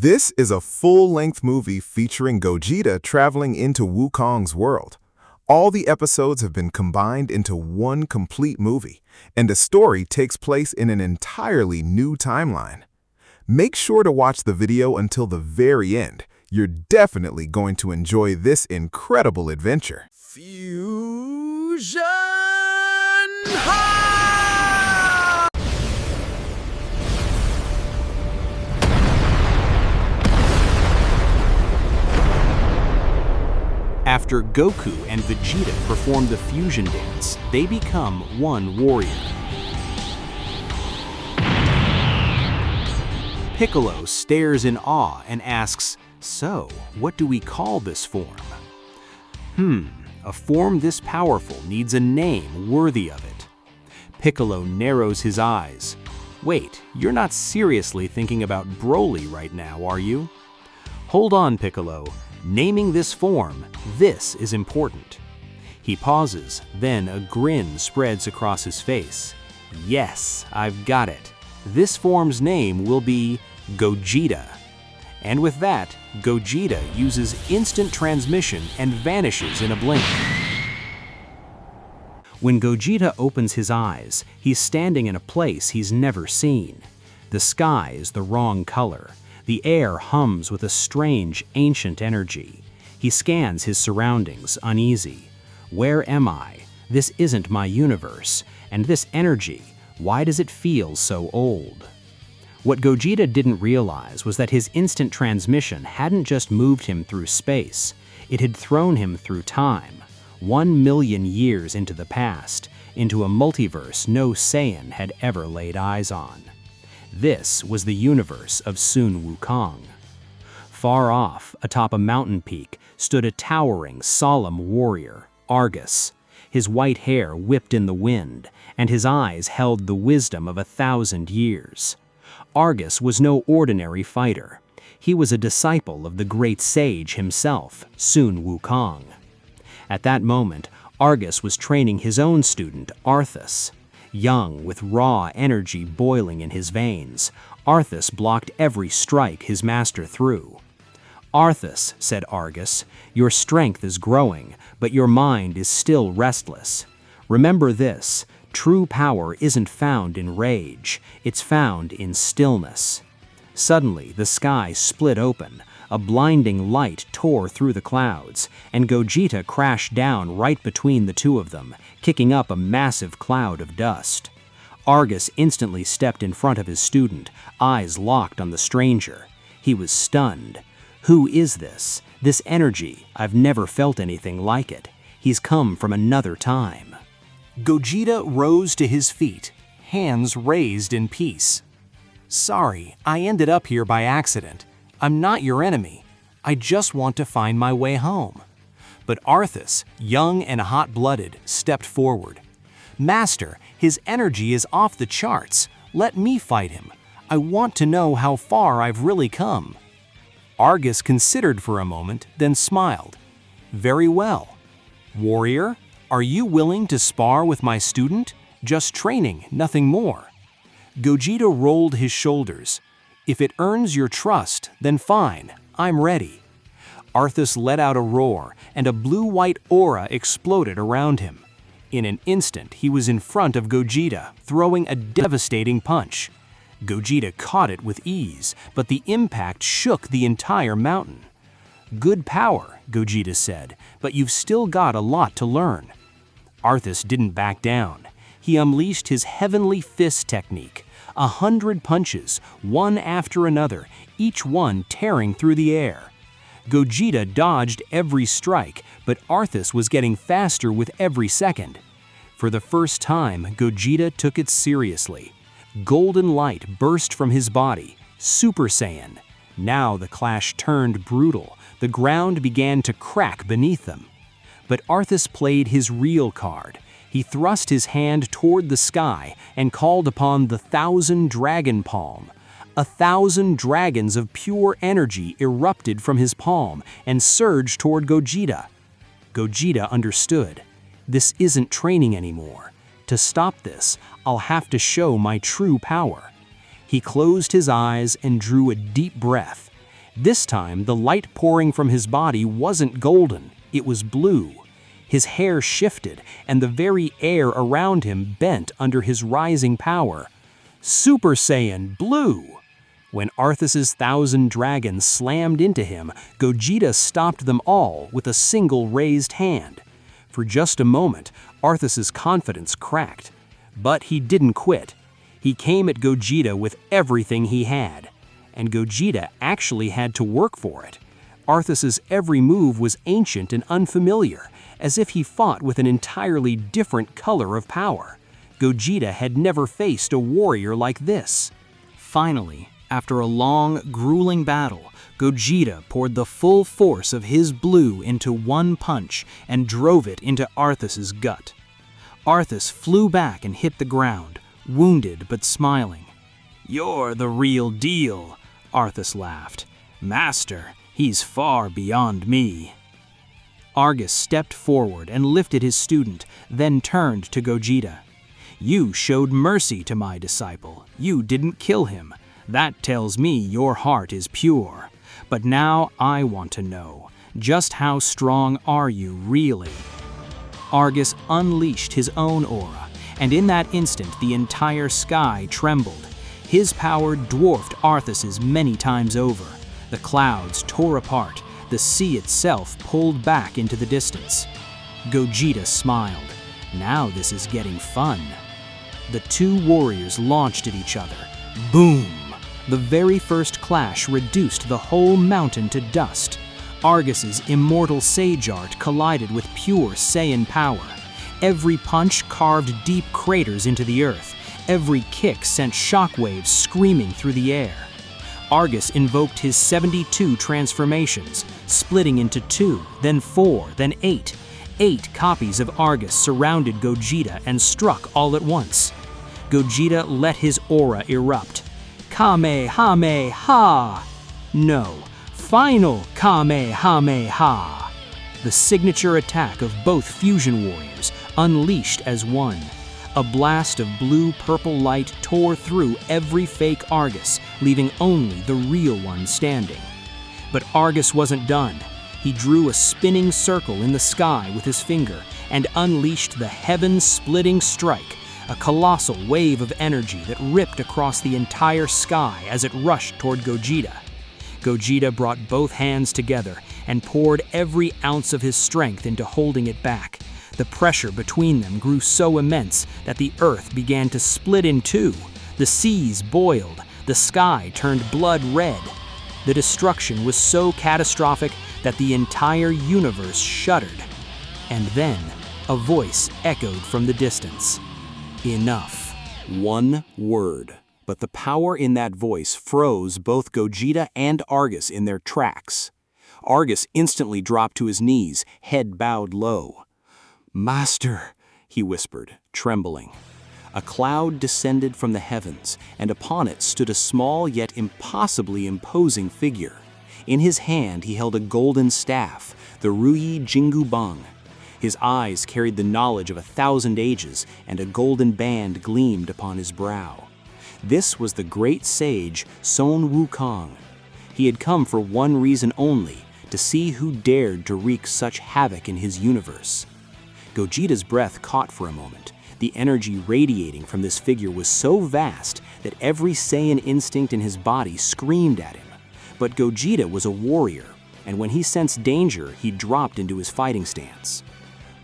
This is a full-length movie featuring Gogeta traveling into Wukong's world. All the episodes have been combined into one complete movie, and the story takes place in an entirely new timeline. Make sure to watch the video until the very end. You're definitely going to enjoy this incredible adventure. Fusion High! After Goku and Vegeta perform the fusion dance, they become one warrior. Piccolo stares in awe and asks, "So, what do we call this form?" A form this powerful needs a name worthy of it. Piccolo narrows his eyes. Wait, you're not seriously thinking about Broly right now, are you? Hold on, Piccolo. Naming this form, this is important. He pauses, then a grin spreads across his face. Yes, I've got it. This form's name will be Gogeta. And with that, Gogeta uses instant transmission and vanishes in a blink. When Gogeta opens his eyes, he's standing in a place he's never seen. The sky is the wrong color. The air hums with a strange, ancient energy. He scans his surroundings, uneasy. Where am I? This isn't my universe. And this energy, why does it feel so old? What Gogeta didn't realize was that his instant transmission hadn't just moved him through space. It had thrown him through time, 1 million years into the past, into a multiverse no Saiyan had ever laid eyes on. This was the universe of Sun Wukong. Far off, atop a mountain peak, stood a towering, solemn warrior, Argus. His white hair whipped in the wind, and his eyes held the wisdom of 1,000 years. Argus was no ordinary fighter. He was a disciple of the great sage himself, Sun Wukong. At that moment, Argus was training his own student, Arthas. Young, with raw energy boiling in his veins, Arthas blocked every strike his master threw. "Arthas," said Argus, "your strength is growing, but your mind is still restless. Remember this, true power isn't found in rage, it's found in stillness." Suddenly, the sky split open, a blinding light tore through the clouds, and Gogeta crashed down right between the two of them, kicking up a massive cloud of dust. Argus instantly stepped in front of his student, eyes locked on the stranger. He was stunned. Who is this? This energy, I've never felt anything like it. He's come from another time. Gogeta rose to his feet, hands raised in peace. "Sorry, I ended up here by accident. I'm not your enemy. I just want to find my way home." But Arthas, young and hot-blooded, stepped forward. "Master, his energy is off the charts. Let me fight him. I want to know how far I've really come." Argus considered for a moment, then smiled. "Very well. Warrior, are you willing to spar with my student? Just training, nothing more." Gogeta rolled his shoulders. "If it earns your trust, then fine, I'm ready." Arthas let out a roar, and a blue-white aura exploded around him. In an instant, he was in front of Gogeta, throwing a devastating punch. Gogeta caught it with ease, but the impact shook the entire mountain. "Good power," Gogeta said, "but you've still got a lot to learn." Arthas didn't back down. He unleashed his heavenly fist technique. 100 punches, one after another, each one tearing through the air. Gogeta dodged every strike, but Arthas was getting faster with every second. For the first time, Gogeta took it seriously. Golden light burst from his body, Super Saiyan. Now the clash turned brutal. The ground began to crack beneath them. But Arthas played his real card. He thrust his hand toward the sky and called upon the 1,000 Dragon Palm. 1,000 dragons of pure energy erupted from his palm and surged toward Gogeta. Gogeta understood. This isn't training anymore. To stop this, I'll have to show my true power. He closed his eyes and drew a deep breath. This time, the light pouring from his body wasn't golden, it was blue. His hair shifted, and the very air around him bent under his rising power. Super Saiyan Blue! When Arthas's 1,000 dragons slammed into him, Gogeta stopped them all with a single raised hand. For just a moment, Arthas's confidence cracked. But he didn't quit. He came at Gogeta with everything he had. And Gogeta actually had to work for it. Arthas's every move was ancient and unfamiliar, as if he fought with an entirely different color of power. Gogeta had never faced a warrior like this. Finally, after a long, grueling battle, Gogeta poured the full force of his blue into one punch and drove it into Arthas's gut. Arthas flew back and hit the ground, wounded but smiling. "You're the real deal," Arthas laughed. "Master, he's far beyond me." Argus stepped forward and lifted his student, then turned to Gogeta. "You showed mercy to my disciple. You didn't kill him. That tells me your heart is pure. But now I want to know, just how strong are you really?" Argus unleashed his own aura, and in that instant the entire sky trembled. His power dwarfed Arthas's many times over. The clouds tore apart, the sea itself pulled back into the distance. Gogeta smiled. Now this is getting fun. The two warriors launched at each other. Boom! The very first clash reduced the whole mountain to dust. Argus's immortal sage art collided with pure Saiyan power. Every punch carved deep craters into the earth. Every kick sent shockwaves screaming through the air. Argus invoked his 72 transformations, splitting into 2, then 4, then 8. 8 copies of Argus surrounded Gogeta and struck all at once. Gogeta let his aura erupt. Kamehameha! No, final Kamehameha! The signature attack of both fusion warriors, unleashed as one. A blast of blue-purple light tore through every fake Argus, leaving only the real one standing. But Argus wasn't done. He drew a spinning circle in the sky with his finger and unleashed the heaven-splitting strike, a colossal wave of energy that ripped across the entire sky as it rushed toward Gogeta. Gogeta brought both hands together and poured every ounce of his strength into holding it back. The pressure between them grew so immense that the earth began to split in two. The seas boiled, the sky turned blood red. The destruction was so catastrophic that the entire universe shuddered. And then, a voice echoed from the distance. Enough. One word. But the power in that voice froze both Gogeta and Argus in their tracks. Argus instantly dropped to his knees, head bowed low. "Master," he whispered, trembling. A cloud descended from the heavens, and upon it stood a small yet impossibly imposing figure. In his hand he held a golden staff, the Ruyi Jingu Bang. His eyes carried the knowledge of 1,000 ages, and a golden band gleamed upon his brow. This was the great sage Sun Wukong. He had come for one reason only, to see who dared to wreak such havoc in his universe. Gogeta's breath caught for a moment. The energy radiating from this figure was so vast that every Saiyan instinct in his body screamed at him. But Gogeta was a warrior, and when he sensed danger, he dropped into his fighting stance.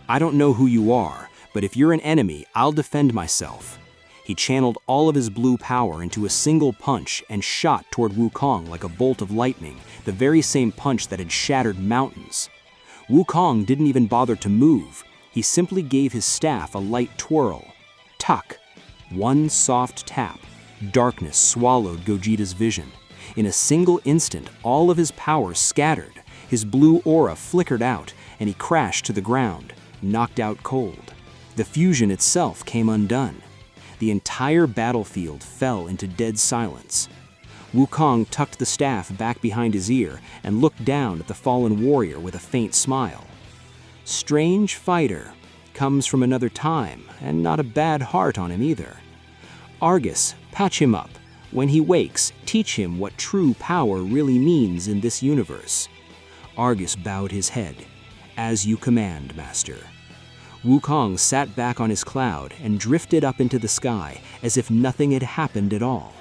"I don't know who you are, but if you're an enemy, I'll defend myself." He channeled all of his blue power into a single punch and shot toward Wukong like a bolt of lightning, the very same punch that had shattered mountains. Wukong didn't even bother to move. He simply gave his staff a light twirl. Tuck! One soft tap. Darkness swallowed Gogeta's vision. In a single instant, all of his power scattered. His blue aura flickered out, and he crashed to the ground, knocked out cold. The fusion itself came undone. The entire battlefield fell into dead silence. Wukong tucked the staff back behind his ear and looked down at the fallen warrior with a faint smile. Strange fighter, comes from another time, and not a bad heart on him either. Argus, patch him up. When he wakes, teach him what true power really means in this universe." Argus bowed his head. "As you command, Master." Wukong sat back on his cloud and drifted up into the sky as if nothing had happened at all.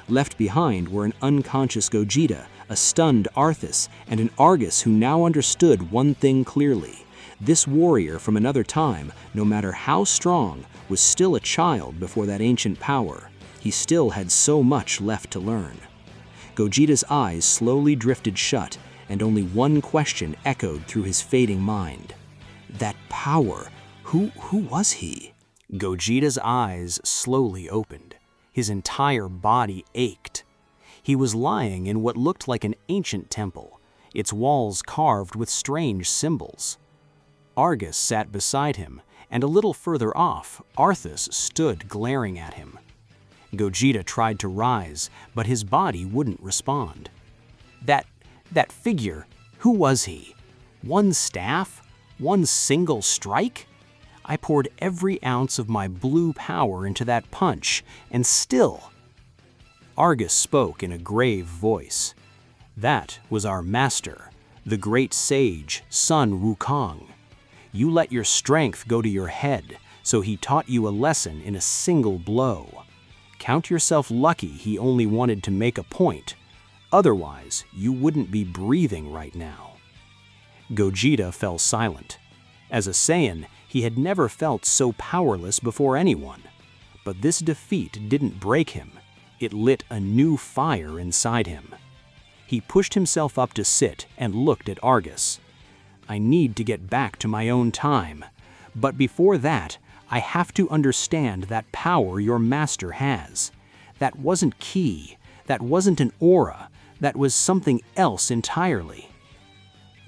Left behind were an unconscious Gogeta, a stunned Arthas, and an Argus who now understood one thing clearly. This warrior from another time, no matter how strong, was still a child before that ancient power. He still had so much left to learn. Gogeta's eyes slowly drifted shut, and only one question echoed through his fading mind. That power, who was he? Gogeta's eyes slowly opened. His entire body ached. He was lying in what looked like an ancient temple, its walls carved with strange symbols. Argus sat beside him, and a little further off, Arthas stood glaring at him. Gogeta tried to rise, but his body wouldn't respond. That figure, who was he? One staff? One single strike? I poured every ounce of my blue power into that punch, and still... Argus spoke in a grave voice. "That was our master, the great sage, Sun Wukong. You let your strength go to your head, so he taught you a lesson in a single blow. Count yourself lucky he only wanted to make a point. Otherwise, you wouldn't be breathing right now." Gogeta fell silent. As a Saiyan, he had never felt so powerless before anyone. But this defeat didn't break him. It lit a new fire inside him. He pushed himself up to sit and looked at Argus. "I need to get back to my own time. But before that, I have to understand that power your master has. That wasn't ki. That wasn't an aura. That was something else entirely."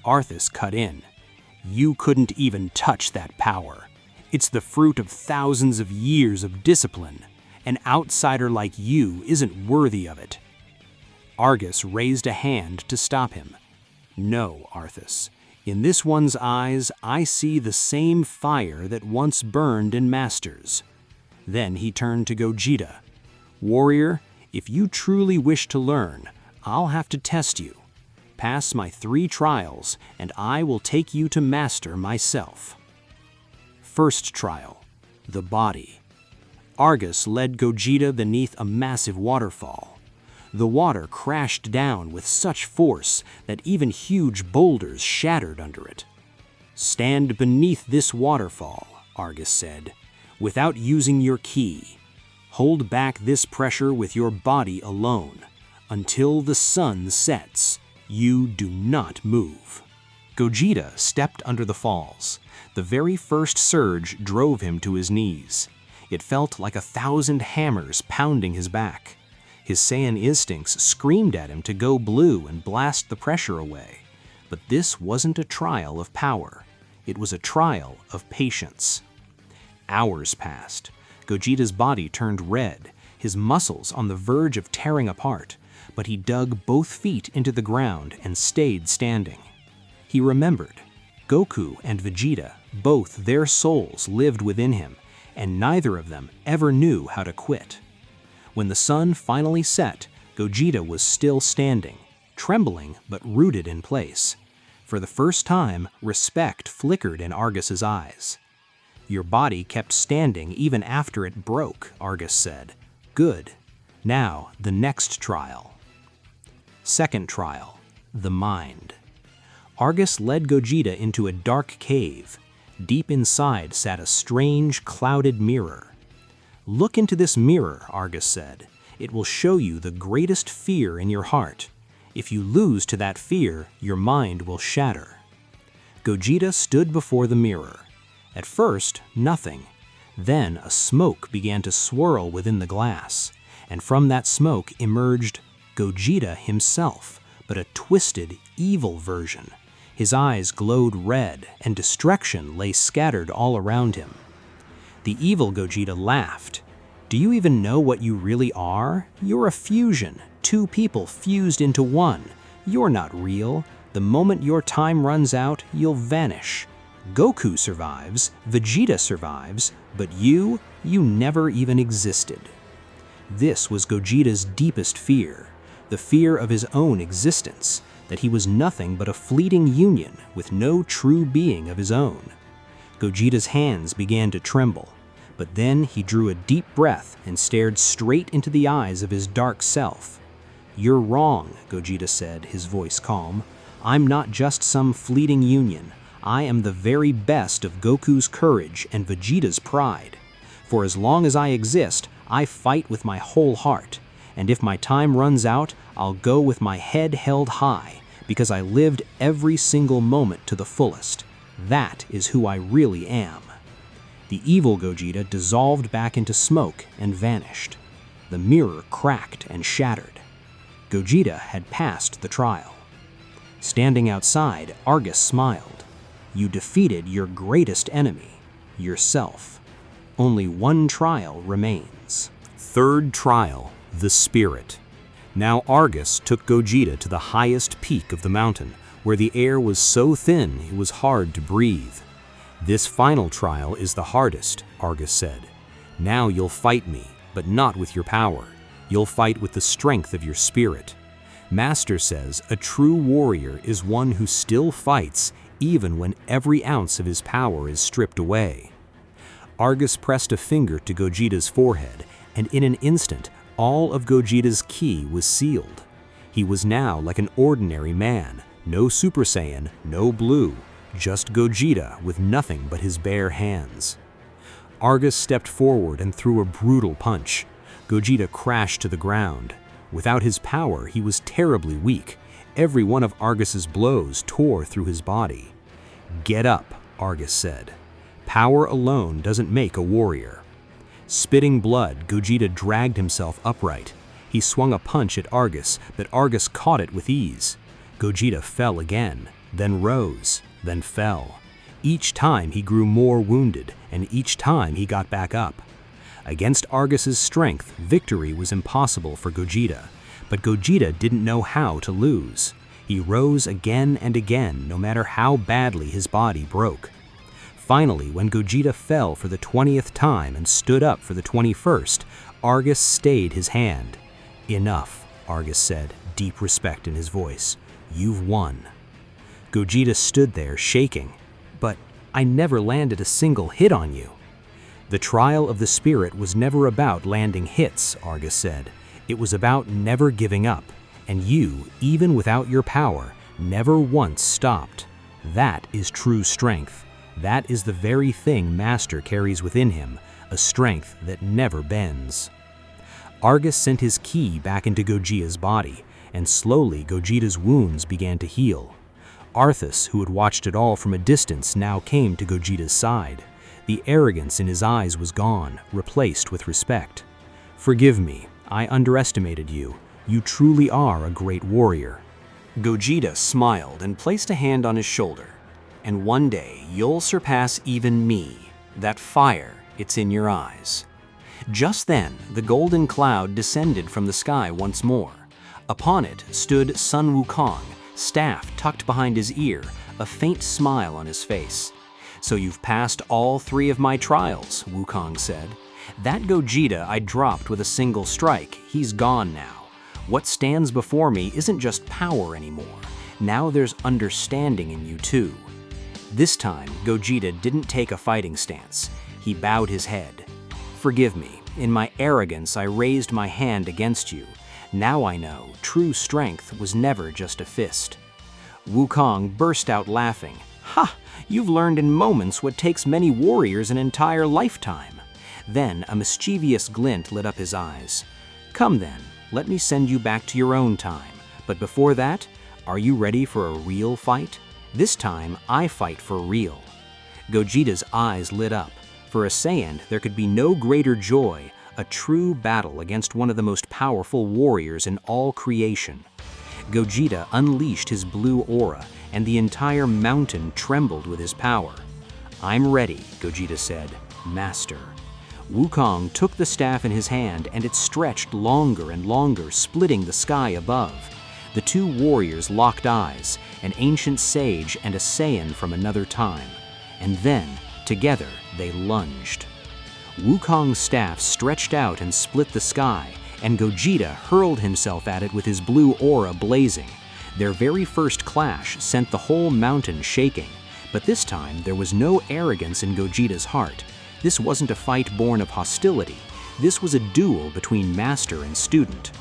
Arthas cut in. "You couldn't even touch that power. It's the fruit of thousands of years of discipline. An outsider like you isn't worthy of it." Argus raised a hand to stop him. "No, Arthas. In this one's eyes, I see the same fire that once burned in masters." Then he turned to Gogeta. "Warrior, if you truly wish to learn, I'll have to test you. Pass my 3 trials, and I will take you to master myself." First trial, the body. Argus led Gogeta beneath a massive waterfall. The water crashed down with such force that even huge boulders shattered under it. "Stand beneath this waterfall," Argus said, "without using your ki. Hold back this pressure with your body alone. Until the sun sets, you do not move." Gogeta stepped under the falls. The very first surge drove him to his knees. It felt like 1,000 hammers pounding his back. His Saiyan instincts screamed at him to go blue and blast the pressure away. But this wasn't a trial of power. It was a trial of patience. Hours passed. Gogeta's body turned red, his muscles on the verge of tearing apart, but he dug both feet into the ground and stayed standing. He remembered. Goku and Vegeta, both their souls lived within him, and neither of them ever knew how to quit. When the sun finally set, Gogeta was still standing, trembling but rooted in place. For the first time, respect flickered in Argus's eyes. "Your body kept standing even after it broke," Argus said. "Good. Now, the next trial." Second trial, the mind. Argus led Gogeta into a dark cave. Deep inside sat a strange, clouded mirror. "Look into this mirror," Argus said. "It will show you the greatest fear in your heart. If you lose to that fear, your mind will shatter." Gogeta stood before the mirror. At first, nothing. Then a smoke began to swirl within the glass, and from that smoke emerged Gogeta himself, but a twisted, evil version. His eyes glowed red, and destruction lay scattered all around him. The evil Gogeta laughed. "Do you even know what you really are? You're a fusion, 2 people fused into one. You're not real. The moment your time runs out, you'll vanish. Goku survives, Vegeta survives, but you never even existed." This was Gogeta's deepest fear, the fear of his own existence, that he was nothing but a fleeting union with no true being of his own. Gogeta's hands began to tremble, but then he drew a deep breath and stared straight into the eyes of his dark self. "You're wrong," Gogeta said, his voice calm. "I'm not just some fleeting union. I am the very best of Goku's courage and Vegeta's pride. For as long as I exist, I fight with my whole heart, and if my time runs out, I'll go with my head held high, because I lived every single moment to the fullest. That is who I really am." The evil Gogeta dissolved back into smoke and vanished. The mirror cracked and shattered. Gogeta had passed the trial. Standing outside, Argus smiled. "You defeated your greatest enemy, yourself. Only one trial remains." Third trial, the Spirit. Now Argus took Gogeta to the highest peak of the mountain, where the air was so thin it was hard to breathe. "This final trial is the hardest," Argus said. "Now you'll fight me, but not with your power. You'll fight with the strength of your spirit. Master says a true warrior is one who still fights even when every ounce of his power is stripped away." Argus pressed a finger to Gogeta's forehead, and in an instant, all of Gogeta's ki was sealed. He was now like an ordinary man, no Super Saiyan, no blue, just Gogeta with nothing but his bare hands. Argus stepped forward and threw a brutal punch. Gogeta crashed to the ground. Without his power, he was terribly weak. Every one of Argus's blows tore through his body. "Get up," Argus said. "Power alone doesn't make a warrior." Spitting blood, Gogeta dragged himself upright. He swung a punch at Argus, but Argus caught it with ease. Gogeta fell again, then rose, then fell. Each time he grew more wounded, and each time he got back up. Against Argus's strength, victory was impossible for Gogeta, but Gogeta didn't know how to lose. He rose again and again, no matter how badly his body broke. Finally, when Gogeta fell for the 20th time and stood up for the 21st, Argus stayed his hand. "Enough," Argus said, deep respect in his voice. "You've won." Gogeta stood there, shaking. "But I never landed a single hit on you." "The trial of the spirit was never about landing hits," Argus said. "It was about never giving up, and you, even without your power, never once stopped. That is true strength. That is the very thing Master carries within him, a strength that never bends." Argus sent his ki back into Gogeta's body, and slowly Gogeta's wounds began to heal. Arthas, who had watched it all from a distance, now came to Gogeta's side. The arrogance in his eyes was gone, replaced with respect. "Forgive me, I underestimated you. You truly are a great warrior." Gogeta smiled and placed a hand on his shoulder. "And one day you'll surpass even me. That fire, it's in your eyes." Just then, the golden cloud descended from the sky once more. Upon it stood Sun Wukong, staff tucked behind his ear, a faint smile on his face. "So you've passed all 3 of my trials," Wukong said. "That Gogeta I dropped with a single strike, he's gone now. What stands before me isn't just power anymore. Now there's understanding in you too." This time, Gogeta didn't take a fighting stance. He bowed his head. "Forgive me. In my arrogance, I raised my hand against you. Now I know true strength was never just a fist." Wukong burst out laughing. "Ha! You've learned in moments what takes many warriors an entire lifetime." Then a mischievous glint lit up his eyes. "Come then, let me send you back to your own time. But before that, are you ready for a real fight? This time, I fight for real." Gogeta's eyes lit up. For a Saiyan, there could be no greater joy, a true battle against one of the most powerful warriors in all creation. Gogeta unleashed his blue aura, and the entire mountain trembled with his power. "I'm ready," Gogeta said, "Master." Wukong took the staff in his hand, and it stretched longer and longer, splitting the sky above. The 2 warriors locked eyes, an ancient sage and a Saiyan from another time. And then, together, they lunged. Wukong's staff stretched out and split the sky, and Gogeta hurled himself at it with his blue aura blazing. Their very first clash sent the whole mountain shaking. But this time, there was no arrogance in Gogeta's heart. This wasn't a fight born of hostility. This was a duel between master and student.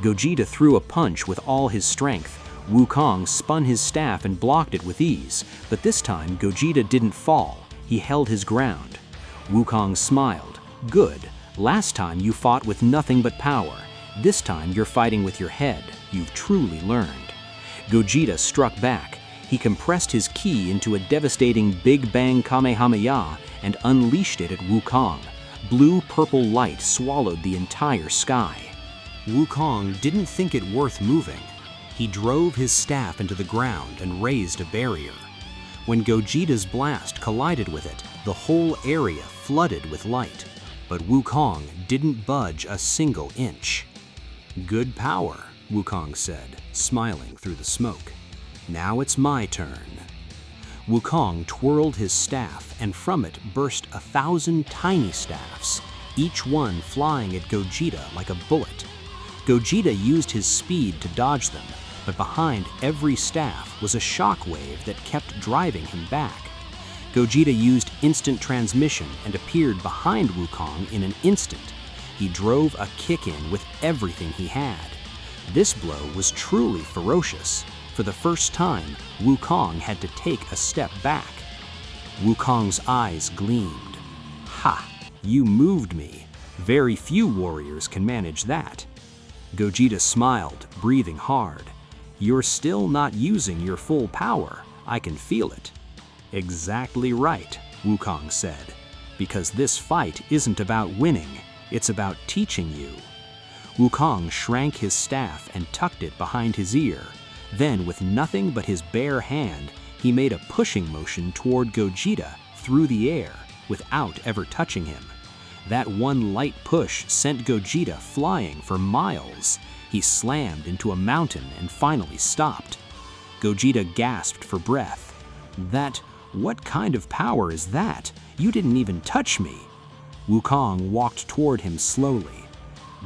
Gogeta threw a punch with all his strength. Wukong spun his staff and blocked it with ease, but this time Gogeta didn't fall. He held his ground. Wukong smiled. Good. Last time you fought with nothing but power. This time you're fighting with your head. You've truly learned. Gogeta struck back. He compressed his ki into a devastating Big Bang Kamehameha and unleashed it at Wukong. Blue-purple light swallowed the entire sky. Wukong didn't think it worth moving. He drove his staff into the ground and raised a barrier. When Gogeta's blast collided with it, the whole area flooded with light. But Wukong didn't budge a single inch. "Good power," Wukong said, smiling through the smoke. "Now it's my turn." Wukong twirled his staff, and from it burst 1,000 tiny staffs, each one flying at Gogeta like a bullet. Gogeta used his speed to dodge them, but behind every staff was a shockwave that kept driving him back. Gogeta used instant transmission and appeared behind Wukong in an instant. He drove a kick in with everything he had. This blow was truly ferocious. For the first time, Wukong had to take a step back. Wukong's eyes gleamed. "Ha! You moved me. Very few warriors can manage that." Gogeta smiled, breathing hard. "You're still not using your full power. I can feel it." "Exactly right," Wukong said. "Because this fight isn't about winning. It's about teaching you." Wukong shrank his staff and tucked it behind his ear. Then, with nothing but his bare hand, he made a pushing motion toward Gogeta through the air without ever touching him. That one light push sent Gogeta flying for miles. He slammed into a mountain and finally stopped. Gogeta gasped for breath. What kind of power is that? You didn't even touch me." Wukong walked toward him slowly.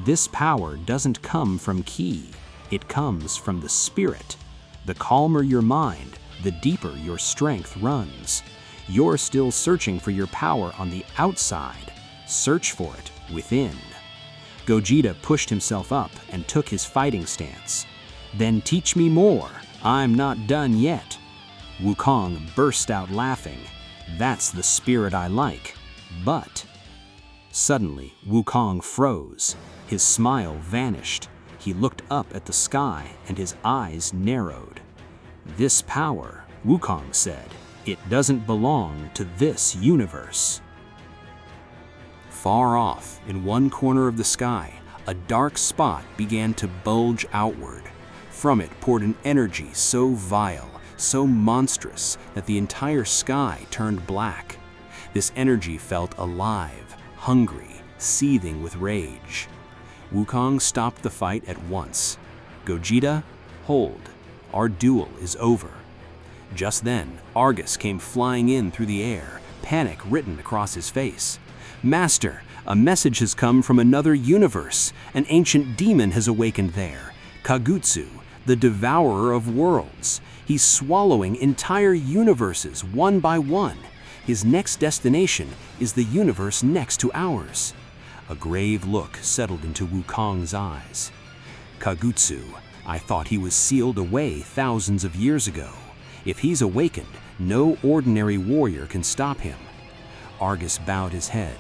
"This power doesn't come from ki. It comes from the spirit. The calmer your mind, the deeper your strength runs. You're still searching for your power on the outside. Search for it within." Gogeta pushed himself up and took his fighting stance. "Then teach me more. I'm not done yet." Wukong burst out laughing. "That's the spirit I like. But..." Suddenly, Wukong froze. His smile vanished. He looked up at the sky and his eyes narrowed. "This power," Wukong said, "it doesn't belong to this universe." Far off, in one corner of the sky, a dark spot began to bulge outward. From it poured an energy so vile, so monstrous, that the entire sky turned black. This energy felt alive, hungry, seething with rage. Wukong stopped the fight at once. "Gogeta, hold. Our duel is over." Just then, Argus came flying in through the air, panic written across his face. "Master, a message has come from another universe. An ancient demon has awakened there. Kagutsu, the devourer of worlds. He's swallowing entire universes one by one. His next destination is the universe next to ours." A grave look settled into Wukong's eyes. "Kagutsu, I thought he was sealed away thousands of years ago. If he's awakened, no ordinary warrior can stop him." Argus bowed his head.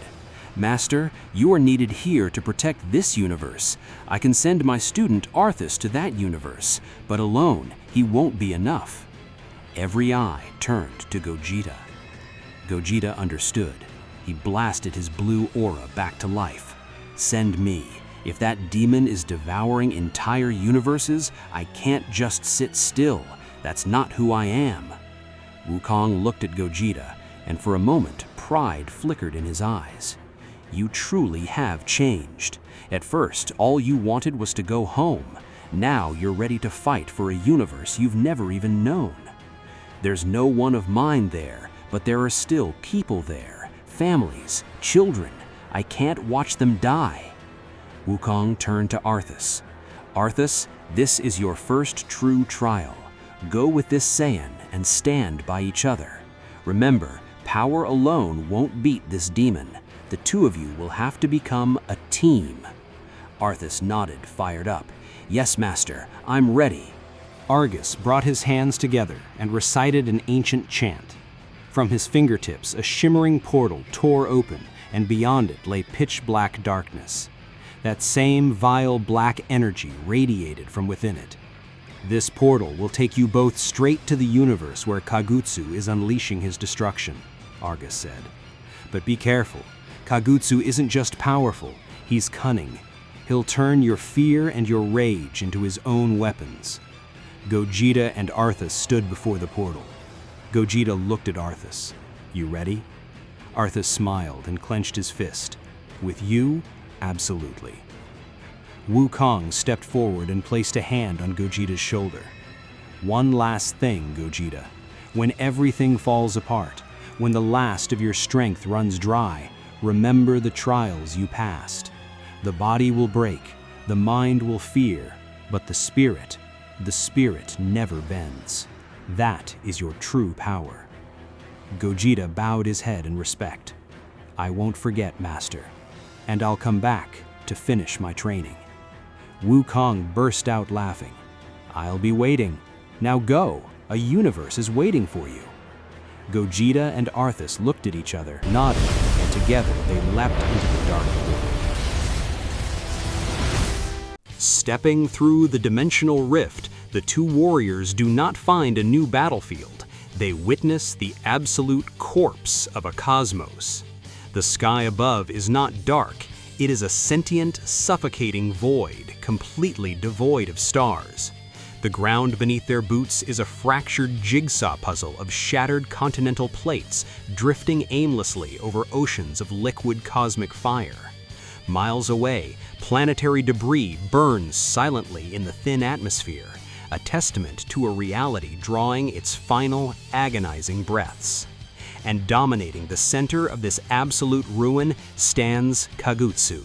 "Master, you are needed here to protect this universe. I can send my student Arthas to that universe, but alone he won't be enough." Every eye turned to Gogeta. Gogeta understood. He blasted his blue aura back to life. "Send me. If that demon is devouring entire universes, I can't just sit still. That's not who I am." Wukong looked at Gogeta, and for a moment pride flickered in his eyes. "You truly have changed. At first, all you wanted was to go home. Now you're ready to fight for a universe you've never even known. There's no one of mine there, but there are still people there, families, children. I can't watch them die." Wukong turned to Arthas. "Arthas, this is your first true trial. Go with this Saiyan and stand by each other. Remember, power alone won't beat this demon. The two of you will have to become a team." Arthas nodded, fired up. "Yes, Master, I'm ready." Argus brought his hands together and recited an ancient chant. From his fingertips, a shimmering portal tore open, and beyond it lay pitch-black darkness. That same vile black energy radiated from within it. "This portal will take you both straight to the universe where Kagutsu is unleashing his destruction," Argus said. "But be careful. Kagutsu isn't just powerful, he's cunning. He'll turn your fear and your rage into his own weapons." Gogeta and Arthas stood before the portal. Gogeta looked at Arthas. "You ready?" Arthas smiled and clenched his fist. "With you, absolutely." Wukong stepped forward and placed a hand on Gogeta's shoulder. "One last thing, Gogeta. When everything falls apart, when the last of your strength runs dry, remember the trials you passed. The body will break, the mind will fear, but the spirit never bends. That is your true power." Gogeta bowed his head in respect. "I won't forget, Master, and I'll come back to finish my training." Wukong burst out laughing. "I'll be waiting. Now go, a universe is waiting for you." Gogeta and Arthas looked at each other, nodded, and together they leapt into the dark void. Stepping through the dimensional rift, the two warriors do not find a new battlefield. They witness the absolute corpse of a cosmos. The sky above is not dark. It is a sentient, suffocating void, completely devoid of stars. The ground beneath their boots is a fractured jigsaw puzzle of shattered continental plates drifting aimlessly over oceans of liquid cosmic fire. Miles away, planetary debris burns silently in the thin atmosphere, a testament to a reality drawing its final, agonizing breaths. And dominating the center of this absolute ruin stands Kagutsu.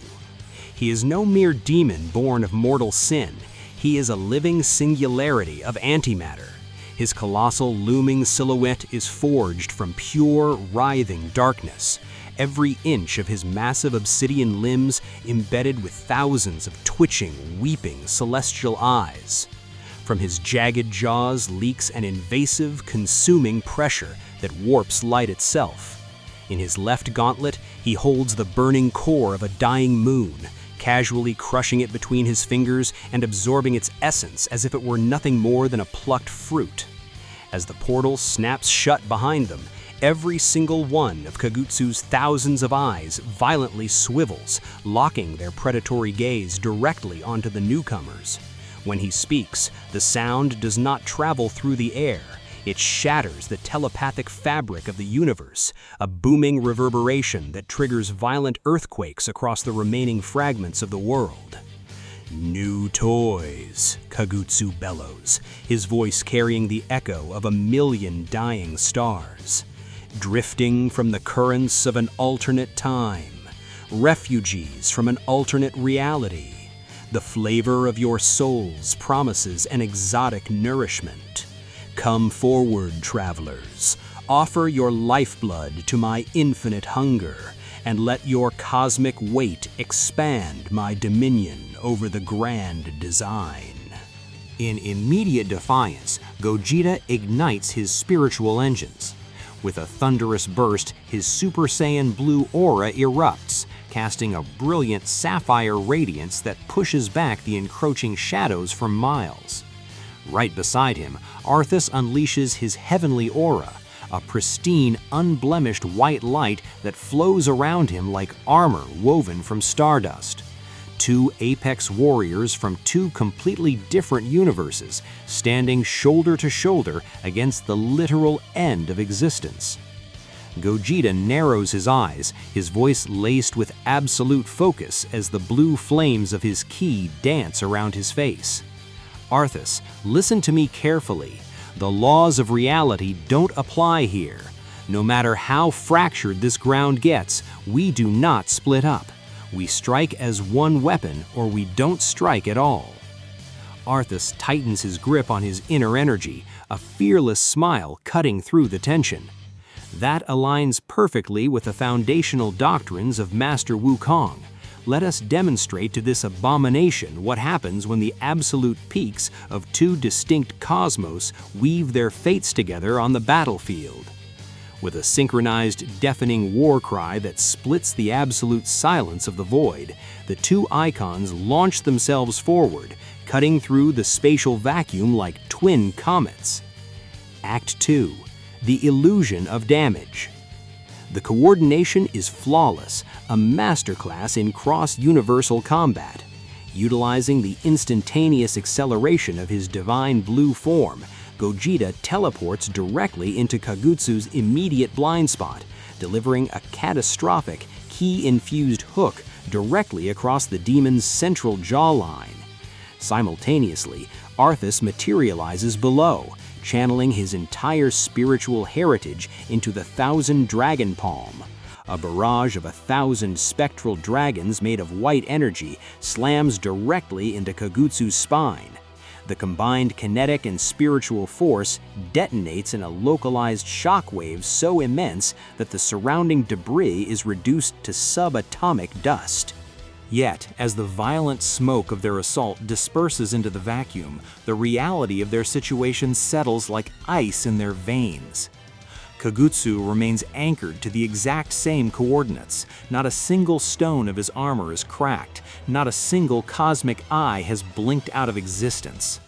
He is no mere demon born of mortal sin. He is a living singularity of antimatter. His colossal looming silhouette is forged from pure, writhing darkness, every inch of his massive obsidian limbs embedded with thousands of twitching, weeping celestial eyes. From his jagged jaws leaks an invasive, consuming pressure that warps light itself. In his left gauntlet, he holds the burning core of a dying moon, casually crushing it between his fingers and absorbing its essence as if it were nothing more than a plucked fruit. As the portal snaps shut behind them, every single one of Kagutsu's thousands of eyes violently swivels, locking their predatory gaze directly onto the newcomers. When he speaks, the sound does not travel through the air. It shatters the telepathic fabric of the universe, a booming reverberation that triggers violent earthquakes across the remaining fragments of the world. "New toys," Kagutsu bellows, his voice carrying the echo of 1,000,000 dying stars. "Drifting from the currents of an alternate time, refugees from an alternate reality. The flavor of your souls promises an exotic nourishment. Come forward, travelers. Offer your lifeblood to my infinite hunger, and let your cosmic weight expand my dominion over the grand design." In immediate defiance, Gogeta ignites his spiritual engines. With a thunderous burst, his Super Saiyan blue aura erupts, casting a brilliant sapphire radiance that pushes back the encroaching shadows for miles. Right beside him, Arthas unleashes his heavenly aura, a pristine, unblemished white light that flows around him like armor woven from stardust. Two apex warriors from two completely different universes, standing shoulder to shoulder against the literal end of existence. Gogeta narrows his eyes, his voice laced with absolute focus as the blue flames of his ki dance around his face. "Arthas, listen to me carefully. The laws of reality don't apply here. No matter how fractured this ground gets, we do not split up. We strike as one weapon, or we don't strike at all. Arthas tightens his grip on his inner energy, a fearless smile cutting through the tension. That aligns perfectly with the foundational doctrines of Master Wukong. Let us demonstrate to this abomination what happens when the absolute peaks of two distinct cosmos weave their fates together on the battlefield. With a synchronized, deafening war cry that splits the absolute silence of the void, the two icons launch themselves forward, cutting through the spatial vacuum like twin comets. Act 2. The illusion of damage. The coordination is flawless, a masterclass in cross-universal combat. Utilizing the instantaneous acceleration of his divine blue form, Gogeta teleports directly into Kagutsu's immediate blind spot, delivering a catastrophic, ki-infused hook directly across the demon's central jawline. Simultaneously, Arthas materializes below, channeling his entire spiritual heritage into the Thousand Dragon Palm. A barrage of 1,000 spectral dragons made of white energy slams directly into Kagutsu's spine. The combined kinetic and spiritual force detonates in a localized shockwave so immense that the surrounding debris is reduced to subatomic dust. Yet, as the violent smoke of their assault disperses into the vacuum, the reality of their situation settles like ice in their veins. Kagutsu remains anchored to the exact same coordinates. Not a single stone of his armor is cracked. Not a single cosmic eye has blinked out of existence.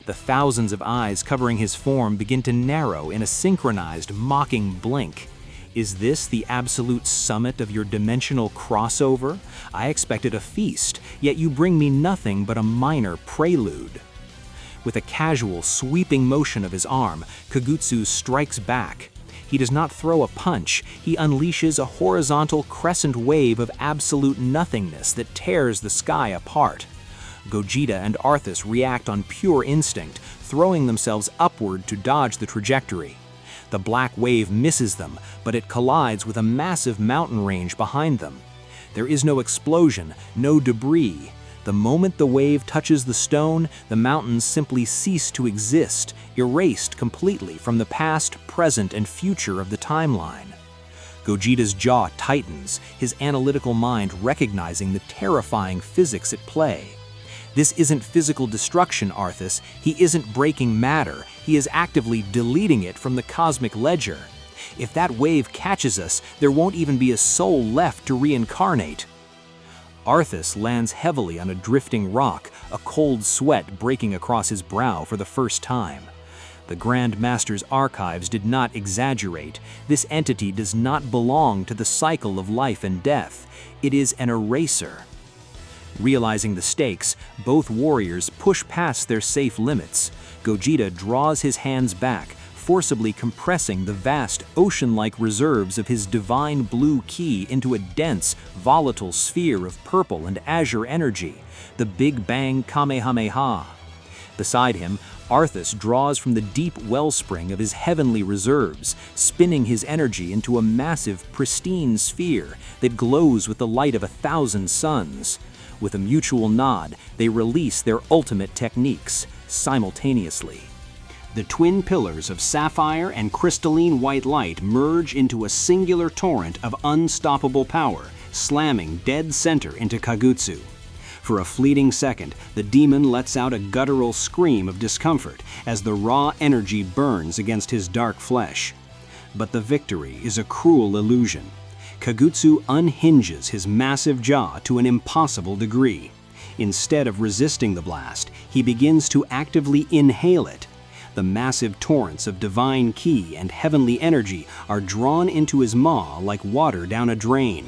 The thousands of eyes covering his form begin to narrow in a synchronized, mocking blink. Is this the absolute summit of your dimensional crossover? I expected a feast, yet you bring me nothing but a minor prelude. With a casual, sweeping motion of his arm, Kagutsu strikes back. He does not throw a punch, he unleashes a horizontal crescent wave of absolute nothingness that tears the sky apart. Gogeta and Arthas react on pure instinct, throwing themselves upward to dodge the trajectory. The black wave misses them, but it collides with a massive mountain range behind them. There is no explosion, no debris. The moment the wave touches the stone, the mountains simply cease to exist, erased completely from the past, present, and future of the timeline. Gogeta's jaw tightens, his analytical mind recognizing the terrifying physics at play. This isn't physical destruction, Arthas. He isn't breaking matter. He is actively deleting it from the cosmic ledger. If that wave catches us, there won't even be a soul left to reincarnate. Arthas lands heavily on a drifting rock, a cold sweat breaking across his brow for the first time. The Grand Master's archives did not exaggerate. This entity does not belong to the cycle of life and death. It is an eraser. Realizing the stakes, both warriors push past their safe limits. Gogeta draws his hands back, forcibly compressing the vast ocean-like reserves of his divine blue ki into a dense, volatile sphere of purple and azure energy, the Big Bang Kamehameha. Beside him, Arthas draws from the deep wellspring of his heavenly reserves, spinning his energy into a massive, pristine sphere that glows with the light of 1,000 suns. With a mutual nod, they release their ultimate techniques, simultaneously. The twin pillars of sapphire and crystalline white light merge into a singular torrent of unstoppable power, slamming dead center into Kagutsu. For a fleeting second, the demon lets out a guttural scream of discomfort as the raw energy burns against his dark flesh. But the victory is a cruel illusion. Kagutsu unhinges his massive jaw to an impossible degree. Instead of resisting the blast, he begins to actively inhale it. The massive torrents of divine ki and heavenly energy are drawn into his maw like water down a drain.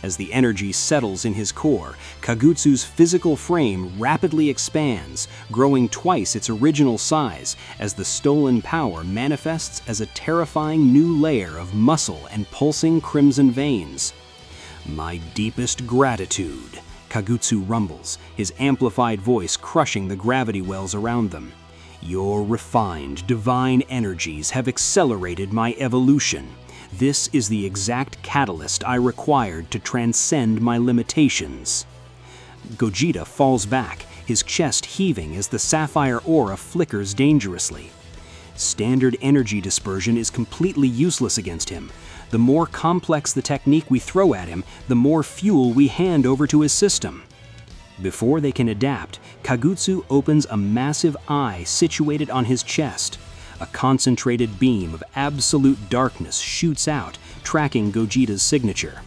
As the energy settles in his core, Kagutsu's physical frame rapidly expands, growing twice its original size as the stolen power manifests as a terrifying new layer of muscle and pulsing crimson veins. "My deepest gratitude," Kagutsu rumbles, his amplified voice crushing the gravity wells around them. "Your refined, divine energies have accelerated my evolution. This is the exact catalyst I required to transcend my limitations. Gogeta falls back, his chest heaving as the sapphire aura flickers dangerously. Standard energy dispersion is completely useless against him. The more complex the technique we throw at him, the more fuel we hand over to his system. Before they can adapt, Kagutsu opens a massive eye situated on his chest. A concentrated beam of absolute darkness shoots out, tracking Gogeta's signature.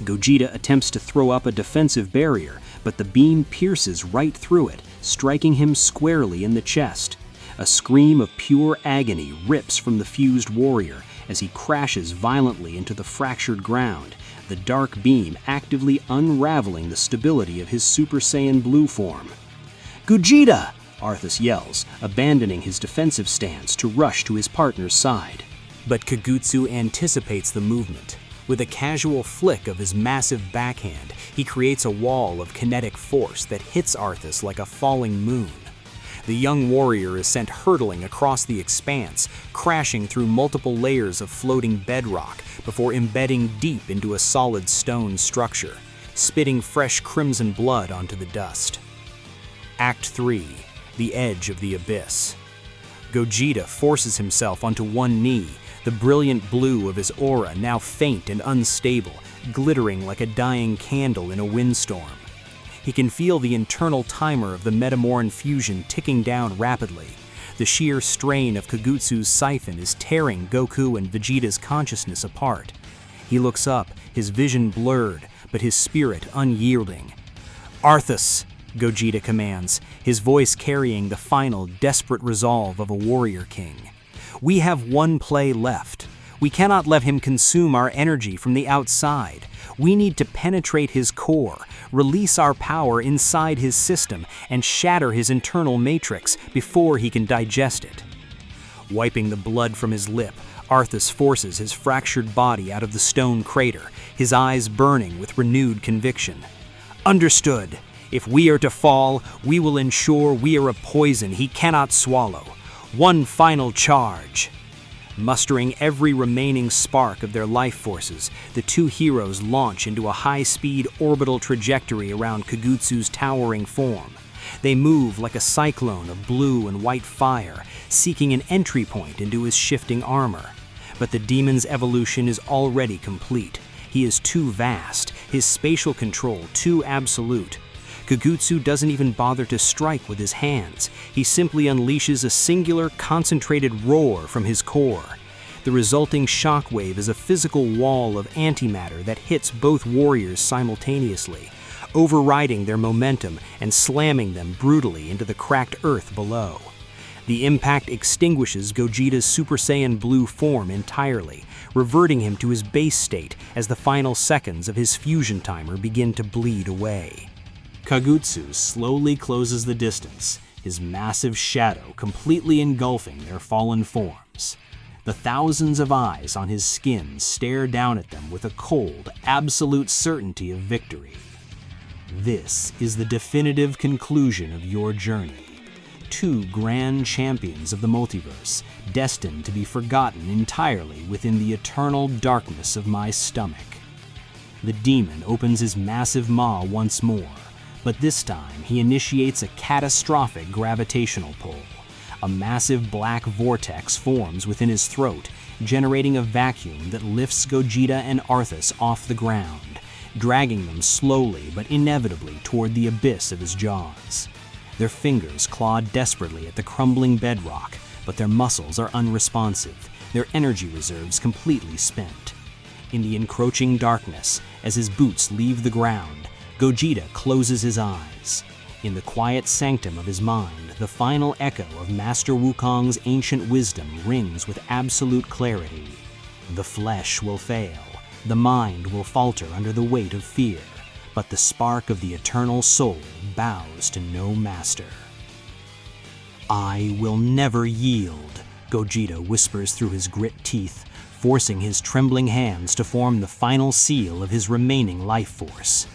Gogeta attempts to throw up a defensive barrier, but the beam pierces right through it, striking him squarely in the chest. A scream of pure agony rips from the fused warrior as he crashes violently into the fractured ground, the dark beam actively unraveling the stability of his Super Saiyan Blue form. "Gogeta!" Arthas yells, abandoning his defensive stance to rush to his partner's side. But Kagutsu anticipates the movement. With a casual flick of his massive backhand, he creates a wall of kinetic force that hits Arthas like a falling moon. The young warrior is sent hurtling across the expanse, crashing through multiple layers of floating bedrock before embedding deep into a solid stone structure, spitting fresh crimson blood onto the dust. Act 3. The Edge of the Abyss. Gogeta forces himself onto one knee, the brilliant blue of his aura now faint and unstable, glittering like a dying candle in a windstorm. He can feel the internal timer of the Metamoran fusion ticking down rapidly. The sheer strain of Kagutsu's siphon is tearing Goku and Vegeta's consciousness apart. He looks up, his vision blurred, but his spirit unyielding. "Arthas!" Gogeta commands, his voice carrying the final, desperate resolve of a warrior king. "We have one play left. We cannot let him consume our energy from the outside. We need to penetrate his core, release our power inside his system, and shatter his internal matrix before he can digest it." Wiping the blood from his lip, Arthas forces his fractured body out of the stone crater, his eyes burning with renewed conviction. "Understood. If we are to fall, we will ensure we are a poison he cannot swallow. One final charge." Mustering every remaining spark of their life forces, the two heroes launch into a high-speed orbital trajectory around Kagutsu's towering form. They move like a cyclone of blue and white fire, seeking an entry point into his shifting armor. But the demon's evolution is already complete. He is too vast, his spatial control too absolute. Kagutsu doesn't even bother to strike with his hands. He simply unleashes a singular, concentrated roar from his core. The resulting shockwave is a physical wall of antimatter that hits both warriors simultaneously, overriding their momentum and slamming them brutally into the cracked earth below. The impact extinguishes Gogeta's Super Saiyan Blue form entirely, reverting him to his base state as the final seconds of his fusion timer begin to bleed away. Kagutsu slowly closes the distance, his massive shadow completely engulfing their fallen forms. The thousands of eyes on his skin stare down at them with a cold, absolute certainty of victory. This is the definitive conclusion of your journey. Two grand champions of the multiverse, destined to be forgotten entirely within the eternal darkness of my stomach. The demon opens his massive maw once more, but this time he initiates a catastrophic gravitational pull. A massive black vortex forms within his throat, generating a vacuum that lifts Gogeta and Arthas off the ground, dragging them slowly but inevitably toward the abyss of his jaws. Their fingers claw desperately at the crumbling bedrock, but their muscles are unresponsive, their energy reserves completely spent. In the encroaching darkness, as his boots leave the ground, Gogeta closes his eyes. In the quiet sanctum of his mind, the final echo of Master Wukong's ancient wisdom rings with absolute clarity. The flesh will fail, the mind will falter under the weight of fear, but the spark of the eternal soul bows to no master. "I will never yield," Gogeta whispers through his grit teeth, forcing his trembling hands to form the final seal of his remaining life force.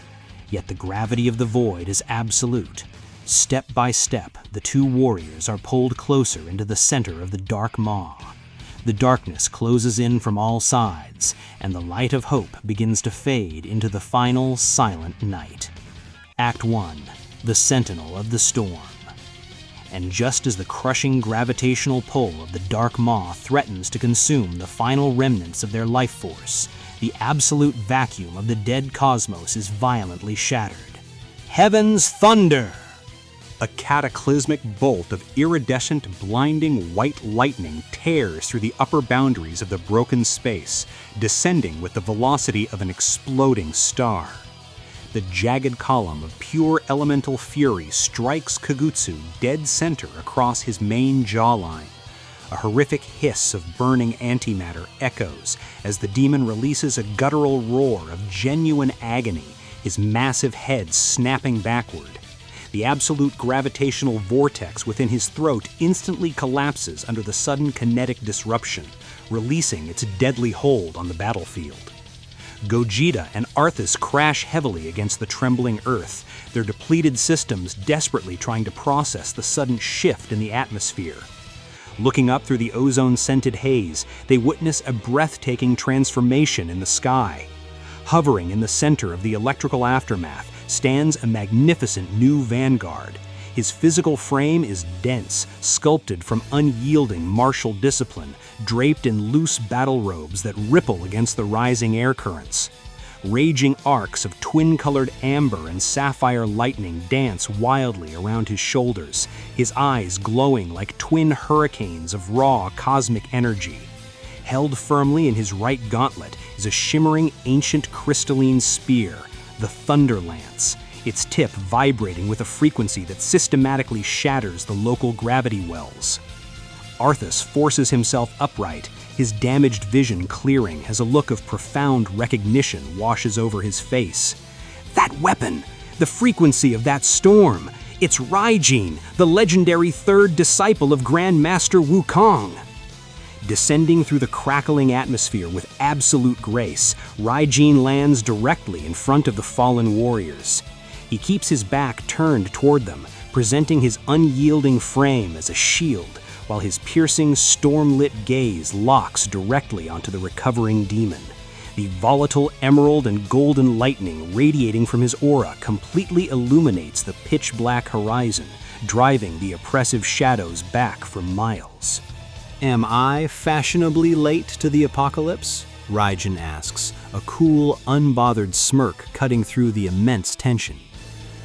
Yet the gravity of the void is absolute. Step by step, the two warriors are pulled closer into the center of the dark maw. The darkness closes in from all sides, and the light of hope begins to fade into the final silent night. Act 1. The Sentinel of the Storm. And just as the crushing gravitational pull of the dark maw threatens to consume the final remnants of their life force, the absolute vacuum of the dead cosmos is violently shattered. Heaven's thunder! A cataclysmic bolt of iridescent, blinding white lightning tears through the upper boundaries of the broken space, descending with the velocity of an exploding star. The jagged column of pure elemental fury strikes Kagutsu dead center across his main jawline. A horrific hiss of burning antimatter echoes as the demon releases a guttural roar of genuine agony, his massive head snapping backward. The absolute gravitational vortex within his throat instantly collapses under the sudden kinetic disruption, releasing its deadly hold on the battlefield. Gogeta and Arthas crash heavily against the trembling Earth, their depleted systems desperately trying to process the sudden shift in the atmosphere. Looking up through the ozone-scented haze, they witness a breathtaking transformation in the sky. Hovering in the center of the electrical aftermath stands a magnificent new vanguard. His physical frame is dense, sculpted from unyielding martial discipline, draped in loose battle robes that ripple against the rising air currents. Raging arcs of twin-colored amber and sapphire lightning dance wildly around his shoulders, his eyes glowing like twin hurricanes of raw cosmic energy. Held firmly in his right gauntlet is a shimmering ancient crystalline spear, the Thunder Lance, its tip vibrating with a frequency that systematically shatters the local gravity wells. Arthas forces himself upright, his damaged vision clearing as a look of profound recognition washes over his face. That weapon! The frequency of that storm! It's Raijin, the legendary third disciple of Grand Master Wukong! Descending through the crackling atmosphere with absolute grace, Raijin lands directly in front of the fallen warriors. He keeps his back turned toward them, presenting his unyielding frame as a shield, while his piercing, storm-lit gaze locks directly onto the recovering demon. The volatile emerald and golden lightning radiating from his aura completely illuminates the pitch-black horizon, driving the oppressive shadows back for miles. Am I fashionably late to the apocalypse? Raijin asks, a cool, unbothered smirk cutting through the immense tension.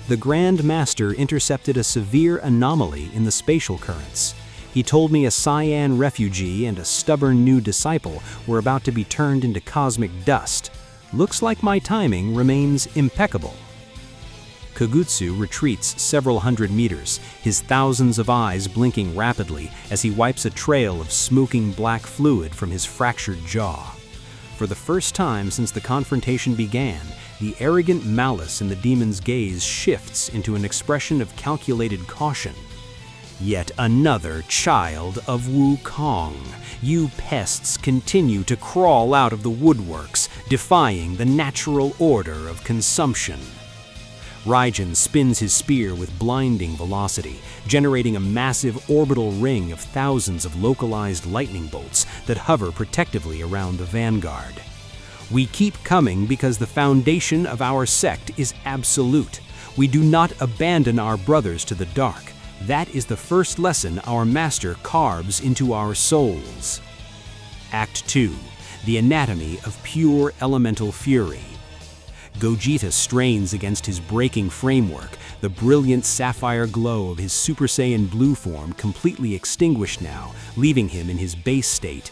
The Grand Master intercepted a severe anomaly in the spatial currents. He told me a Cyan refugee and a stubborn new disciple were about to be turned into cosmic dust. Looks like my timing remains impeccable. Kagutsu retreats several hundred meters, his thousands of eyes blinking rapidly as he wipes a trail of smoking black fluid from his fractured jaw. For the first time since the confrontation began, the arrogant malice in the demon's gaze shifts into an expression of calculated caution. Yet another child of Wukong. You pests continue to crawl out of the woodworks, defying the natural order of consumption. Raijin spins his spear with blinding velocity, generating a massive orbital ring of thousands of localized lightning bolts that hover protectively around the vanguard. We keep coming because the foundation of our sect is absolute. We do not abandon our brothers to the dark. That is the first lesson our master carves into our souls. Act 2. The Anatomy of Pure Elemental Fury. Gogeta strains against his breaking framework, the brilliant sapphire glow of his Super Saiyan blue form completely extinguished now, leaving him in his base state.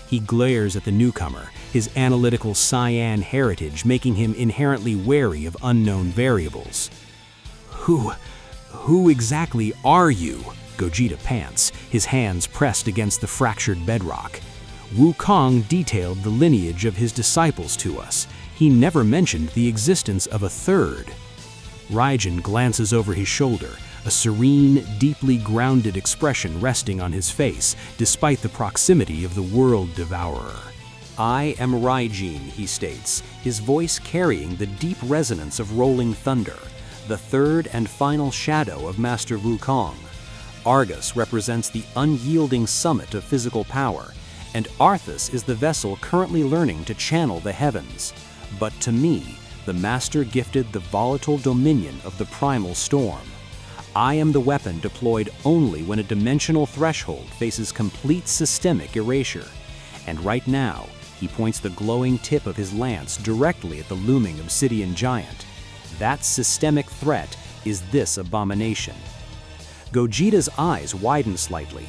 He glares at the newcomer, his analytical Cyan heritage making him inherently wary of unknown variables. Who exactly are you? Gogeta pants, his hands pressed against the fractured bedrock. Wukong detailed the lineage of his disciples to us. He never mentioned the existence of a third. Raijin glances over his shoulder, a serene, deeply grounded expression resting on his face, despite the proximity of the world devourer. I am Raijin, he states, his voice carrying the deep resonance of rolling thunder, the third and final shadow of Master Wukong. Argus represents the unyielding summit of physical power, and Arthas is the vessel currently learning to channel the heavens. But to me, the Master gifted the volatile dominion of the primal storm. I am the weapon deployed only when a dimensional threshold faces complete systemic erasure. And right now, he points the glowing tip of his lance directly at the looming obsidian giant. That systemic threat is this abomination. Gogeta's eyes widen slightly.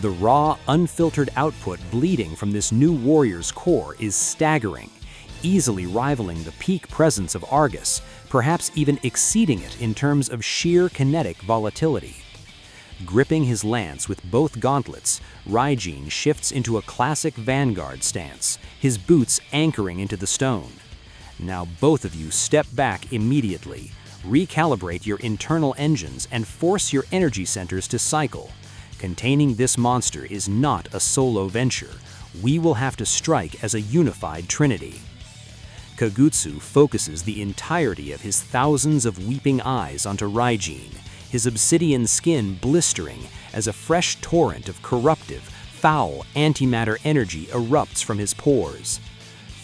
The raw, unfiltered output bleeding from this new warrior's core is staggering, easily rivaling the peak presence of Argus, perhaps even exceeding it in terms of sheer kinetic volatility. Gripping his lance with both gauntlets, Raijin shifts into a classic vanguard stance, his boots anchoring into the stone. Now both of you step back immediately, recalibrate your internal engines, and force your energy centers to cycle. Containing this monster is not a solo venture. We will have to strike as a unified trinity. Kagutsu focuses the entirety of his thousands of weeping eyes onto Raijin, his obsidian skin blistering as a fresh torrent of corruptive, foul antimatter energy erupts from his pores.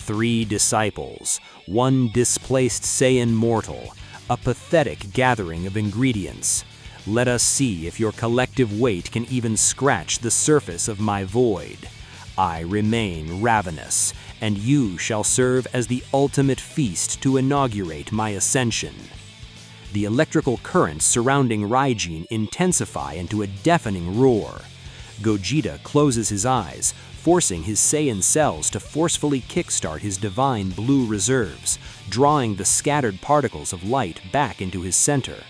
3 disciples, 1 displaced Saiyan mortal, a pathetic gathering of ingredients. Let us see if your collective weight can even scratch the surface of my void. I remain ravenous, and you shall serve as the ultimate feast to inaugurate my ascension. The electrical currents surrounding Raijin intensify into a deafening roar. Gogeta closes his eyes, forcing his Saiyan cells to forcefully kickstart his divine blue reserves, drawing the scattered particles of light back into his center.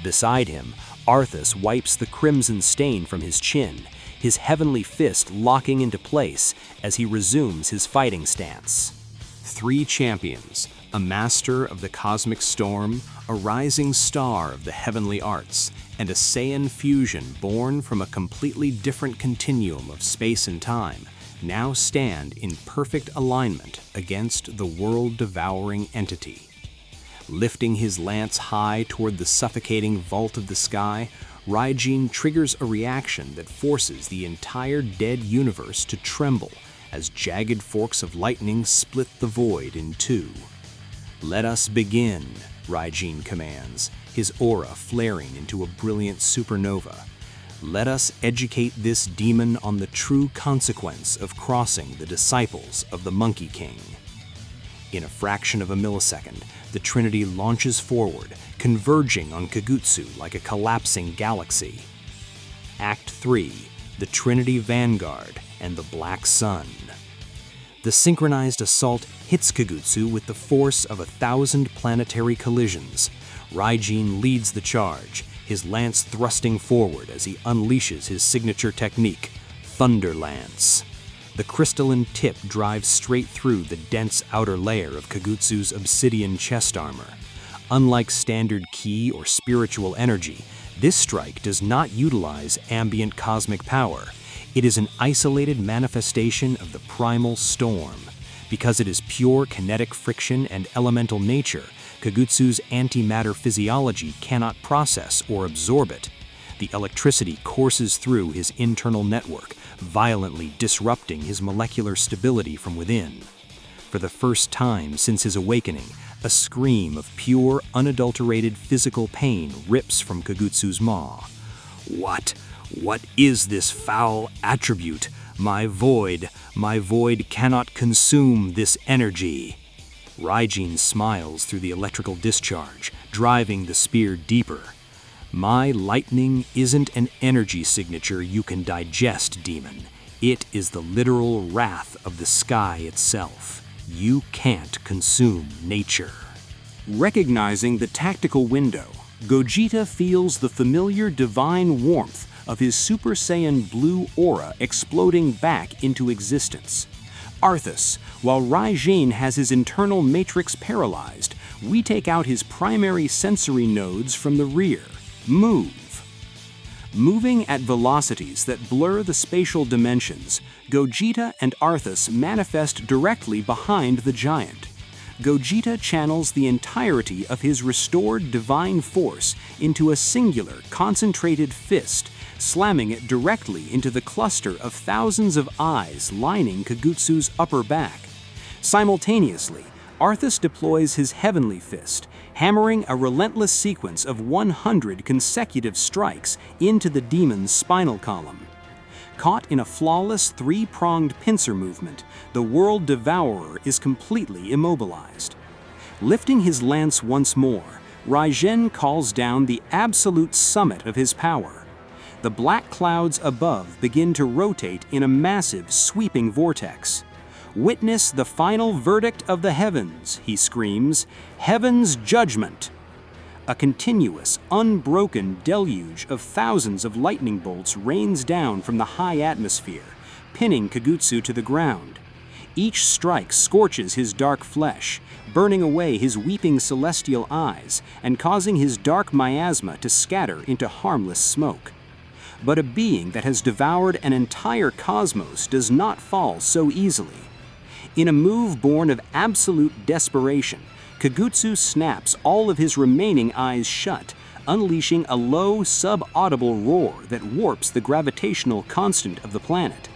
Beside him, Arthas wipes the crimson stain from his chin, his heavenly fist locking into place as he resumes his fighting stance. 3 champions, a master of the cosmic storm, a rising star of the heavenly arts, and a Saiyan fusion born from a completely different continuum of space and time, now stand in perfect alignment against the world-devouring entity. Lifting his lance high toward the suffocating vault of the sky, Raijin triggers a reaction that forces the entire dead universe to tremble as jagged forks of lightning split the void in 2. "Let us begin," Raijin commands, his aura flaring into a brilliant supernova. "Let us educate this demon on the true consequence of crossing the disciples of the Monkey King." In a fraction of a millisecond, the Trinity launches forward, converging on Kagutsu like a collapsing galaxy. Act 3, the Trinity Vanguard and the Black Sun. The synchronized assault hits Kagutsu with the force of 1,000 planetary collisions. Raijin leads the charge, his lance thrusting forward as he unleashes his signature technique, Thunder Lance. The crystalline tip drives straight through the dense outer layer of Kagutsu's obsidian chest armor. Unlike standard ki or spiritual energy, this strike does not utilize ambient cosmic power. It is an isolated manifestation of the primal storm. Because it is pure kinetic friction and elemental nature, Kagutsu's antimatter physiology cannot process or absorb it. The electricity courses through his internal network, violently disrupting his molecular stability from within. For the first time since his awakening, a scream of pure, unadulterated physical pain rips from Kagutsu's maw. What is this foul attribute? My void cannot consume this energy. Raijin smiles through the electrical discharge, driving the spear deeper. My lightning isn't an energy signature you can digest, demon. It is the literal wrath of the sky itself. You can't consume nature. Recognizing the tactical window, Gogeta feels the familiar divine warmth of his Super Saiyan blue aura exploding back into existence. Arthas, while Raijin has his internal matrix paralyzed, we take out his primary sensory nodes from the rear. Move. Moving at velocities that blur the spatial dimensions, Gogeta and Arthas manifest directly behind the giant. Gogeta channels the entirety of his restored divine force into a singular, concentrated fist, slamming it directly into the cluster of thousands of eyes lining Kagutsu's upper back. Simultaneously, Arthas deploys his heavenly fist, hammering a relentless sequence of 100 consecutive strikes into the demon's spinal column. Caught in a flawless three-pronged pincer movement, the World Devourer is completely immobilized. Lifting his lance once more, Raijin calls down the absolute summit of his power. The black clouds above begin to rotate in a massive, sweeping vortex. "Witness the final verdict of the heavens," he screams, "Heaven's judgment!" A continuous, unbroken deluge of thousands of lightning bolts rains down from the high atmosphere, pinning Kagutsu to the ground. Each strike scorches his dark flesh, burning away his weeping celestial eyes and causing his dark miasma to scatter into harmless smoke. But a being that has devoured an entire cosmos does not fall so easily. In a move born of absolute desperation, Kagutsu snaps all of his remaining eyes shut, unleashing a low, sub-audible roar that warps the gravitational constant of the planet.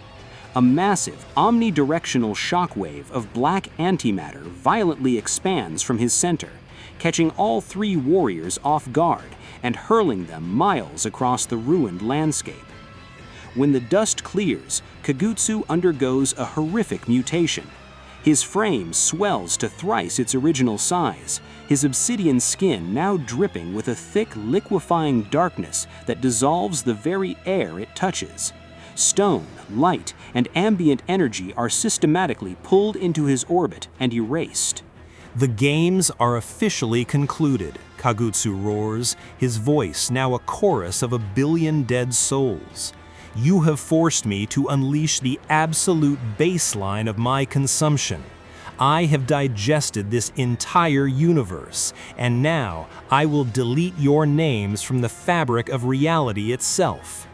A massive, omnidirectional shockwave of black antimatter violently expands from his center, catching all three warriors off guard and hurling them miles across the ruined landscape. When the dust clears, Kagutsu undergoes a horrific mutation. His frame swells to thrice its original size, his obsidian skin now dripping with a thick, liquefying darkness that dissolves the very air it touches. Stone, light, and ambient energy are systematically pulled into his orbit and erased. "The games are officially concluded," Kagutsu roars, his voice now a chorus of 1,000,000,000 dead souls. "You have forced me to unleash the absolute baseline of my consumption. I have digested this entire universe, and now I will delete your names from the fabric of reality itself."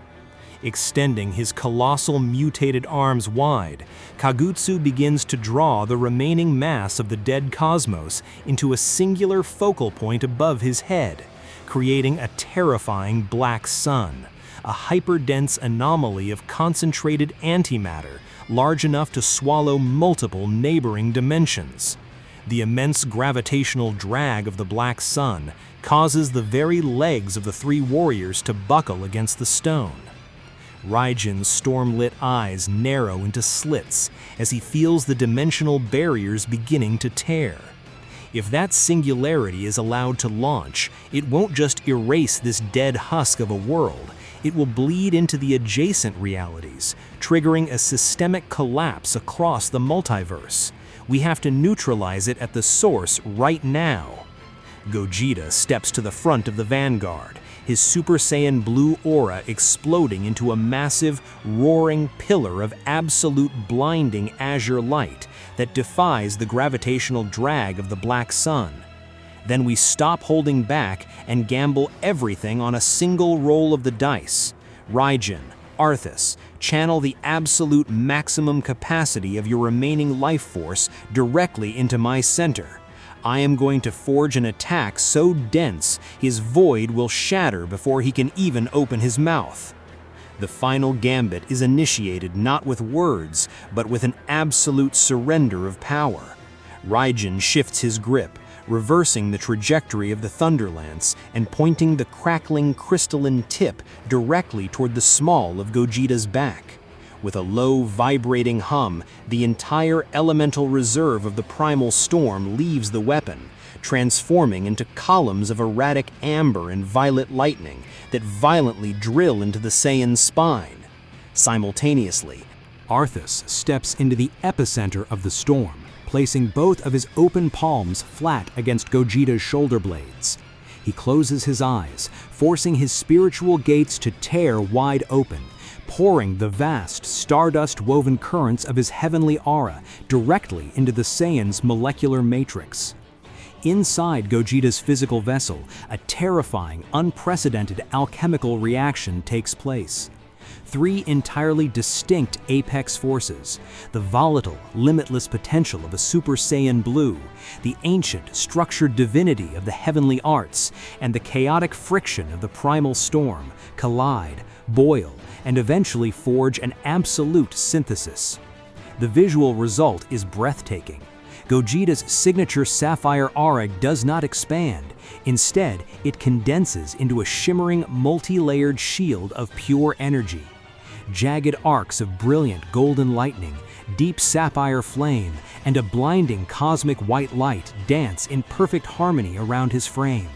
Extending his colossal mutated arms wide, Kagutsu begins to draw the remaining mass of the dead cosmos into a singular focal point above his head, creating a terrifying black sun, a hyperdense anomaly of concentrated antimatter large enough to swallow multiple neighboring dimensions. The immense gravitational drag of the black sun causes the very legs of the three warriors to buckle against the stone. Raijin's storm-lit eyes narrow into slits as he feels the dimensional barriers beginning to tear. If that singularity is allowed to launch, it won't just erase this dead husk of a world, it will bleed into the adjacent realities, triggering a systemic collapse across the multiverse. We have to neutralize it at the source right now. Gogeta steps to the front of the vanguard, his Super Saiyan blue aura exploding into a massive, roaring pillar of absolute blinding azure light that defies the gravitational drag of the black sun. Then we stop holding back and gamble everything on a single roll of the dice. Raijin, Arthas, channel the absolute maximum capacity of your remaining life force directly into my center. I am going to forge an attack so dense his void will shatter before he can even open his mouth. The final gambit is initiated not with words, but with an absolute surrender of power. Raijin shifts his grip, reversing the trajectory of the Thunderlance and pointing the crackling crystalline tip directly toward the small of Gogeta's back. With a low, vibrating hum, the entire elemental reserve of the primal storm leaves the weapon, transforming into columns of erratic amber and violet lightning that violently drill into the Saiyan's spine. Simultaneously, Arthas steps into the epicenter of the storm, placing both of his open palms flat against Gogeta's shoulder blades. He closes his eyes, forcing his spiritual gates to tear wide open, pouring the vast, stardust-woven currents of his heavenly aura directly into the Saiyan's molecular matrix. Inside Gogeta's physical vessel, a terrifying, unprecedented alchemical reaction takes place. Three entirely distinct apex forces: the volatile, limitless potential of a Super Saiyan Blue, the ancient, structured divinity of the heavenly arts, and the chaotic friction of the primal storm, collide, boil, and eventually forge an absolute synthesis. The visual result is breathtaking. Gogeta's signature sapphire aura does not expand. Instead, it condenses into a shimmering, multi-layered shield of pure energy. Jagged arcs of brilliant golden lightning, deep sapphire flame, and a blinding cosmic white light dance in perfect harmony around his frame.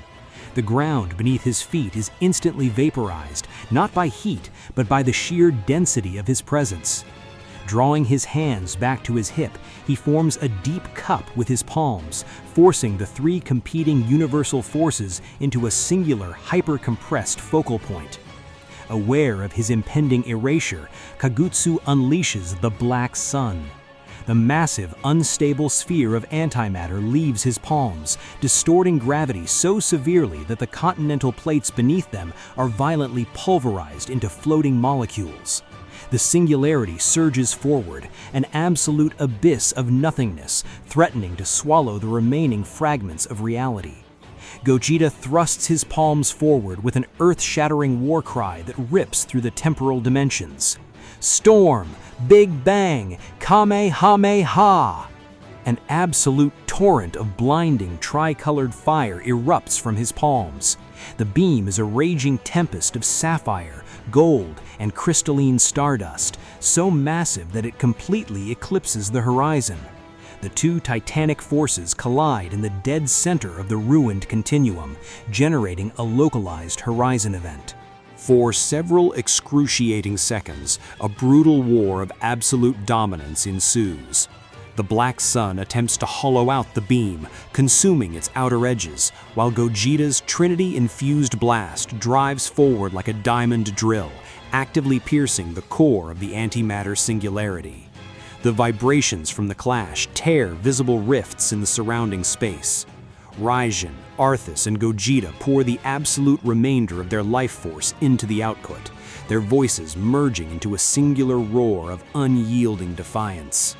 The ground beneath his feet is instantly vaporized, not by heat, but by the sheer density of his presence. Drawing his hands back to his hip, he forms a deep cup with his palms, forcing the three competing universal forces into a singular, hyper-compressed focal point. Aware of his impending erasure, Kagutsu unleashes the Black Sun. The massive, unstable sphere of antimatter leaves his palms, distorting gravity so severely that the continental plates beneath them are violently pulverized into floating molecules. The singularity surges forward, an absolute abyss of nothingness, threatening to swallow the remaining fragments of reality. Gogeta thrusts his palms forward with an earth-shattering war cry that rips through the temporal dimensions. Storm! Big Bang! Kamehameha! An absolute torrent of blinding, tri-colored fire erupts from his palms. The beam is a raging tempest of sapphire, gold, and crystalline stardust, so massive that it completely eclipses the horizon. The two titanic forces collide in the dead center of the ruined continuum, generating a localized horizon event. For several excruciating seconds, a brutal war of absolute dominance ensues. The Black Sun attempts to hollow out the beam, consuming its outer edges, while Gogeta's Trinity-infused blast drives forward like a diamond drill, actively piercing the core of the antimatter singularity. The vibrations from the clash tear visible rifts in the surrounding space. Raijin, Arthas, and Gogeta pour the absolute remainder of their life force into the output, their voices merging into a singular roar of unyielding defiance.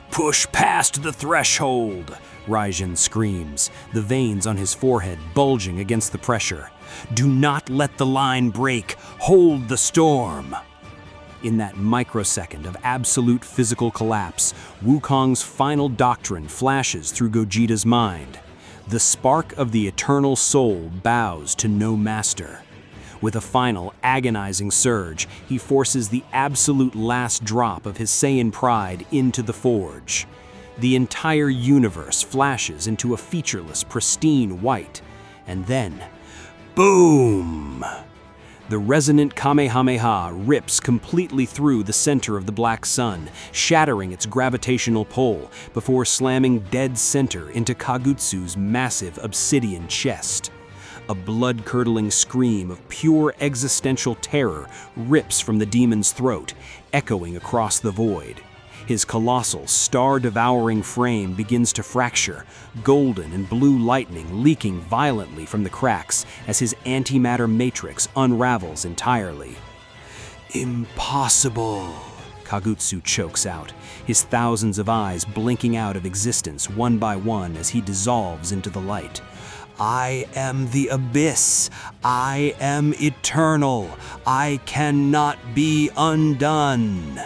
"Push past the threshold!" Raijin screams, the veins on his forehead bulging against the pressure. "Do not let the line break! Hold the storm!" In that microsecond of absolute physical collapse, Wukong's final doctrine flashes through Gogeta's mind. The spark of the eternal soul bows to no master. With a final, agonizing surge, he forces the absolute last drop of his Saiyan pride into the forge. The entire universe flashes into a featureless, pristine white. And then, boom! The resonant Kamehameha rips completely through the center of the Black Sun, shattering its gravitational pull before slamming dead center into Kagutsu's massive obsidian chest. A blood-curdling scream of pure existential terror rips from the demon's throat, echoing across the void. His colossal, star-devouring frame begins to fracture, golden and blue lightning leaking violently from the cracks as his antimatter matrix unravels entirely. "Impossible!" Kagutsu chokes out, his thousands of eyes blinking out of existence one by one as he dissolves into the light. "I am the abyss. I am eternal. I cannot be undone."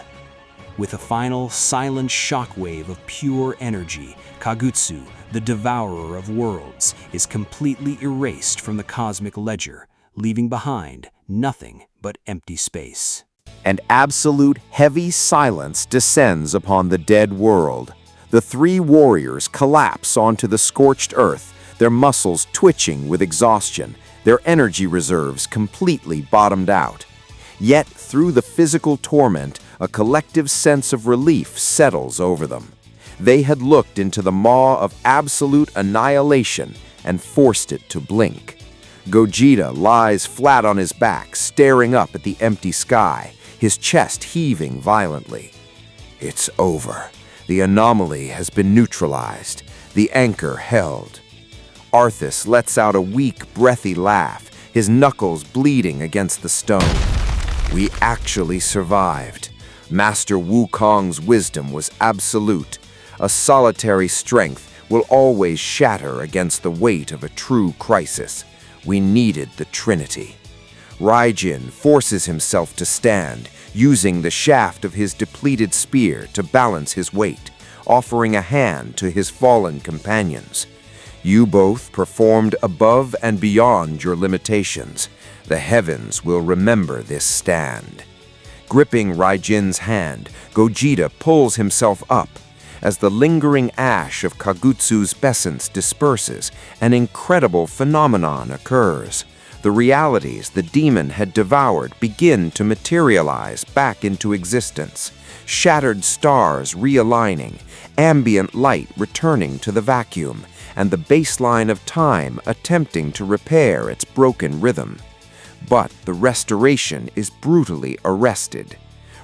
With a final, silent shockwave of pure energy, Kagutsu, the devourer of worlds, is completely erased from the cosmic ledger, leaving behind nothing but empty space. And absolute heavy silence descends upon the dead world. The three warriors collapse onto the scorched earth, their muscles twitching with exhaustion, their energy reserves completely bottomed out. Yet, through the physical torment, a collective sense of relief settles over them. They had looked into the maw of absolute annihilation and forced it to blink. Gogeta lies flat on his back, staring up at the empty sky, his chest heaving violently. It's over. The anomaly has been neutralized, the anchor held. Arthas lets out a weak, breathy laugh, his knuckles bleeding against the stone. We actually survived. Master Wukong's wisdom was absolute. A solitary strength will always shatter against the weight of a true crisis. We needed the Trinity. Raijin forces himself to stand, using the shaft of his depleted spear to balance his weight, offering a hand to his fallen companions. You both performed above and beyond your limitations. The heavens will remember this stand. Gripping Raijin's hand, Gogeta pulls himself up. As the lingering ash of Kagutsu's essence disperses, an incredible phenomenon occurs. The realities the demon had devoured begin to materialize back into existence. Shattered stars realigning, ambient light returning to the vacuum, and the baseline of time attempting to repair its broken rhythm. But the restoration is brutally arrested.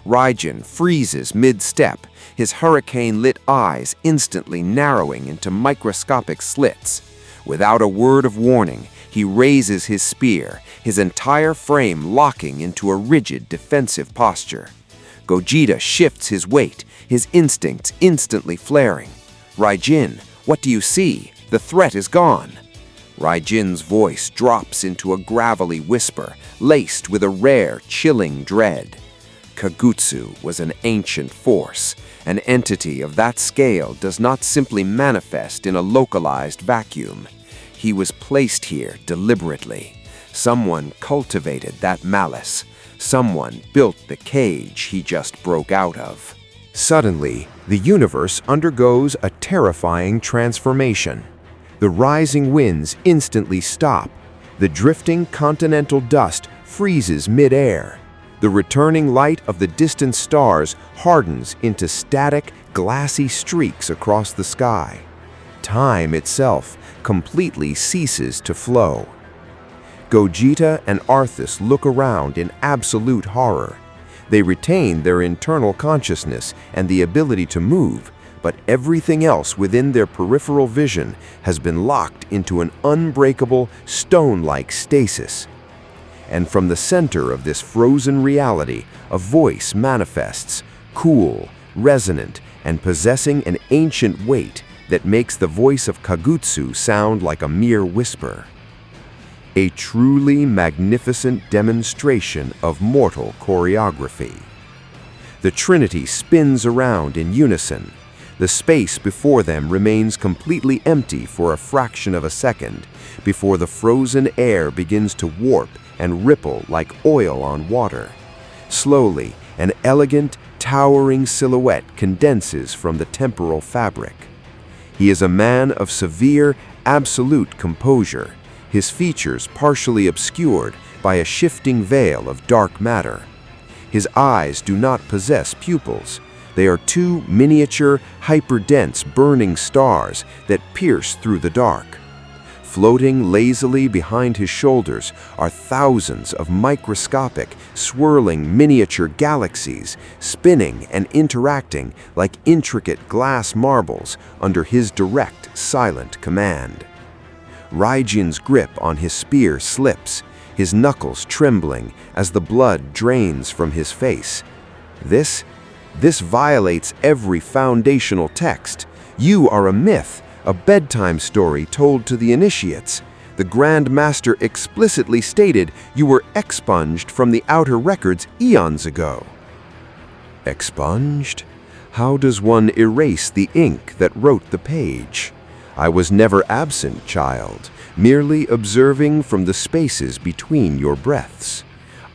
Raijin freezes mid-step, his hurricane-lit eyes instantly narrowing into microscopic slits. Without a word of warning, he raises his spear, his entire frame locking into a rigid defensive posture. Gogeta shifts his weight, his instincts instantly flaring. "Raijin, what do you see? The threat is gone." Raijin's voice drops into a gravelly whisper, laced with a rare, chilling dread. Kagutsu was an ancient force. An entity of that scale does not simply manifest in a localized vacuum. He was placed here deliberately. Someone cultivated that malice. Someone built the cage he just broke out of. Suddenly, the universe undergoes a terrifying transformation. The rising winds instantly stop. The drifting continental dust freezes mid-air. The returning light of the distant stars hardens into static, glassy streaks across the sky. Time itself completely ceases to flow. Gogeta and Arthas look around in absolute horror. They retain their internal consciousness and the ability to move, but everything else within their peripheral vision has been locked into an unbreakable, stone-like stasis. And from the center of this frozen reality, a voice manifests, cool, resonant, and possessing an ancient weight that makes the voice of Kagutsu sound like a mere whisper. A truly magnificent demonstration of mortal choreography. The Trinity spins around in unison. The space before them remains completely empty for a fraction of a second before the frozen air begins to warp and ripple like oil on water. Slowly, an elegant, towering silhouette condenses from the temporal fabric. He is a man of severe, absolute composure, his features partially obscured by a shifting veil of dark matter. His eyes do not possess pupils. They are two miniature, hyperdense burning stars that pierce through the dark. Floating lazily behind his shoulders are thousands of microscopic, swirling miniature galaxies, spinning and interacting like intricate glass marbles under his direct, silent command. Raijin's grip on his spear slips, his knuckles trembling as the blood drains from his face. This violates every foundational text. You are a myth, a bedtime story told to the initiates. The Grand Master explicitly stated you were expunged from the outer records eons ago. Expunged? How does one erase the ink that wrote the page? I was never absent, child, merely observing from the spaces between your breaths.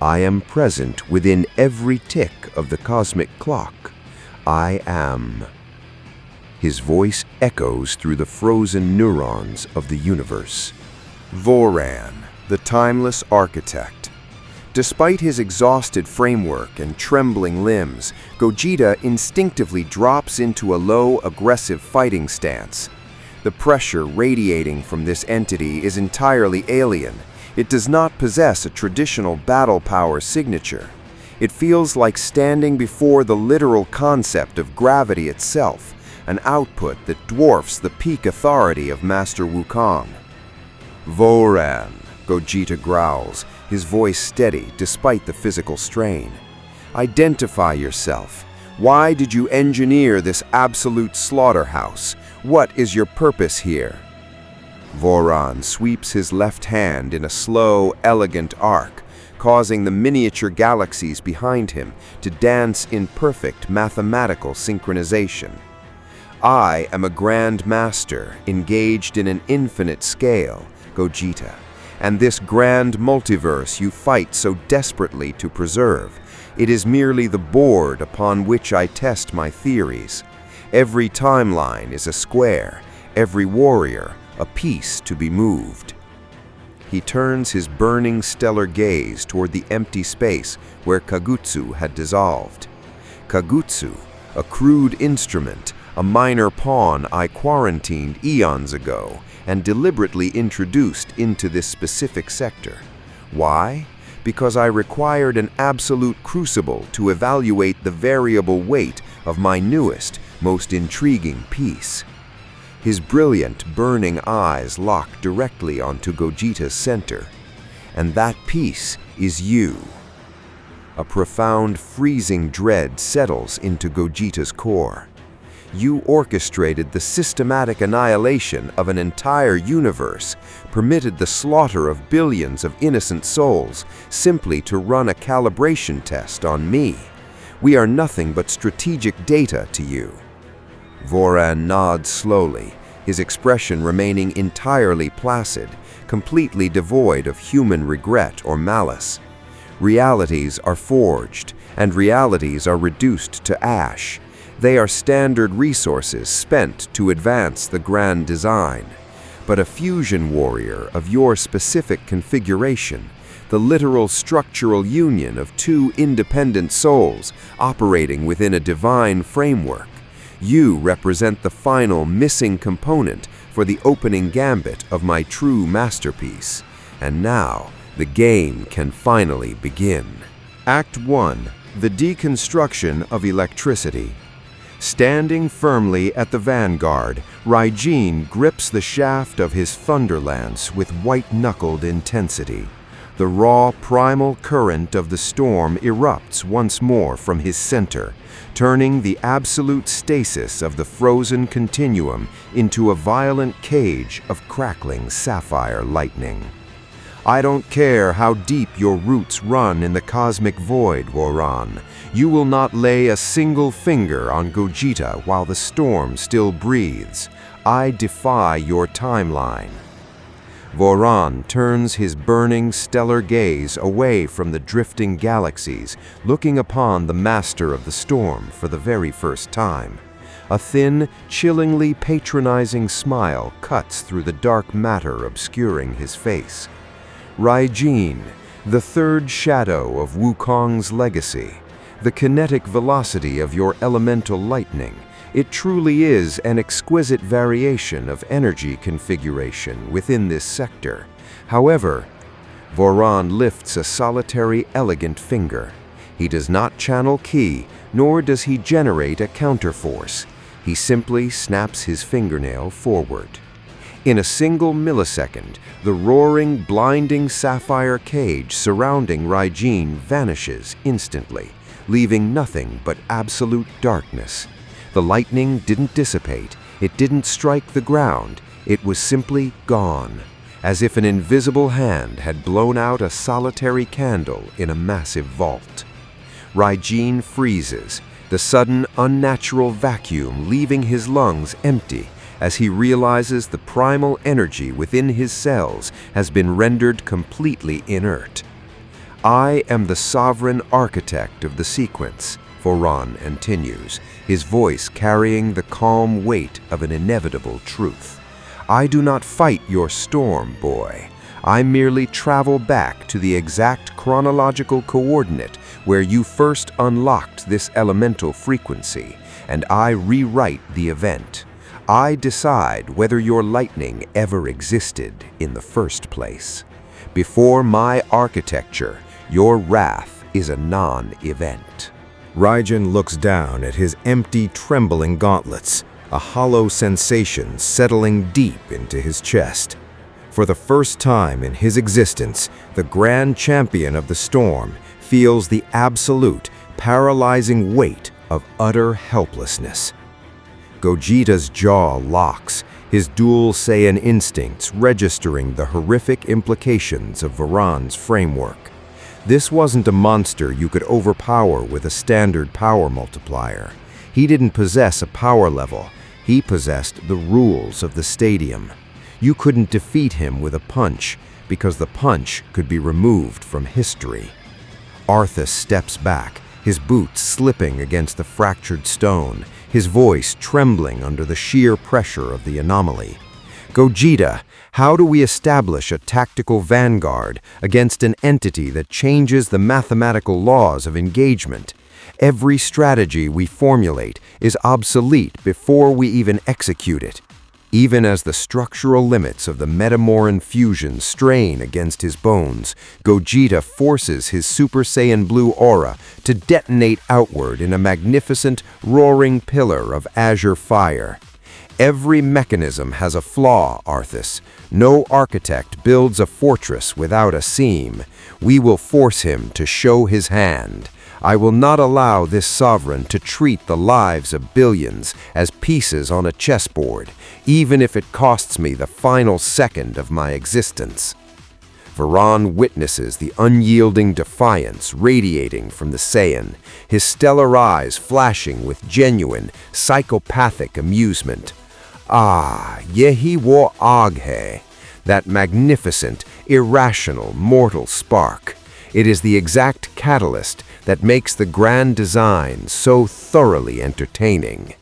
I am present within every tick of the cosmic clock. I am. His voice echoes through the frozen neurons of the universe. Voran, the timeless architect. Despite his exhausted framework and trembling limbs, Gogeta instinctively drops into a low, aggressive fighting stance. The pressure radiating from this entity is entirely alien. It does not possess a traditional battle power signature. It feels like standing before the literal concept of gravity itself, an output that dwarfs the peak authority of Master Wukong. Voran, Gogeta growls, his voice steady despite the physical strain. Identify yourself. Why did you engineer this absolute slaughterhouse? What is your purpose here? Voron sweeps his left hand in a slow, elegant arc, causing the miniature galaxies behind him to dance in perfect mathematical synchronization. I am a grand master engaged in an infinite scale, Gogeta, and this grand multiverse you fight so desperately to preserve. It is merely the board upon which I test my theories. Every timeline is a square, every warrior a piece to be moved. He turns his burning stellar gaze toward the empty space where Kagutsu had dissolved. Kagutsu, a crude instrument, a minor pawn I quarantined eons ago and deliberately introduced into this specific sector. Why? Because I required an absolute crucible to evaluate the variable weight of my newest, most intriguing piece. His brilliant, burning eyes lock directly onto Gogeta's center. And that piece is you. A profound, freezing dread settles into Gogeta's core. You orchestrated the systematic annihilation of an entire universe, permitted the slaughter of billions of innocent souls simply to run a calibration test on me. We are nothing but strategic data to you. Voron nods slowly, his expression remaining entirely placid, completely devoid of human regret or malice. Realities are forged, and realities are reduced to ash. They are standard resources spent to advance the grand design. But a fusion warrior of your specific configuration, the literal structural union of two independent souls operating within a divine framework, you represent the final missing component for the opening gambit of my true masterpiece. And now, the game can finally begin. Act 1. The deconstruction of electricity. Standing firmly at the vanguard, Raijin grips the shaft of his thunderlance with white-knuckled intensity. The raw, primal current of the storm erupts once more from his center, turning the absolute stasis of the frozen continuum into a violent cage of crackling sapphire lightning. I don't care how deep your roots run in the cosmic void, Voron. You will not lay a single finger on Gogeta while the storm still breathes. I defy your timeline. Voron turns his burning stellar gaze away from the drifting galaxies, looking upon the master of the storm for the very first time. A thin, chillingly patronizing smile cuts through the dark matter obscuring his face. Raijin, the third shadow of Wukong's legacy, the kinetic velocity of your elemental lightning, it truly is an exquisite variation of energy configuration within this sector. However, Voron lifts a solitary, elegant finger. He does not channel ki, nor does he generate a counterforce. He simply snaps his fingernail forward. In a single millisecond, the roaring, blinding sapphire cage surrounding Raijin vanishes instantly, leaving nothing but absolute darkness. The lightning didn't dissipate, it didn't strike the ground, it was simply gone, as if an invisible hand had blown out a solitary candle in a massive vault. Raijin freezes, the sudden unnatural vacuum leaving his lungs empty as he realizes the primal energy within his cells has been rendered completely inert. I am the sovereign architect of the sequence, Voron continues, his voice carrying the calm weight of an inevitable truth. I do not fight your storm, boy. I merely travel back to the exact chronological coordinate where you first unlocked this elemental frequency, and I rewrite the event. I decide whether your lightning ever existed in the first place. Before my architecture, your wrath is a non-event. Raijin looks down at his empty, trembling gauntlets, a hollow sensation settling deep into his chest. For the first time in his existence, the grand champion of the storm feels the absolute, paralyzing weight of utter helplessness. Gogeta's jaw locks, his dual Saiyan instincts registering the horrific implications of Varan's framework. This wasn't a monster you could overpower with a standard power multiplier. He didn't possess a power level. He possessed the rules of the stadium. You couldn't defeat him with a punch, because the punch could be removed from history. Arthas steps back, his boots slipping against the fractured stone, his voice trembling under the sheer pressure of the anomaly. Gogeta, how do we establish a tactical vanguard against an entity that changes the mathematical laws of engagement? Every strategy we formulate is obsolete before we even execute it. Even as the structural limits of the Metamoran fusion strain against his bones, Gogeta forces his Super Saiyan Blue aura to detonate outward in a magnificent, roaring pillar of azure fire. Every mechanism has a flaw, Arthas. No architect builds a fortress without a seam. We will force him to show his hand. I will not allow this sovereign to treat the lives of billions as pieces on a chessboard, even if it costs me the final second of my existence. Varan witnesses the unyielding defiance radiating from the Saiyan, his stellar eyes flashing with genuine, psychopathic amusement. Ah, yehi wo aghe, that magnificent, irrational, mortal spark. It is the exact catalyst that makes the grand design so thoroughly entertaining.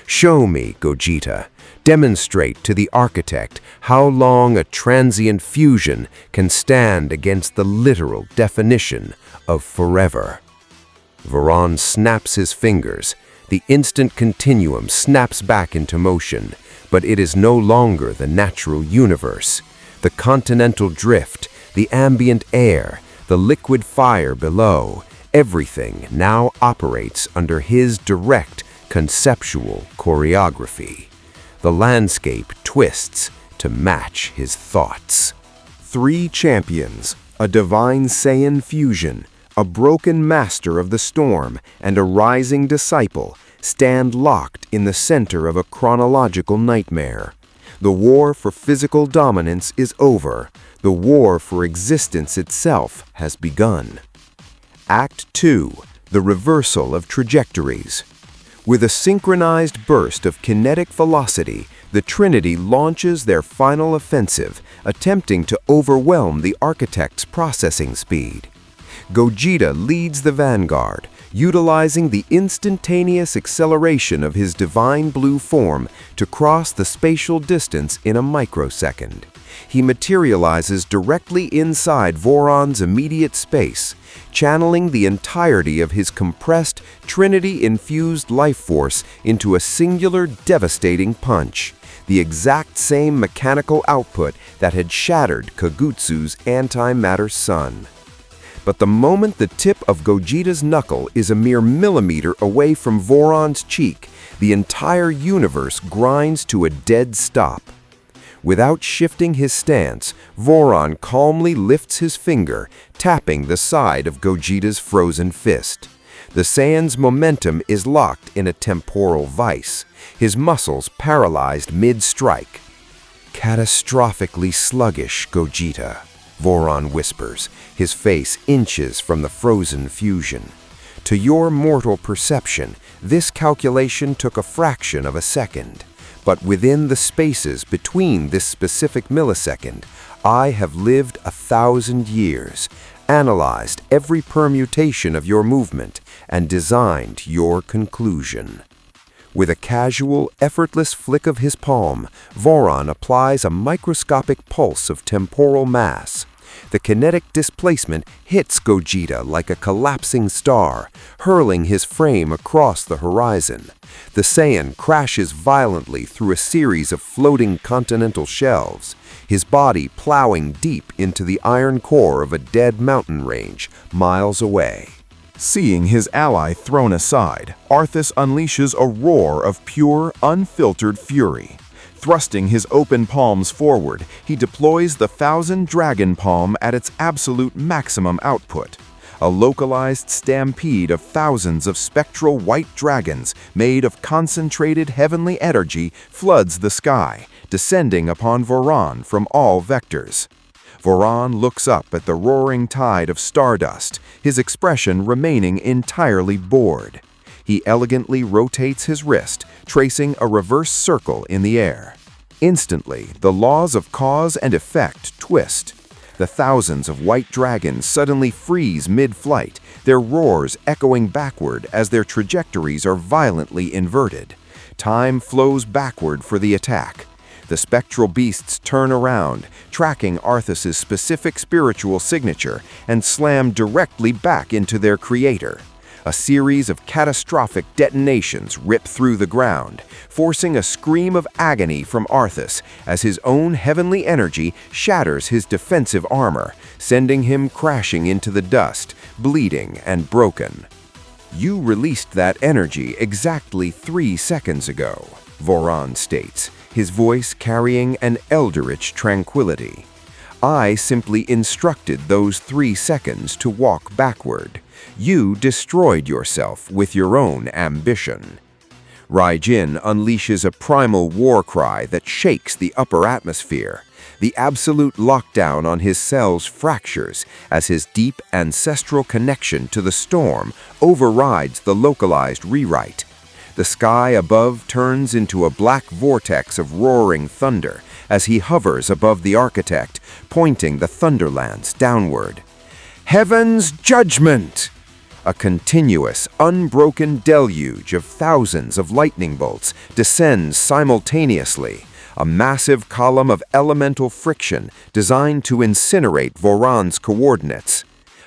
Show me, Gogeta. Demonstrate to the architect how long a transient fusion can stand against the literal definition of forever. Varan snaps his fingers. The instant continuum snaps back into motion, but it is no longer the natural universe. The continental drift, the ambient air, the liquid fire below, everything now operates under his direct conceptual choreography. The landscape twists to match his thoughts. 3 champions, a divine Saiyan fusion, a broken master of the storm, and a rising disciple stand locked in the center of a chronological nightmare. The war for physical dominance is over. The war for existence itself has begun. Act 2. The reversal of trajectories. With a synchronized burst of kinetic velocity, the Trinity launches their final offensive, attempting to overwhelm the architect's processing speed. Gogeta leads the vanguard, utilizing the instantaneous acceleration of his divine blue form to cross the spatial distance in a microsecond. He materializes directly inside Voron's immediate space, channeling the entirety of his compressed, Trinity-infused life force into a singular, devastating punch, the exact same mechanical output that had shattered Kagutsu's antimatter sun. But the moment the tip of Gogeta's knuckle is a mere millimeter away from Voron's cheek, the entire universe grinds to a dead stop. Without shifting his stance, Voron calmly lifts his finger, tapping the side of Gogeta's frozen fist. The Saiyan's momentum is locked in a temporal vice, his muscles paralyzed mid-strike. "Catastrophically sluggish, Gogeta," Voron whispers, his face inches from the frozen fusion. "To your mortal perception, this calculation took a fraction of a second. But within the spaces between this specific millisecond, I have lived 1,000 years, analyzed every permutation of your movement, and designed your conclusion." With a casual, effortless flick of his palm, Voron applies a microscopic pulse of temporal mass. The kinetic displacement hits Gogeta like a collapsing star, hurling his frame across the horizon. The Saiyan crashes violently through a series of floating continental shelves, his body plowing deep into the iron core of a dead mountain range miles away. Seeing his ally thrown aside, Arthas unleashes a roar of pure, unfiltered fury. Thrusting his open palms forward, he deploys the 1,000 Dragon Palm at its absolute maximum output. A localized stampede of thousands of spectral white dragons made of concentrated heavenly energy floods the sky, descending upon Voron from all vectors. Voron looks up at the roaring tide of stardust, his expression remaining entirely bored. He elegantly rotates his wrist, tracing a reverse circle in the air. Instantly, the laws of cause and effect twist. The thousands of white dragons suddenly freeze mid-flight, their roars echoing backward as their trajectories are violently inverted. Time flows backward for the attack. The spectral beasts turn around, tracking Arthas's specific spiritual signature, and slam directly back into their creator. A series of catastrophic detonations rip through the ground, forcing a scream of agony from Arthas as his own heavenly energy shatters his defensive armor, sending him crashing into the dust, bleeding and broken. "You released that energy exactly 3 seconds ago," Voron states, his voice carrying an eldritch tranquility. "I simply instructed those 3 seconds to walk backward. You destroyed yourself with your own ambition." Raijin unleashes a primal war cry that shakes the upper atmosphere. The absolute lockdown on his cells fractures as his deep ancestral connection to the storm overrides the localized rewrite. The sky above turns into a black vortex of roaring thunder as he hovers above the architect, pointing the thunderlance downward. "Heaven's judgment!" A continuous, unbroken deluge of thousands of lightning bolts descends simultaneously, a massive column of elemental friction designed to incinerate Voron's coordinates.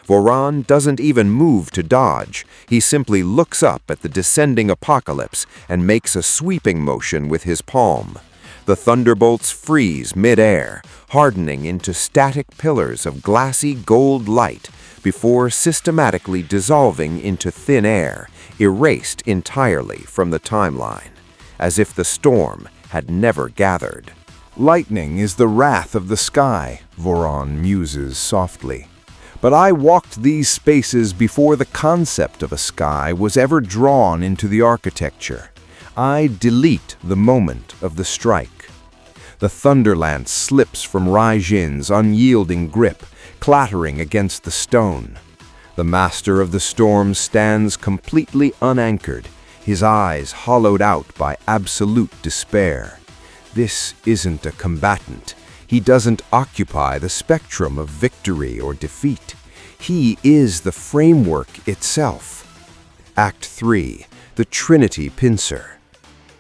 Voron doesn't even move to dodge. He simply looks up at the descending apocalypse and makes a sweeping motion with his palm. The thunderbolts freeze mid-air, hardening into static pillars of glassy gold light before systematically dissolving into thin air, erased entirely from the timeline, as if the storm had never gathered. "Lightning is the wrath of the sky," Voron muses softly. "But I walked these spaces before the concept of a sky was ever drawn into the architecture. I delete the moment of the strike." The thunderlance slips from Raijin's unyielding grip, clattering against the stone. The master of the storm stands completely unanchored, his eyes hollowed out by absolute despair. This isn't a combatant. He doesn't occupy the spectrum of victory or defeat. He is the framework itself. Act 3. The Trinity Pincer.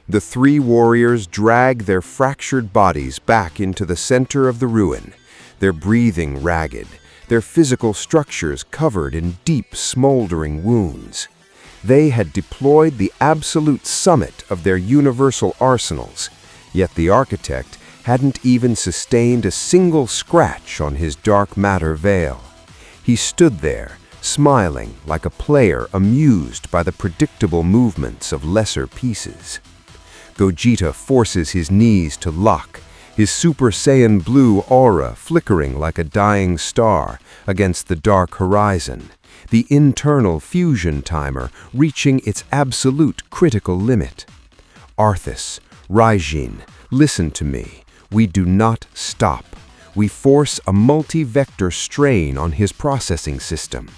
The 3 warriors drag their fractured bodies back into the center of the ruin, their breathing ragged, their physical structures covered in deep, smoldering wounds. They had deployed the absolute summit of their universal arsenals, yet the architect hadn't even sustained a single scratch on his dark matter veil. He stood there, smiling like a player amused by the predictable movements of lesser pieces. Gogeta forces his knees to lock, his Super Saiyan blue aura flickering like a dying star against the dark horizon, the internal fusion timer reaching its absolute critical limit. "Arthas, Raijin, listen to me. We do not stop. We force a multi-vector strain on his processing system.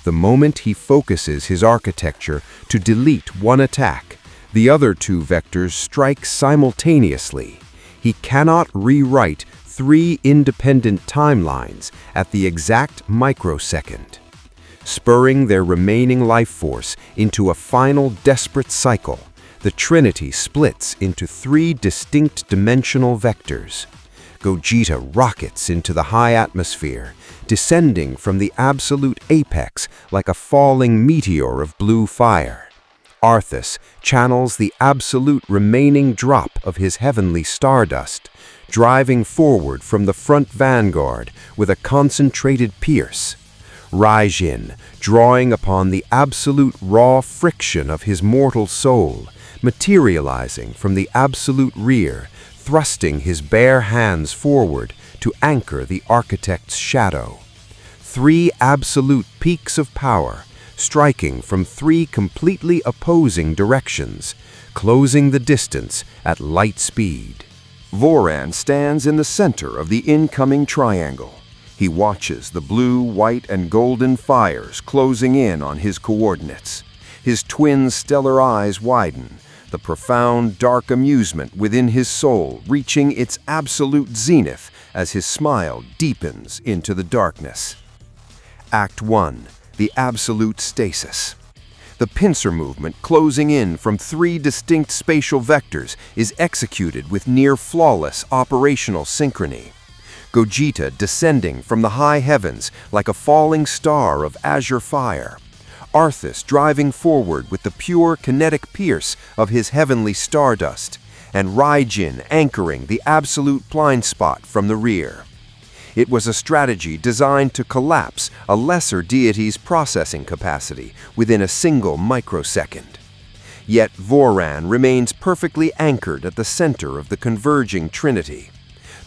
The moment he focuses his architecture to delete one attack, the other 2 vectors strike simultaneously. He cannot rewrite 3 independent timelines at the exact microsecond. Spurring their remaining life force into a final desperate cycle, the Trinity splits into 3 distinct dimensional vectors. Gogeta rockets into the high atmosphere, descending from the absolute apex like a falling meteor of blue fire. Arthas channels the absolute remaining drop of his heavenly stardust, driving forward from the front vanguard with a concentrated pierce. Raijin, drawing upon the absolute raw friction of his mortal soul, materializing from the absolute rear, thrusting his bare hands forward to anchor the architect's shadow. 3 absolute peaks of power, striking from 3 completely opposing directions, closing the distance at light speed. Voran stands in the center of the incoming triangle. He watches the blue, white, and golden fires closing in on his coordinates. His twin stellar eyes widen, the profound, dark amusement within his soul reaching its absolute zenith as his smile deepens into the darkness. Act 1. The absolute stasis. The pincer movement closing in from 3 distinct spatial vectors is executed with near-flawless operational synchrony. Gogeta descending from the high heavens like a falling star of azure fire. Arthas driving forward with the pure kinetic pierce of his heavenly stardust, and Raijin anchoring the absolute blind spot from the rear. It was a strategy designed to collapse a lesser deity's processing capacity within a single microsecond. Yet Voran remains perfectly anchored at the center of the converging trinity.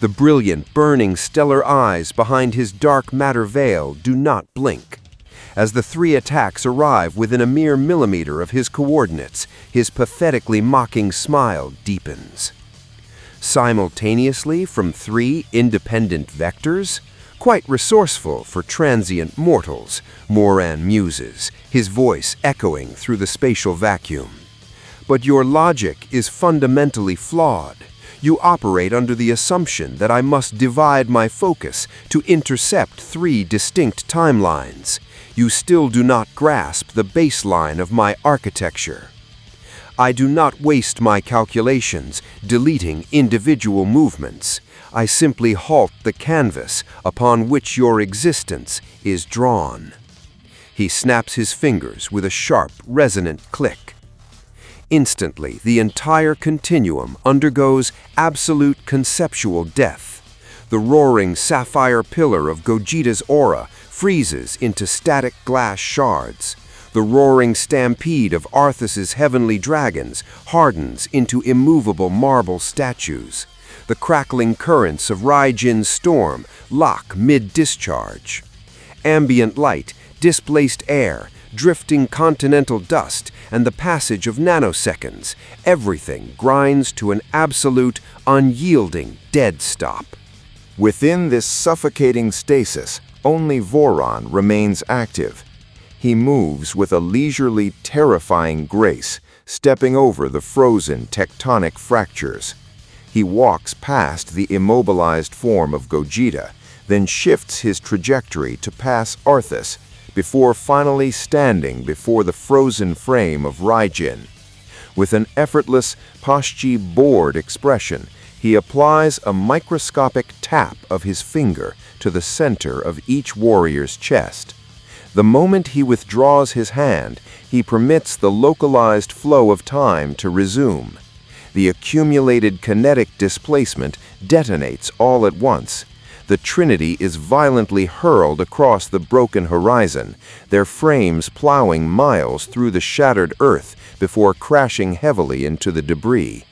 The brilliant, burning stellar eyes behind his dark matter veil do not blink. As the 3 attacks arrive within a mere millimeter of his coordinates, his pathetically mocking smile deepens. Simultaneously from 3 independent vectors? Quite resourceful for transient mortals, Moran muses, his voice echoing through the spatial vacuum. But your logic is fundamentally flawed. You operate under the assumption that I must divide my focus to intercept 3 distinct timelines. You still do not grasp the baseline of my architecture. I do not waste my calculations deleting individual movements. I simply halt the canvas upon which your existence is drawn. He snaps his fingers with a sharp, resonant click. Instantly, the entire continuum undergoes absolute conceptual death. The roaring sapphire pillar of Gogeta's aura freezes into static glass shards. The roaring stampede of Arthas's heavenly dragons hardens into immovable marble statues. The crackling currents of Raijin's storm lock mid-discharge. Ambient light, displaced air, drifting continental dust, and the passage of nanoseconds, everything grinds to an absolute, unyielding dead stop. Within this suffocating stasis, only Voran remains active. He moves with a leisurely, terrifying grace, stepping over the frozen tectonic fractures. He walks past the immobilized form of Gogeta, then shifts his trajectory to pass Arthas, before finally standing before the frozen frame of Raijin. With an effortless, Pashchi-bored expression, he applies a microscopic tap of his finger to the center of each warrior's chest. The moment he withdraws his hand, he permits the localized flow of time to resume. The accumulated kinetic displacement detonates all at once. The Trinity is violently hurled across the broken horizon, their frames plowing miles through the shattered earth before crashing heavily into the debris.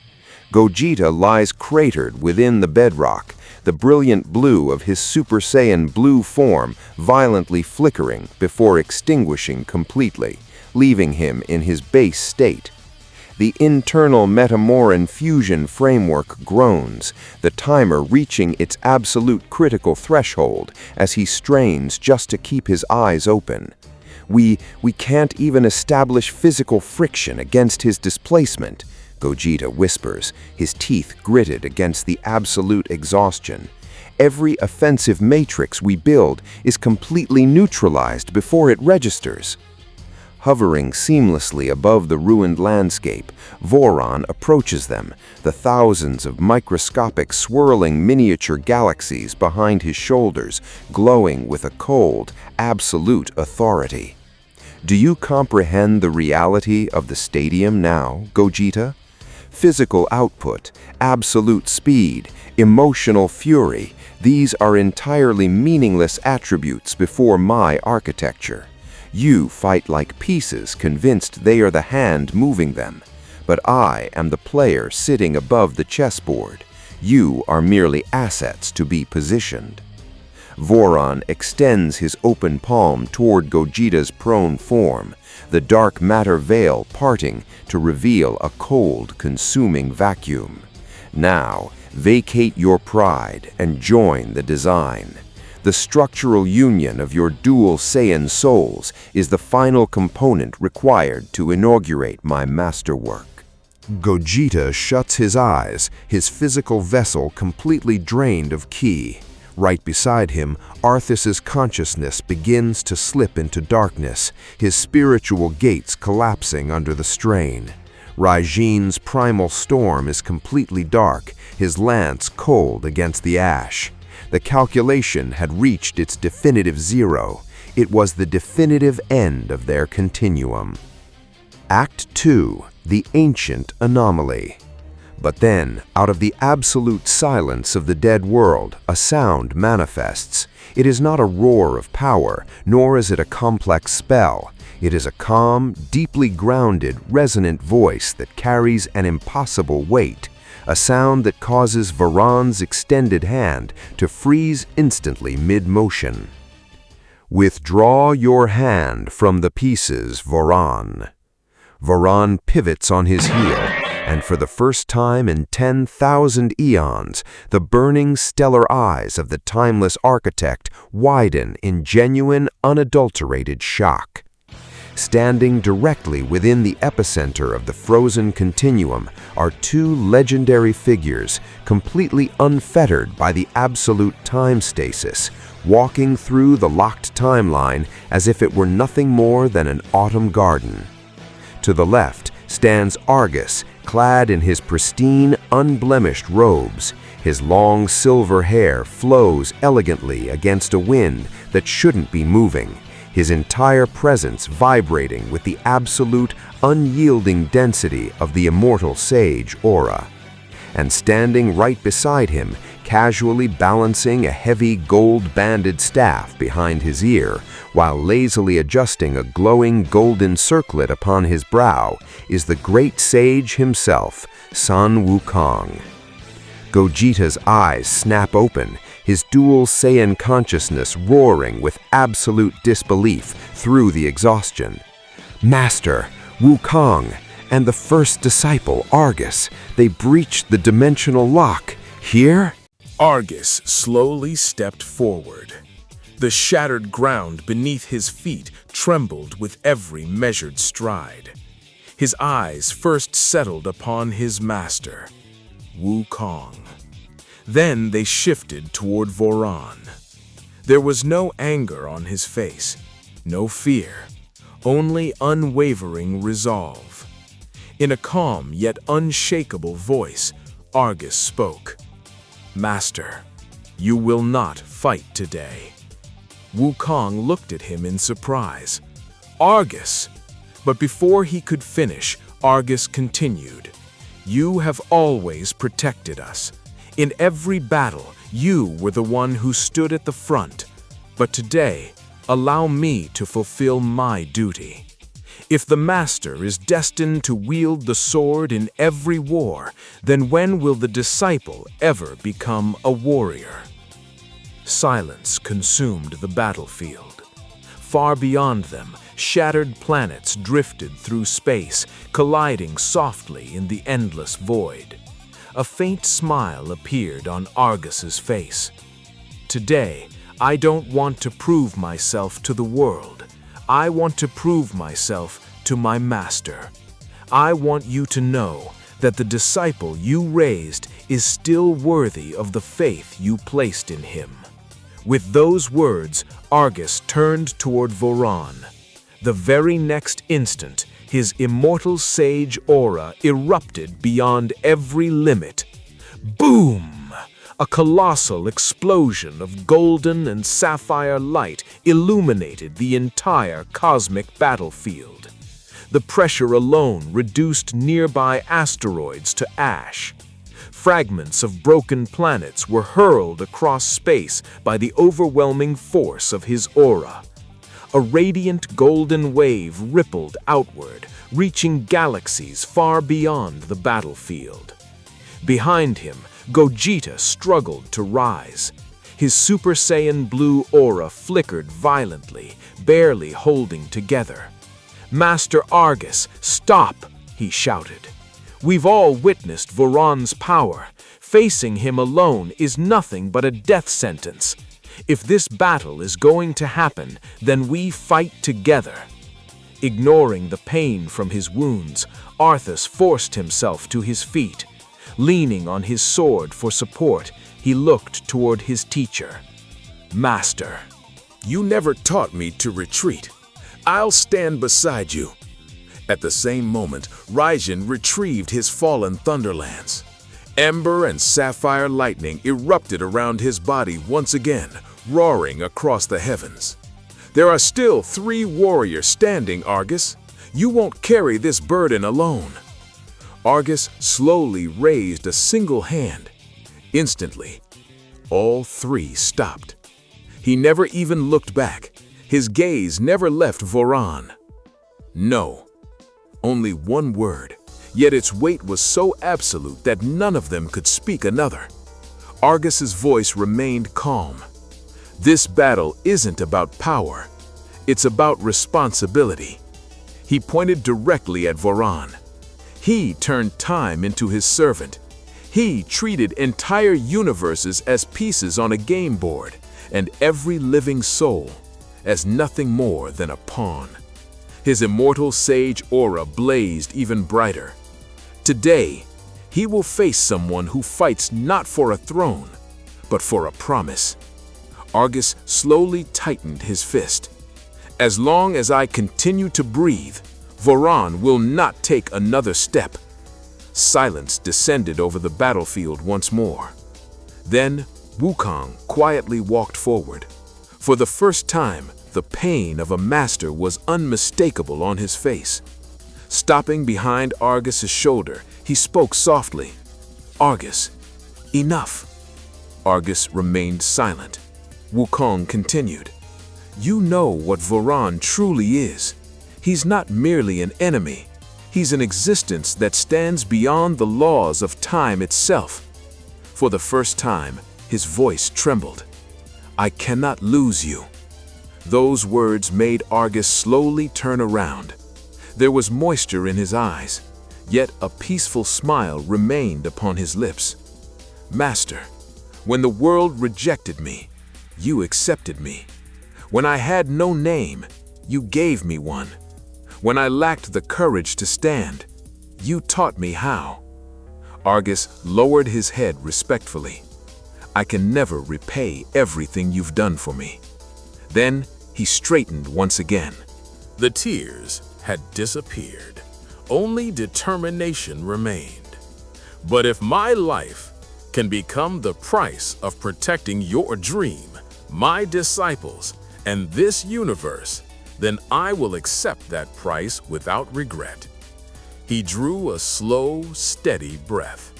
Gogeta lies cratered within the bedrock, the brilliant blue of his Super Saiyan blue form violently flickering before extinguishing completely, leaving him in his base state. The internal Metamoran fusion framework groans, the timer reaching its absolute critical threshold as he strains just to keep his eyes open. We can't even establish physical friction against his displacement, Gogeta whispers, his teeth gritted against the absolute exhaustion. Every offensive matrix we build is completely neutralized before it registers. Hovering seamlessly above the ruined landscape, Voran approaches them, the thousands of microscopic swirling miniature galaxies behind his shoulders glowing with a cold, absolute authority. Do you comprehend the reality of the stadium now, Gogeta? Physical output, absolute speed, emotional fury, these are entirely meaningless attributes before my architecture. You fight like pieces convinced they are the hand moving them, but I am the player sitting above the chessboard. You are merely assets to be positioned. Voron extends his open palm toward Gogeta's prone form, the dark matter veil parting to reveal a cold, consuming vacuum. Now, vacate your pride and join the design. The structural union of your dual Saiyan souls is the final component required to inaugurate my masterwork. Gogeta shuts his eyes, his physical vessel completely drained of ki. Right beside him, Arthas's consciousness begins to slip into darkness, his spiritual gates collapsing under the strain. Raijin's primal storm is completely dark, his lance cold against the ash. The calculation had reached its definitive zero. It was the definitive end of their continuum. Act 2. The Ancient Anomaly. But then, out of the absolute silence of the dead world, a sound manifests. It is not a roar of power, nor is it a complex spell. It is a calm, deeply grounded, resonant voice that carries an impossible weight, a sound that causes Voron's extended hand to freeze instantly mid-motion. Withdraw your hand from the pieces, Voron. Voron pivots on his heel, and for the first time in 10,000 eons, the burning stellar eyes of the timeless architect widen in genuine, unadulterated shock. Standing directly within the epicenter of the frozen continuum are two legendary figures, completely unfettered by the absolute time stasis, walking through the locked timeline as if it were nothing more than an autumn garden. To the left stands Argus, clad in his pristine, unblemished robes. His long silver hair flows elegantly against a wind that shouldn't be moving, his entire presence vibrating with the absolute, unyielding density of the immortal sage aura. And standing right beside him, casually balancing a heavy gold-banded staff behind his ear, while lazily adjusting a glowing golden circlet upon his brow, is the great sage himself, Sun Wukong. Gogeta's eyes snap open, his dual Saiyan consciousness roaring with absolute disbelief through the exhaustion. Master, Wukong, and the first disciple, Argus, they breached the dimensional lock. Here? Argus slowly stepped forward. The shattered ground beneath his feet trembled with every measured stride. His eyes first settled upon his master, Wukong. Then they shifted toward Voron. There was no anger on his face, no fear, only unwavering resolve. In a calm yet unshakable voice, Argus spoke. "Master, you will not fight today." Wukong looked at him in surprise. "Argus!" But before he could finish, Argus continued, "You have always protected us. In every battle, you were the one who stood at the front. But today, allow me to fulfill my duty. If the Master is destined to wield the sword in every war, then when will the disciple ever become a warrior?" Silence consumed the battlefield. Far beyond them, shattered planets drifted through space, colliding softly in the endless void. A faint smile appeared on Argus's face. "Today, I don't want to prove myself to the world. I want to prove myself to my master. I want you to know that the disciple you raised is still worthy of the faith you placed in him." With those words, Argus turned toward Voron. The very next instant, his immortal sage aura erupted beyond every limit. Boom! A colossal explosion of golden and sapphire light illuminated the entire cosmic battlefield. The pressure alone reduced nearby asteroids to ash. Fragments of broken planets were hurled across space by the overwhelming force of his aura. A radiant golden wave rippled outward, reaching galaxies far beyond the battlefield. Behind him, Gogeta struggled to rise. His Super Saiyan blue aura flickered violently, barely holding together. "Master Argus, stop!" he shouted. "We've all witnessed Voron's power. Facing him alone is nothing but a death sentence. If this battle is going to happen, then we fight together." Ignoring the pain from his wounds, Arthas forced himself to his feet. Leaning on his sword for support, he looked toward his teacher. "Master, You never taught me to retreat. I'll stand beside you." At the same moment, Raijin retrieved his fallen Thunderlance. Ember and sapphire lightning erupted around his body once again, roaring across the heavens. "There are still 3 warriors standing, Argus. You won't carry this burden alone." Argus slowly raised a single hand. Instantly, all 3 stopped. He never even looked back. His gaze never left Voron. No. Only one word, yet its weight was so absolute that none of them could speak another. Argus's voice remained calm. "This battle isn't about power. It's about responsibility." He pointed directly at Voron. He turned time into his servant. He treated entire universes as pieces on a game board, and every living soul as nothing more than a pawn. His immortal sage aura blazed even brighter. Today, he will face someone who fights not for a throne, but for a promise. Argus slowly tightened his fist. "As long as I continue to breathe, Voron will not take another step." Silence descended over the battlefield once more. Then Wukong quietly walked forward. For the first time, the pain of a master was unmistakable on his face. Stopping behind Argus's shoulder, he spoke softly. "Argus, enough." Argus remained silent. Wukong continued. "You know what Voron truly is. He's not merely an enemy. He's an existence that stands beyond the laws of time itself." For the first time, his voice trembled. "I cannot lose you." Those words made Argus slowly turn around. There was moisture in his eyes, yet a peaceful smile remained upon his lips. "Master, when the world rejected me, you accepted me. When I had no name, you gave me one. When I lacked the courage to stand, you taught me how." Argus lowered his head respectfully. "I can never repay everything you've done for me." Then he straightened once again. The tears had disappeared. Only determination remained. "But if my life can become the price of protecting your dream, my disciples, and this universe, then I will accept that price without regret." He drew a slow, steady breath,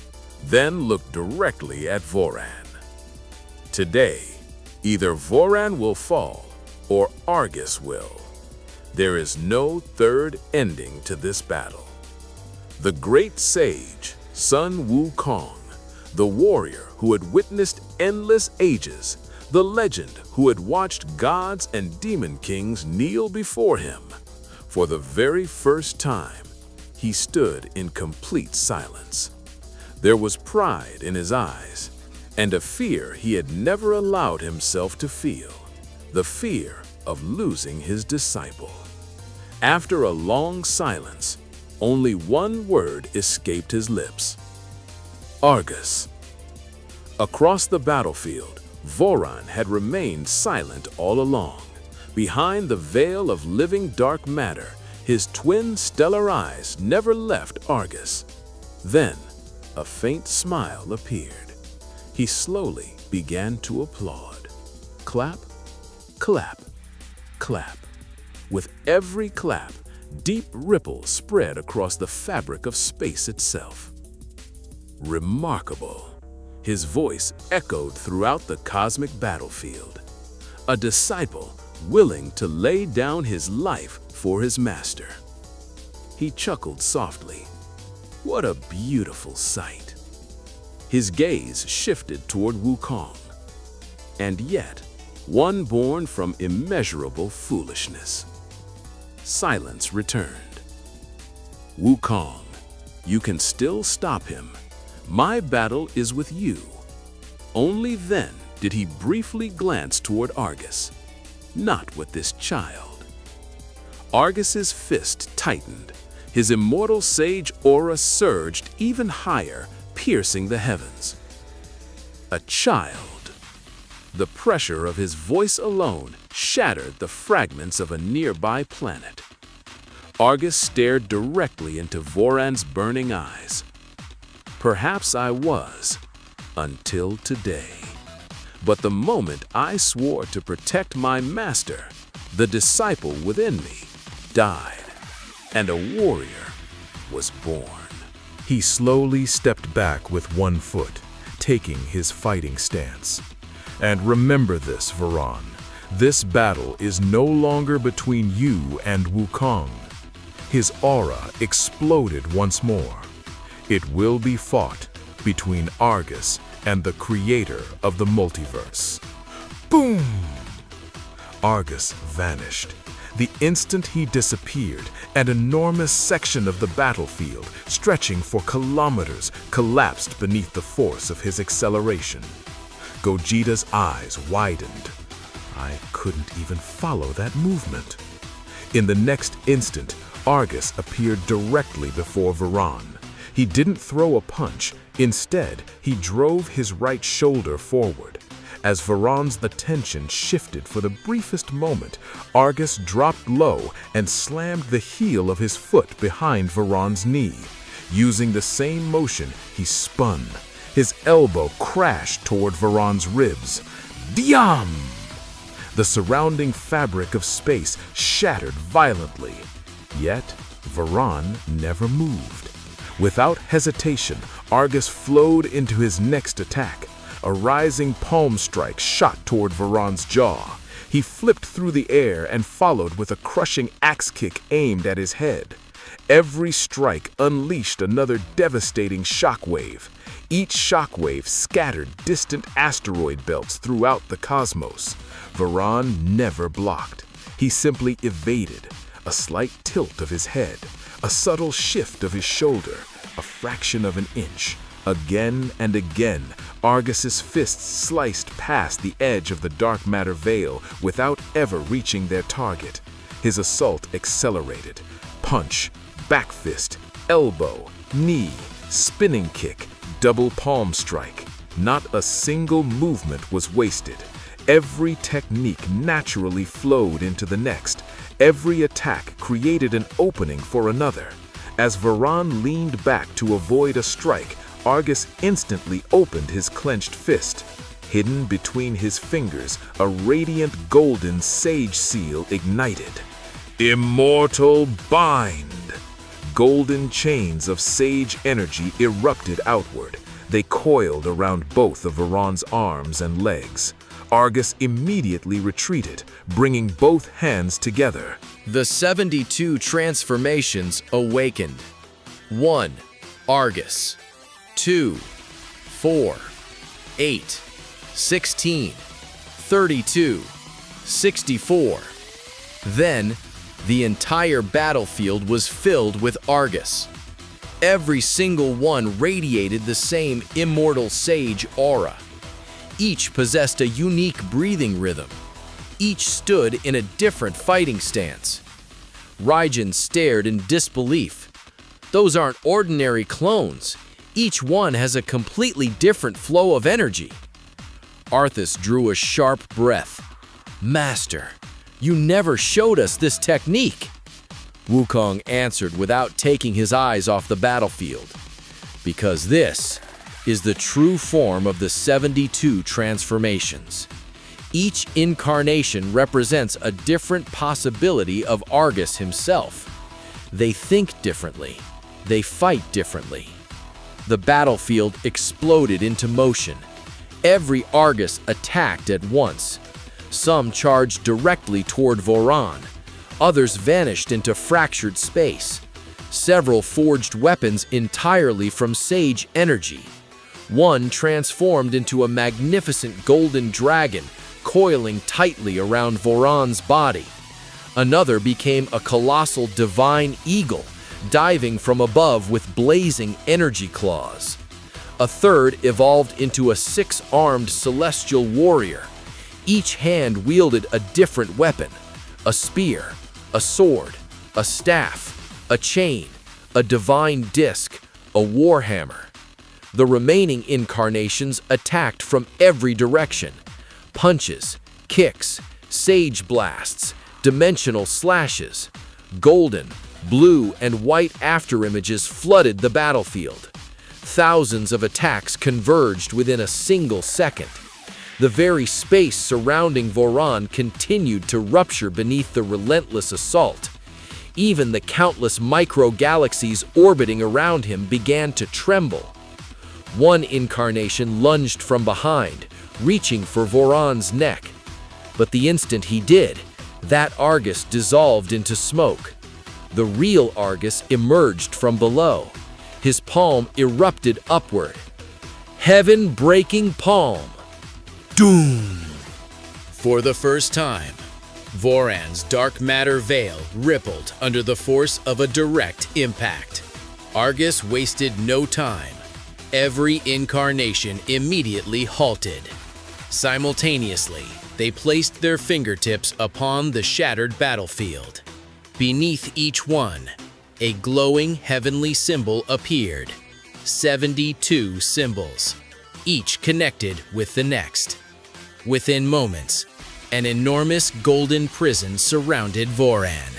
then looked directly at Voron. "Today, either Voron will fall or Argus will. There is no third ending to this battle." The great sage, Sun Wukong, the warrior who had witnessed endless ages, the legend who had watched gods and demon kings kneel before him, for the very first time, he stood in complete silence. There was pride in his eyes, and a fear he had never allowed himself to feel, the fear of losing his disciple. After a long silence, only one word escaped his lips. "Argus." Across the battlefield, Voron had remained silent all along. Behind the veil of living dark matter, his twin stellar eyes never left Argus. Then, a faint smile appeared. He slowly began to applaud. Clap, clap, clap. With every clap, deep ripples spread across the fabric of space itself. Remarkable. His voice echoed throughout the cosmic battlefield. A disciple willing to lay down his life for his master. He chuckled softly. What a beautiful sight. His gaze shifted toward Wukong. And yet, one born from immeasurable foolishness. Silence returned. Wukong, you can still stop him. My battle is with you. Only then did he briefly glance toward Argus. Not with this child. Argus's fist tightened. His immortal sage aura surged even higher, piercing the heavens. A child. The pressure of his voice alone shattered the fragments of a nearby planet. Argus stared directly into Voran's burning eyes. Perhaps I was, until today. But the moment I swore to protect my master, the disciple within me died, and a warrior was born. He slowly stepped back with one foot, taking his fighting stance. And remember this, Voran. This battle is no longer between you and Wukong. His aura exploded once more. It will be fought between Argus and the creator of the multiverse. Boom! Argus vanished. The instant he disappeared, an enormous section of the battlefield, stretching for kilometers, collapsed beneath the force of his acceleration. Gogeta's eyes widened. I couldn't even follow that movement. In the next instant, Argus appeared directly before Voran. He didn't throw a punch. Instead, he drove his right shoulder forward. As Voran's attention shifted for the briefest moment, Argus dropped low and slammed the heel of his foot behind Voran's knee. Using the same motion, he spun. His elbow crashed toward Voran's ribs. Diam! The surrounding fabric of space shattered violently. Yet, Voran never moved. Without hesitation, Argus flowed into his next attack. A rising palm strike shot toward Voran's jaw. He flipped through the air and followed with a crushing axe kick aimed at his head. Every strike unleashed another devastating shockwave. Each shockwave scattered distant asteroid belts throughout the cosmos. Voran never blocked. He simply evaded. A slight tilt of his head, a subtle shift of his shoulder, a fraction of an inch. Again and again, Argus's fists sliced past the edge of the dark matter veil without ever reaching their target. His assault accelerated. Punch, back fist, elbow, knee, spinning kick, double palm strike. Not a single movement was wasted. Every technique naturally flowed into the next. Every attack created an opening for another. As Voran leaned back to avoid a strike, Argus instantly opened his clenched fist. Hidden between his fingers, a radiant golden sage seal ignited. Immortal Bind! Golden chains of sage energy erupted outward. They coiled around both of Voran's arms and legs. Argus immediately retreated, bringing both hands together. The 72 transformations awakened. 1. Argus. 2, 4, 8, 16, 32, 64. Then, the entire battlefield was filled with Argus. Every single one radiated the same immortal sage aura. Each possessed a unique breathing rhythm. Each stood in a different fighting stance. Raijin stared in disbelief. Those aren't ordinary clones. Each one has a completely different flow of energy. Arthas drew a sharp breath. Master, you never showed us this technique. Wukong answered without taking his eyes off the battlefield. Because this is the true form of the 72 transformations. Each incarnation represents a different possibility of Argus himself. They think differently. They fight differently. The battlefield exploded into motion. Every Argus attacked at once. Some charged directly toward Voran. Others vanished into fractured space. Several forged weapons entirely from sage energy. One transformed into a magnificent golden dragon, coiling tightly around Voron's body. Another became a colossal divine eagle, diving from above with blazing energy claws. A third evolved into a six-armed celestial warrior. Each hand wielded a different weapon: a spear, a sword, a staff, a chain, a divine disc, a warhammer. The remaining incarnations attacked from every direction. Punches, kicks, sage blasts, dimensional slashes. Golden, blue, and white afterimages flooded the battlefield. Thousands of attacks converged within a single second. The very space surrounding Voron continued to rupture beneath the relentless assault. Even the countless micro-galaxies orbiting around him began to tremble. One incarnation lunged from behind, reaching for Voron's neck. But the instant he did, that Argus dissolved into smoke. The real Argus emerged from below. His palm erupted upward. Heaven-breaking palm. Doom! For the first time, Voron's dark matter veil rippled under the force of a direct impact. Argus wasted no time. Every incarnation immediately halted. Simultaneously, they placed their fingertips upon the shattered battlefield. Beneath each one, a glowing heavenly symbol appeared. 72 symbols, each connected with the next. Within moments, an enormous golden prison surrounded Voron.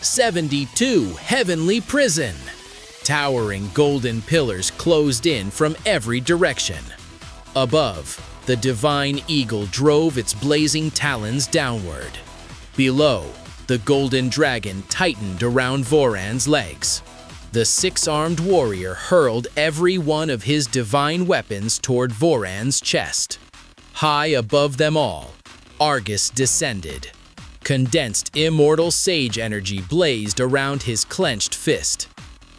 72 heavenly prison! Towering golden pillars closed in from every direction. Above, the divine eagle drove its blazing talons downward. Below, the golden dragon tightened around Voron's legs. The six-armed warrior hurled every one of his divine weapons toward Voron's chest. High above them all, Argus descended. Condensed immortal sage energy blazed around his clenched fist.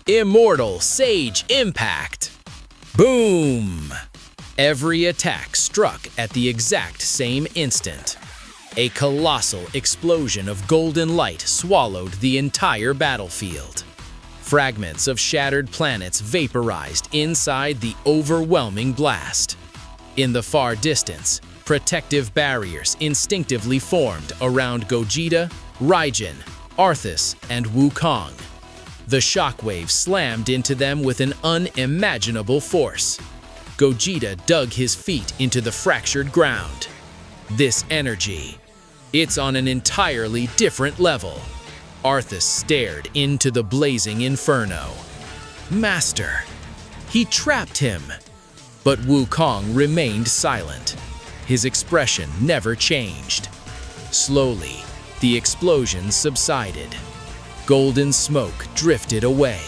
Immortal Sage Impact! Boom! Every attack struck at the exact same instant. A colossal explosion of golden light swallowed the entire battlefield. Fragments of shattered planets vaporized inside the overwhelming blast. In the far distance, protective barriers instinctively formed around Gogeta, Raijin, Arthas, and Wukong. The shockwaves slammed into them with an unimaginable force. Gogeta dug his feet into the fractured ground. This energy, it's on an entirely different level. Arthas stared into the blazing inferno. Master, he trapped him. But Wukong remained silent. His expression never changed. Slowly, the explosion subsided. Golden smoke drifted away,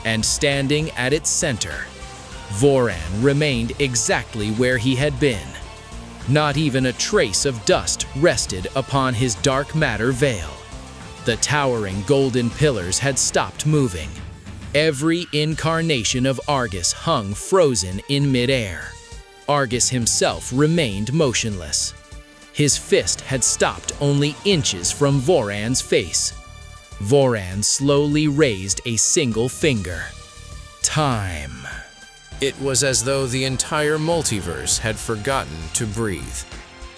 and standing at its center, Voron remained exactly where he had been. Not even a trace of dust rested upon his dark matter veil. The towering golden pillars had stopped moving. Every incarnation of Argus hung frozen in midair. Argus himself remained motionless. His fist had stopped only inches from Voron's face. Voron slowly raised a single finger. Time. It was as though the entire multiverse had forgotten to breathe.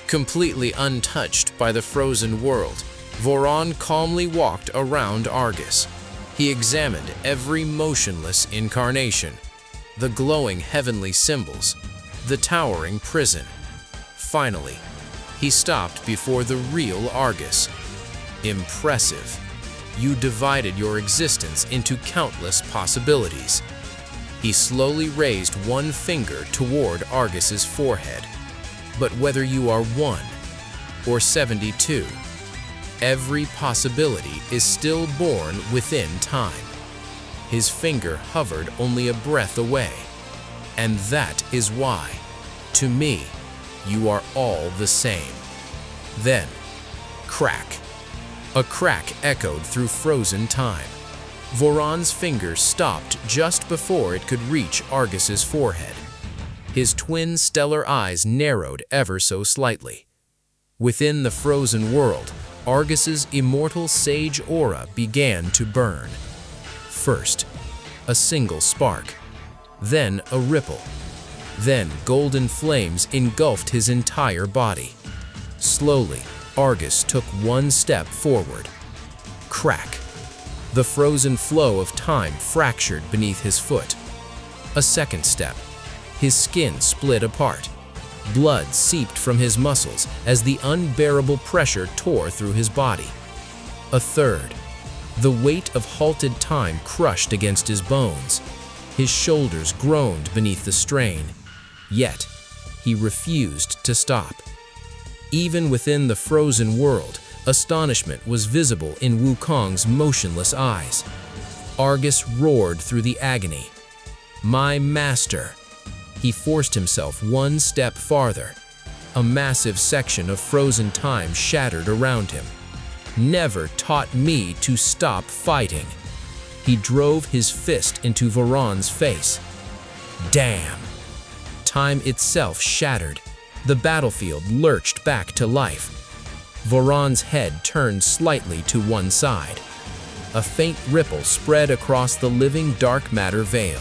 Completely untouched by the frozen world, Voron calmly walked around Argus. He examined every motionless incarnation, the glowing heavenly symbols, the towering prison. Finally, he stopped before the real Argus. Impressive. You divided your existence into countless possibilities. He slowly raised one finger toward Argus's forehead. But whether you are 1 or 72, every possibility is still born within time. His finger hovered only a breath away. And that is why, to me, you are all the same. Then, crack. A crack echoed through frozen time. Voron's finger stopped just before it could reach Argus's forehead. His twin stellar eyes narrowed ever so slightly. Within the frozen world, Argus's immortal sage aura began to burn. First, a single spark, then a ripple, then golden flames engulfed his entire body. Slowly, Argus took one step forward. Crack! The frozen flow of time fractured beneath his foot. A second step. His skin split apart. Blood seeped from his muscles as the unbearable pressure tore through his body. A third. The weight of halted time crushed against his bones. His shoulders groaned beneath the strain. Yet, he refused to stop. Even within the frozen world, astonishment was visible in Wukong's motionless eyes. Argus roared through the agony. "My master!" He forced himself one step farther. A massive section of frozen time shattered around him. "Never taught me to stop fighting." He drove his fist into Voron's face. Damn! Time itself shattered. The battlefield lurched back to life. Voron's head turned slightly to one side. A faint ripple spread across the living dark matter veil.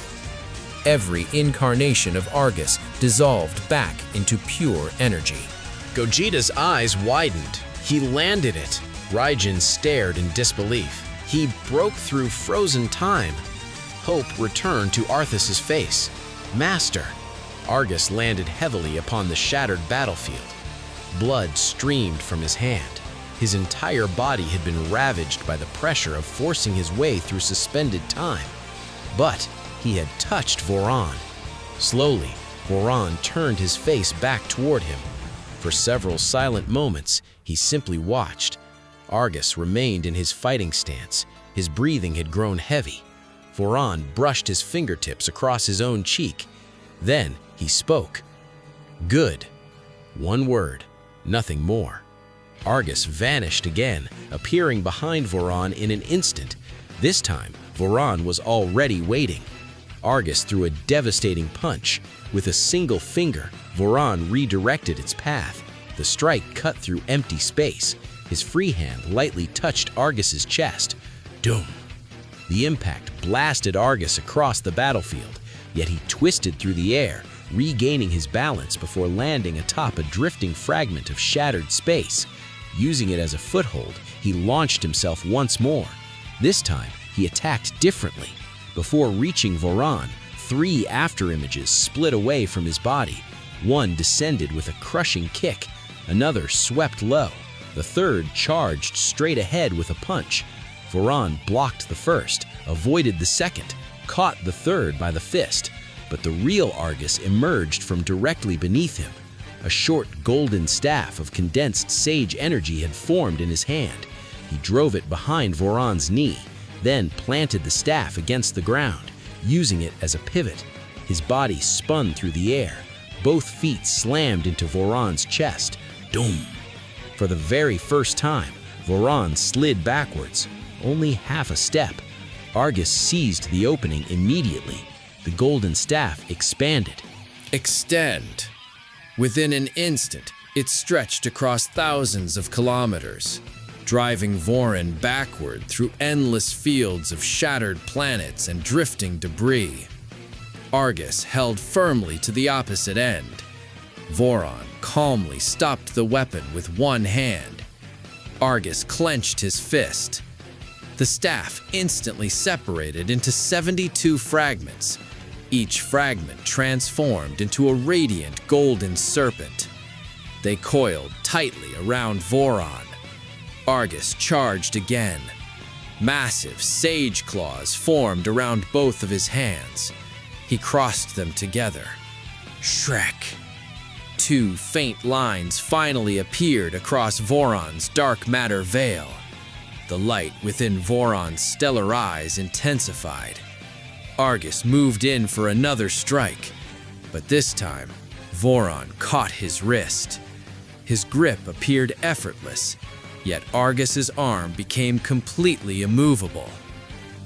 Every incarnation of Argus dissolved back into pure energy. Gogeta's eyes widened. He landed it. Raijin stared in disbelief. He broke through frozen time. Hope returned to Arthas's face. "Master!" Argus landed heavily upon the shattered battlefield. Blood streamed from his hand. His entire body had been ravaged by the pressure of forcing his way through suspended time. But he had touched Voron. Slowly, Voron turned his face back toward him. For several silent moments, he simply watched. Argus remained in his fighting stance. His breathing had grown heavy. Voron brushed his fingertips across his own cheek. Then he spoke. "Good." One word, nothing more. Argus vanished again, appearing behind Voron in an instant. This time, Voron was already waiting. Argus threw a devastating punch. With a single finger, Voron redirected its path. The strike cut through empty space. His free hand lightly touched Argus's chest. Doom! The impact blasted Argus across the battlefield, yet he twisted through the air, regaining his balance before landing atop a drifting fragment of shattered space. Using it as a foothold, he launched himself once more. This time, he attacked differently. Before reaching Voron, 3 afterimages split away from his body. One descended with a crushing kick, another swept low, the third charged straight ahead with a punch. Voron blocked the first, avoided the second, caught the third by the fist, but the real Argus emerged from directly beneath him. A short golden staff of condensed sage energy had formed in his hand. He drove it behind Voron's knee, then planted the staff against the ground, using it as a pivot. His body spun through the air. Both feet slammed into Voron's chest. Doom! For the very first time, Voron slid backwards, only half a step. Argus seized the opening immediately. The golden staff expanded. Extend. Within an instant, it stretched across thousands of kilometers, driving Voron backward through endless fields of shattered planets and drifting debris. Argus held firmly to the opposite end. Voron calmly stopped the weapon with one hand. Argus clenched his fist. The staff instantly separated into 72 fragments. Each fragment transformed into a radiant golden serpent. They coiled tightly around Voron. Argus charged again. Massive sage claws formed around both of his hands. He crossed them together. Shrek! 2 faint lines finally appeared across Voron's dark matter veil. The light within Voron's stellar eyes intensified. Argus moved in for another strike, but this time, Voron caught his wrist. His grip appeared effortless, yet Argus's arm became completely immovable.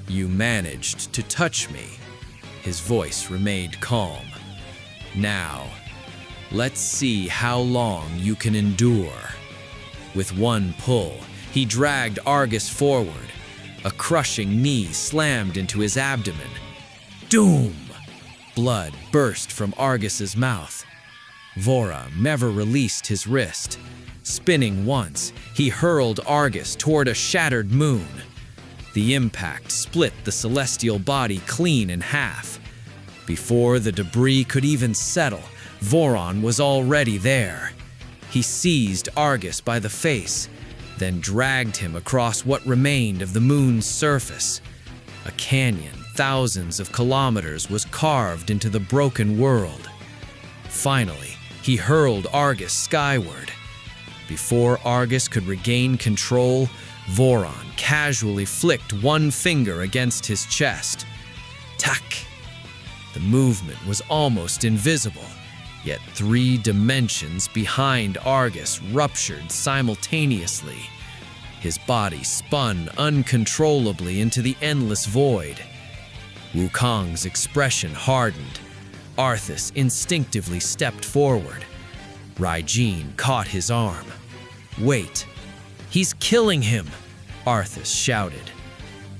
"You managed to touch me." His voice remained calm. Now, let's see how long you can endure. With one pull, he dragged Argus forward. A crushing knee slammed into his abdomen. Doom! Blood burst from Argus's mouth. Vora never released his wrist. Spinning once, he hurled Argus toward a shattered moon. The impact split the celestial body clean in half. Before the debris could even settle, Voron was already there. He seized Argus by the face, then dragged him across what remained of the moon's surface. A canyon thousands of kilometers was carved into the broken world. Finally, he hurled Argus skyward. Before Argus could regain control, Voron casually flicked one finger against his chest. Tack! The movement was almost invisible, yet 3 dimensions behind Argus ruptured simultaneously. His body spun uncontrollably into the endless void. Wukong's expression hardened. Arthas instinctively stepped forward. Raijin caught his arm. "Wait, he's killing him!" Arthas shouted.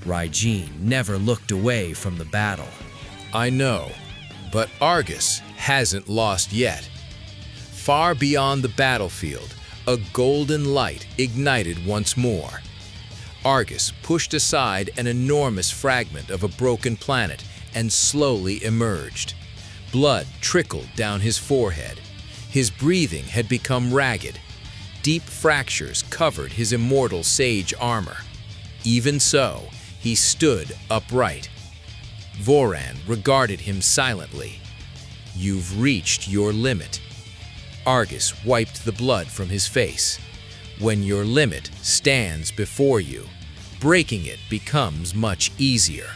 Raijin never looked away from the battle. I know, but Argus hasn't lost yet. Far beyond the battlefield, a golden light ignited once more. Argus pushed aside an enormous fragment of a broken planet and slowly emerged. Blood trickled down his forehead. His breathing had become ragged. Deep fractures covered his immortal sage armor. Even so, he stood upright. Voran regarded him silently. "You've reached your limit." Argus wiped the blood from his face. When your limit stands before you, breaking it becomes much easier.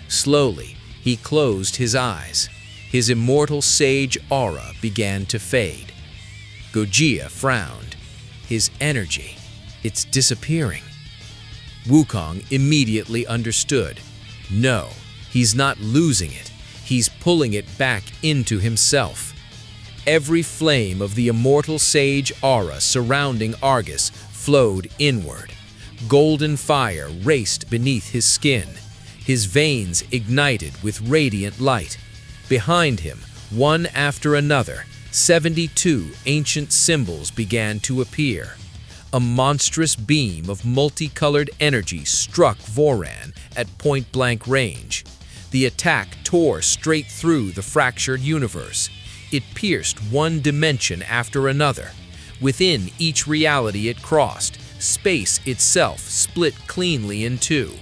Slowly, he closed his eyes. His immortal sage aura began to fade. Gogeta frowned. His energy, it's disappearing. Wukong immediately understood. No, he's not losing it. He's pulling it back into himself. Every flame of the immortal sage aura surrounding Argus flowed inward. Golden fire raced beneath his skin. His veins ignited with radiant light. Behind him, one after another, 72 ancient symbols began to appear. A monstrous beam of multicolored energy struck Voran at point-blank range. The attack tore straight through the fractured universe. It pierced one dimension after another. Within each reality it crossed, space itself split cleanly in two.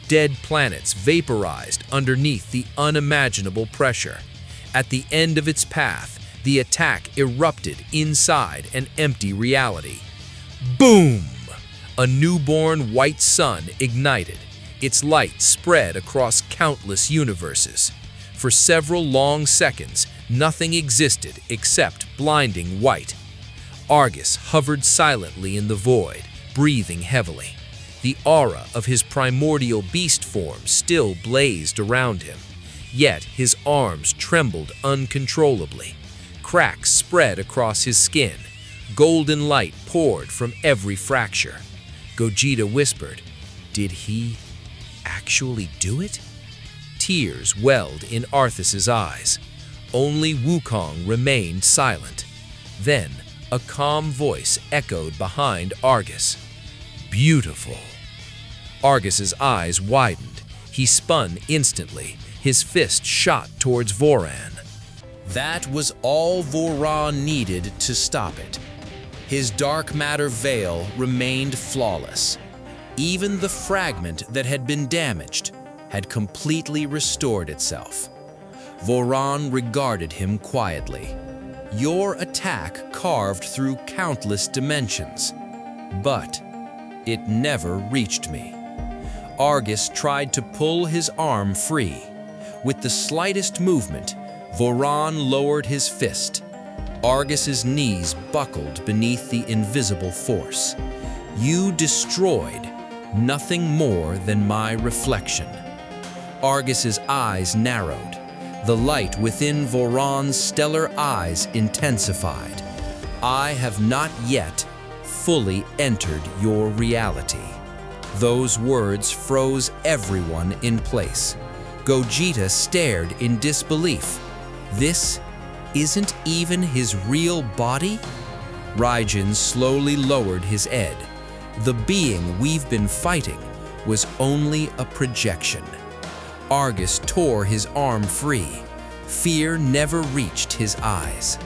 Dead planets vaporized underneath the unimaginable pressure. At the end of its path, the attack erupted inside an empty reality. Boom! A newborn white sun ignited. Its light spread across countless universes. For several long seconds, nothing existed except blinding white. Argus hovered silently in the void, breathing heavily. The aura of his primordial beast form still blazed around him, yet his arms trembled uncontrollably. Cracks spread across his skin. Golden light poured from every fracture. Gogeta whispered, "Did he actually do it?" Tears welled in Arthas's eyes. Only Wukong remained silent. Then a calm voice echoed behind Argus. "Beautiful." Argus's eyes widened. He spun instantly. His fist shot towards Voran. That was all Voran needed to stop it. His dark matter veil remained flawless. Even the fragment that had been damaged had completely restored itself. Voran regarded him quietly. Your attack carved through countless dimensions, but it never reached me. Argus tried to pull his arm free. With the slightest movement, Voran lowered his fist. Argus's knees buckled beneath the invisible force. You destroyed nothing more than my reflection. Argus's eyes narrowed. The light within Voron's stellar eyes intensified. I have not yet fully entered your reality. Those words froze everyone in place. Gogeta stared in disbelief. This isn't even his real body? Raijin slowly lowered his head. The being we've been fighting was only a projection. Argus tore his arm free. Fear never reached his eyes.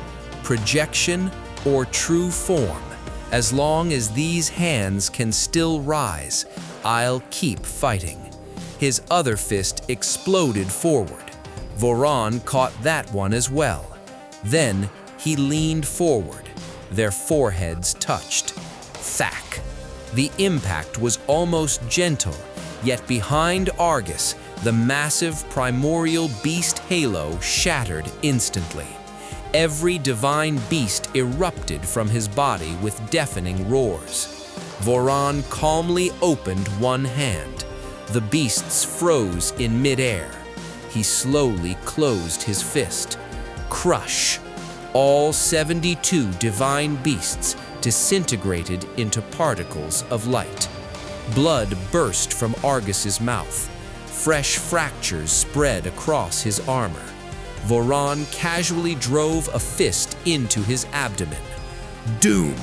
Projection or true form, as long as these hands can still rise, I'll keep fighting. His other fist exploded forward. Voron caught that one as well. Then he leaned forward. Their foreheads touched. Thack! The impact was almost gentle, yet behind Argus, the massive primordial beast halo shattered instantly. Every divine beast erupted from his body with deafening roars. Voron calmly opened one hand. The beasts froze in midair. He slowly closed his fist. Crush! All 72 divine beasts disintegrated into particles of light. Blood burst from Argus's mouth. Fresh fractures spread across his armor. Voron casually drove a fist into his abdomen. Doom!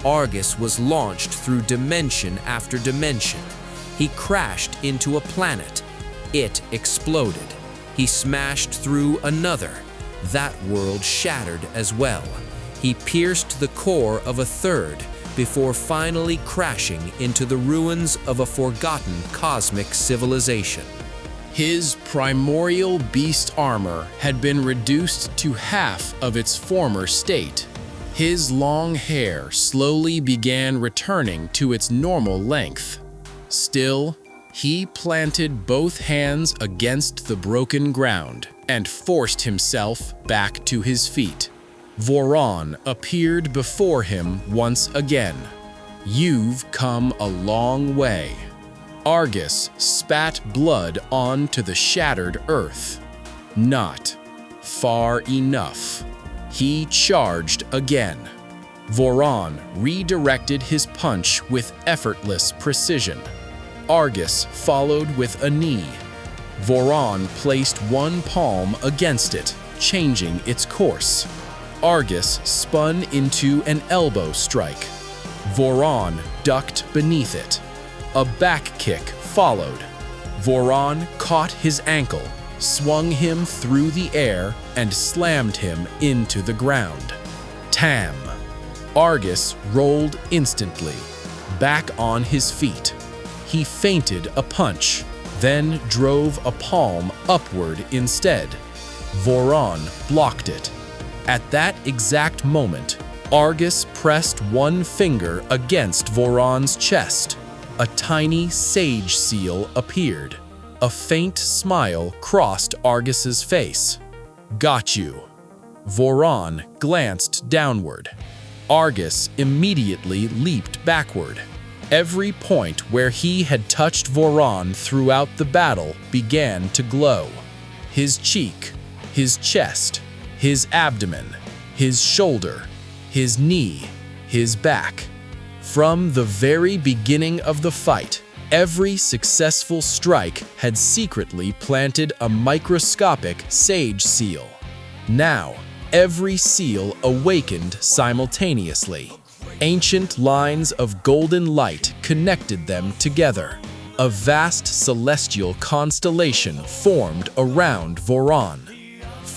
Argus was launched through dimension after dimension. He crashed into a planet. It exploded. He smashed through another. That world shattered as well. He pierced the core of a third before finally crashing into the ruins of a forgotten cosmic civilization. His primordial beast armor had been reduced to half of its former state. His long hair slowly began returning to its normal length. Still, he planted both hands against the broken ground and forced himself back to his feet. Voron appeared before him once again. You've come a long way. Argus spat blood onto the shattered earth. Not far enough. He charged again. Voron redirected his punch with effortless precision. Argus followed with a knee. Voron placed one palm against it, changing its course. Argus spun into an elbow strike. Voron ducked beneath it. A back kick followed. Voron caught his ankle, swung him through the air, and slammed him into the ground. Tam! Argus rolled instantly, back on his feet. He feinted a punch, then drove a palm upward instead. Voron blocked it. At that exact moment, Argus pressed one finger against Voron's chest. A tiny sage seal appeared. A faint smile crossed Argus's face. Got you. Voron glanced downward. Argus immediately leaped backward. Every point where he had touched Voron throughout the battle began to glow. His cheek, his chest, his abdomen, his shoulder, his knee, his back. From the very beginning of the fight, every successful strike had secretly planted a microscopic sage seal. Now, every seal awakened simultaneously. Ancient lines of golden light connected them together. A vast celestial constellation formed around Voron.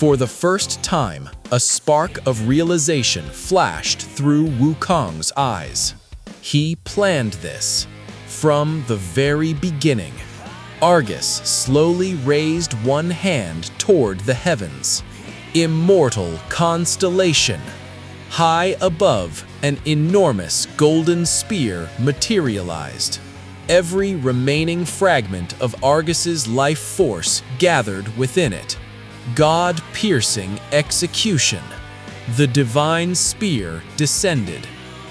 For the first time, a spark of realization flashed through Wukong's eyes. He planned this. From the very beginning, Argus slowly raised one hand toward the heavens. Immortal constellation. High above, an enormous golden spear materialized. Every remaining fragment of Argus's life force gathered within it. God-piercing execution. The divine spear descended.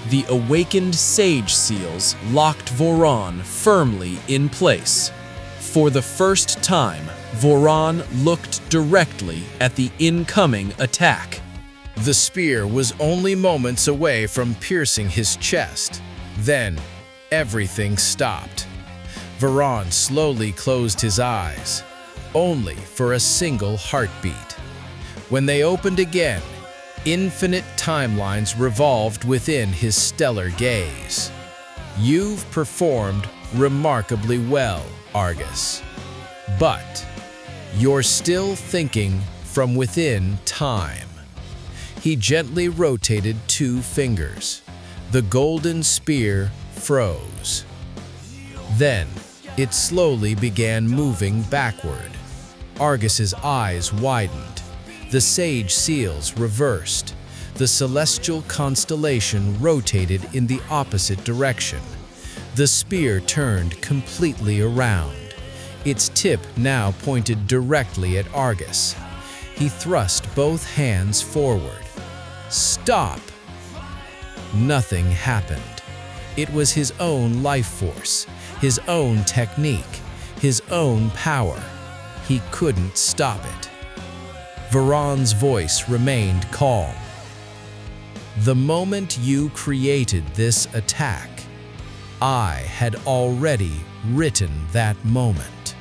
The awakened sage seals locked Voron firmly in place. For the first time, Voron looked directly at the incoming attack. The spear was only moments away from piercing his chest. Then, everything stopped. Voron slowly closed his eyes, only for a single heartbeat. When they opened again, infinite timelines revolved within his stellar gaze. You've performed remarkably well, Argus. But you're still thinking from within time. He gently rotated 2 fingers. The golden spear froze. Then, it slowly began moving backward. Argus's eyes widened. The sage seals reversed. The celestial constellation rotated in the opposite direction. The spear turned completely around. Its tip now pointed directly at Argus. He thrust both hands forward. Stop! Nothing happened. It was his own life force, his own technique, his own power. He couldn't stop it. Voron's voice remained calm. The moment you created this attack, I had already written that moment.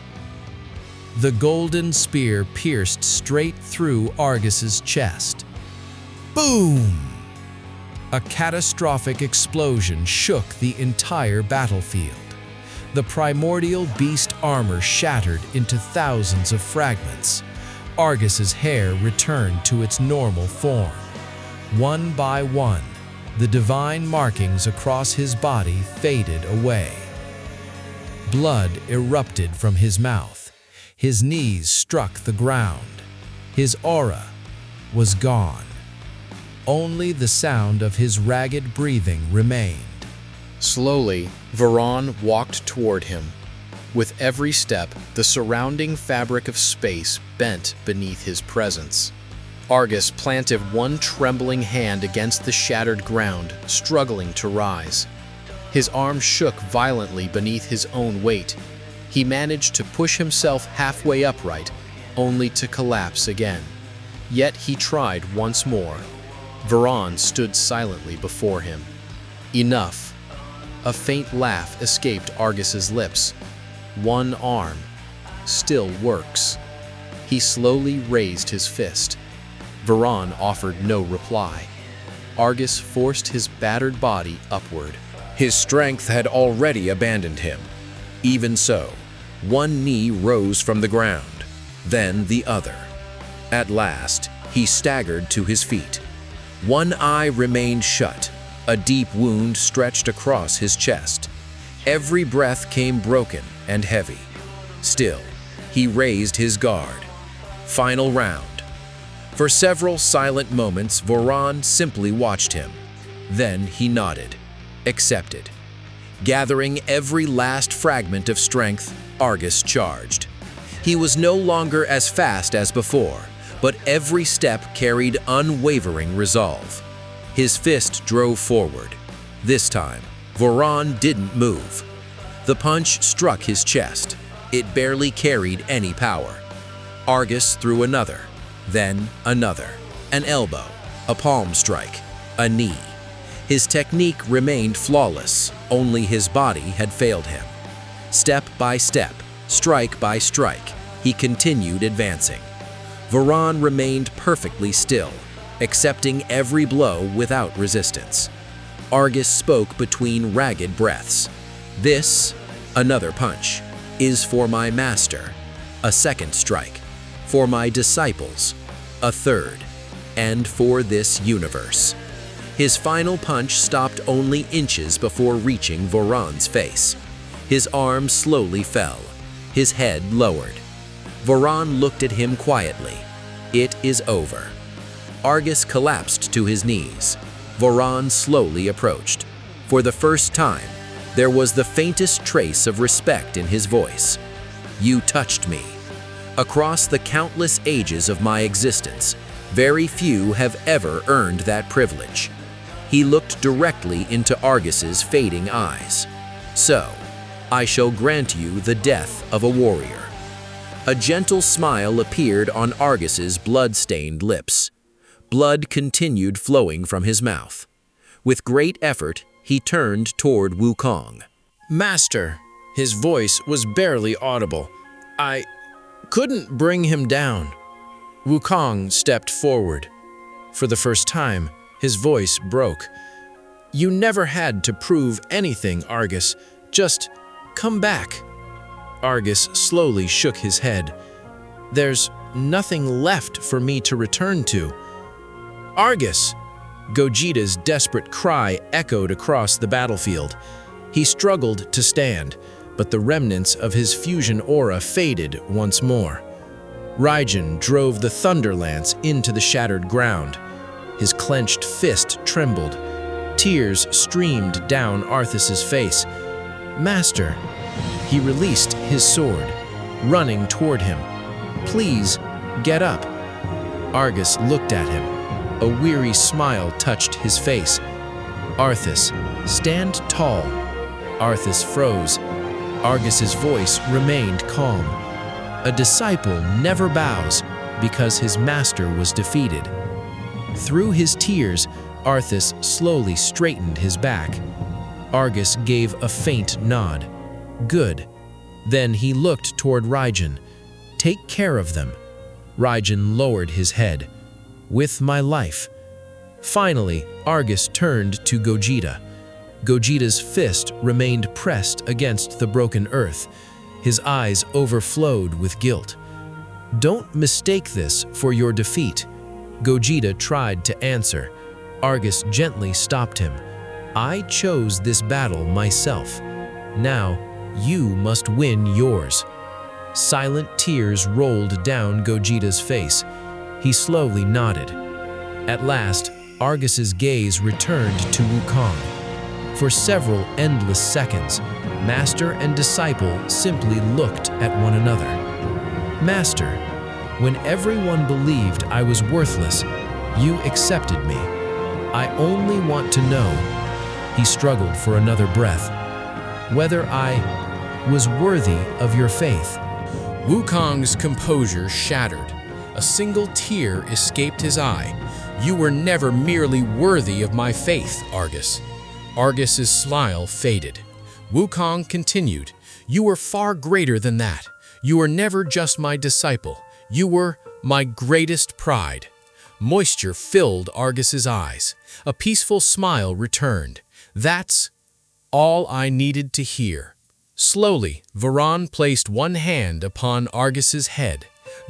The golden spear pierced straight through Argus's chest. Boom! A catastrophic explosion shook the entire battlefield. The primordial beast armor shattered into thousands of fragments. Argus's hair returned to its normal form. One by one, the divine markings across his body faded away. Blood erupted from his mouth. His knees struck the ground. His aura was gone. Only the sound of his ragged breathing remained. Slowly, Voron walked toward him. With every step, the surrounding fabric of space bent beneath his presence. Argus planted one trembling hand against the shattered ground, struggling to rise. His arm shook violently beneath his own weight. He managed to push himself halfway upright, only to collapse again. Yet he tried once more. Voron stood silently before him. Enough. A faint laugh escaped Argus's lips. One arm still works. He slowly raised his fist. Voron offered no reply. Argus forced his battered body upward. His strength had already abandoned him. Even so, one knee rose from the ground, then the other. At last, he staggered to his feet. One eye remained shut. A deep wound stretched across his chest. Every breath came broken and heavy. Still, he raised his guard. Final round. For several silent moments, Voron simply watched him. Then he nodded, accepted. Gathering every last fragment of strength, Argus charged. He was no longer as fast as before, but every step carried unwavering resolve. His fist drove forward. This time, Voron didn't move. The punch struck his chest. It barely carried any power. Argus threw another, then another. An elbow, a palm strike, a knee. His technique remained flawless, only his body had failed him. Step by step, strike by strike, he continued advancing. Voron remained perfectly still, accepting every blow without resistance. Argus spoke between ragged breaths. This, another punch, is for my master. A second strike, for my disciples. A third, and for this universe. His final punch stopped only inches before reaching Voron's face. His arm slowly fell, his head lowered. Voron looked at him quietly. It is over. Argus collapsed to his knees. Voron slowly approached. For the first time, there was the faintest trace of respect in his voice. You touched me. Across the countless ages of my existence, very few have ever earned that privilege. He looked directly into Argus's fading eyes. So, I shall grant you the death of a warrior. A gentle smile appeared on Argus's blood-stained lips. Blood continued flowing from his mouth. With great effort, he turned toward Wukong. Master, his voice was barely audible. I couldn't bring him down. Wukong stepped forward. For the first time, his voice broke. You never had to prove anything, Argus. Just come back. Argus slowly shook his head. There's nothing left for me to return to. Argus! Gogeta's desperate cry echoed across the battlefield. He struggled to stand, but the remnants of his fusion aura faded once more. Raijin drove the Thunder Lance into the shattered ground. His clenched fist trembled. Tears streamed down Arthas's face. Master, he released his sword, running toward him. Please, get up. Argus looked at him. A weary smile touched his face. Arthas, stand tall. Arthas froze. Argus's voice remained calm. A disciple never bows because his master was defeated. Through his tears, Arthas slowly straightened his back. Argus gave a faint nod. Good. Then he looked toward Raijin. Take care of them. Raijin lowered his head. With my life. Finally, Argus turned to Gogeta. Gogeta's fist remained pressed against the broken earth. His eyes overflowed with guilt. Don't mistake this for your defeat. Gogeta tried to answer. Argus gently stopped him. I chose this battle myself. Now, you must win yours. Silent tears rolled down Gogeta's face. He slowly nodded. At last, Argus's gaze returned to Wukong. For several endless seconds, master and disciple simply looked at one another. Master, when everyone believed I was worthless, you accepted me. I only want to know, he struggled for another breath, whether I was worthy of your faith. Wukong's composure shattered. A single tear escaped his eye. You were never merely worthy of my faith, Argus. Argus's smile faded. Wukong continued, you were far greater than that. You were never just my disciple. You were my greatest pride. Moisture filled Argus's eyes. A peaceful smile returned. That's all I needed to hear. Slowly, Varan placed one hand upon Argus's head.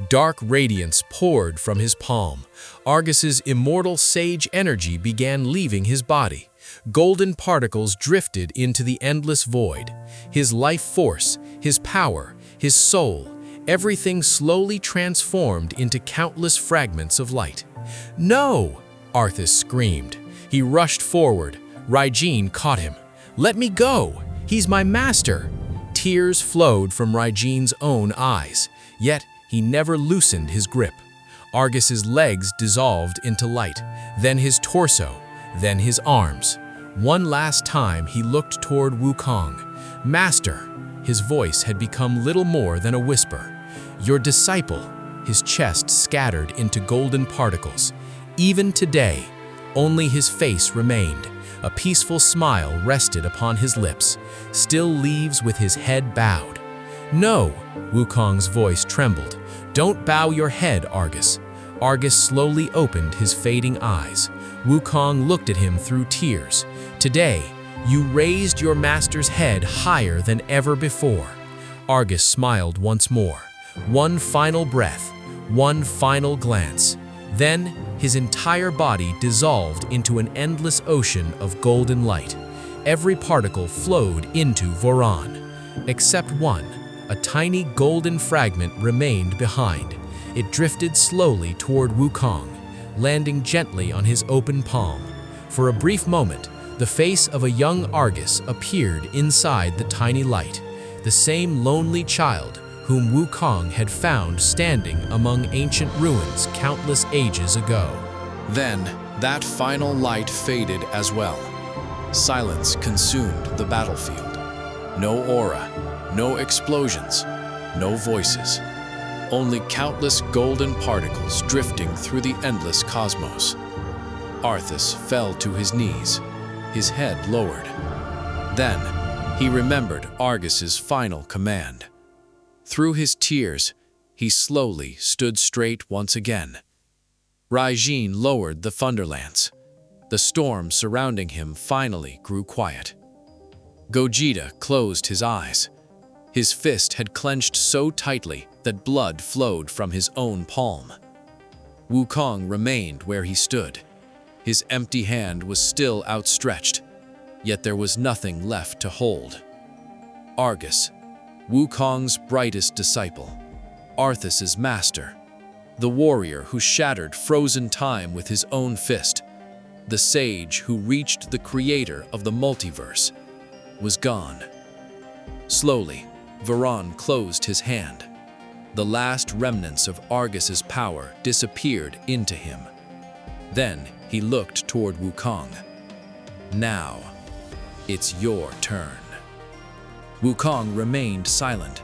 Dark radiance poured from his palm. Argus's immortal sage energy began leaving his body. Golden particles drifted into the endless void. His life force, his power, his soul, everything slowly transformed into countless fragments of light. No! Arthas screamed. He rushed forward. Raijin caught him. Let me go! He's my master! Tears flowed from Raijin's own eyes, yet he never loosened his grip. Argus's legs dissolved into light, then his torso, then his arms. One last time he looked toward Wukong. Master! His voice had become little more than a whisper. Your disciple! His chest scattered into golden particles. Even today, only his face remained. A peaceful smile rested upon his lips, still leaves with his head bowed. No! Wukong's voice trembled. Don't bow your head, Argus. Argus slowly opened his fading eyes. Wukong looked at him through tears. Today, you raised your master's head higher than ever before. Argus smiled once more. One final breath, one final glance. Then, his entire body dissolved into an endless ocean of golden light. Every particle flowed into Varan. Except one, a tiny golden fragment remained behind. It drifted slowly toward Wukong, landing gently on his open palm. For a brief moment, the face of a young Argus appeared inside the tiny light, the same lonely child whom Wukong had found standing among ancient ruins countless ages ago. Then, that final light faded as well. Silence consumed the battlefield. No aura, no explosions, no voices. only countless golden particles drifting through the endless cosmos. Arthas fell to his knees, his head lowered. Then, he remembered Argus's final command. Through his tears, he slowly stood straight once again. Raijin lowered the thunderlance. The storm surrounding him finally grew quiet. Gogeta closed his eyes. His fist had clenched so tightly that blood flowed from his own palm. Wukong remained where he stood. His empty hand was still outstretched, yet there was nothing left to hold. Argus, Wukong's brightest disciple, Arthas's master, the warrior who shattered frozen time with his own fist, the sage who reached the creator of the multiverse, was gone. Slowly, Varan closed his hand. The last remnants of Argus's power disappeared into him. Then he looked toward Wukong. Now, it's your turn. Wukong remained silent.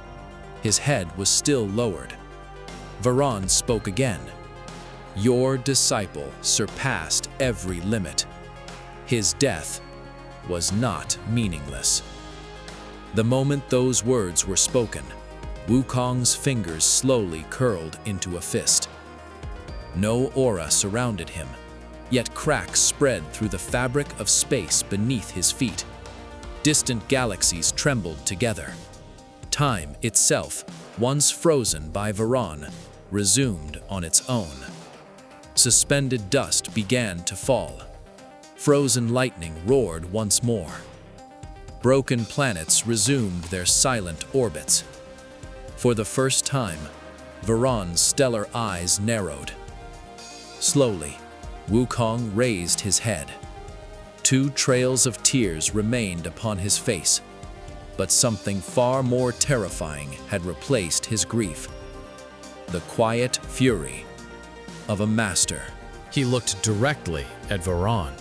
His head was still lowered. Varan spoke again. Your disciple surpassed every limit. His death was not meaningless. The moment those words were spoken, Wukong's fingers slowly curled into a fist. No aura surrounded him, yet cracks spread through the fabric of space beneath his feet. Distant galaxies trembled together. Time itself, once frozen by Varan, resumed on its own. Suspended dust began to fall. Frozen lightning roared once more. Broken planets resumed their silent orbits. For the first time, Varan's stellar eyes narrowed. Slowly, Wukong raised his head. 2 trails of tears remained upon his face, but something far more terrifying had replaced his grief. The quiet fury of a master. He looked directly at Varan.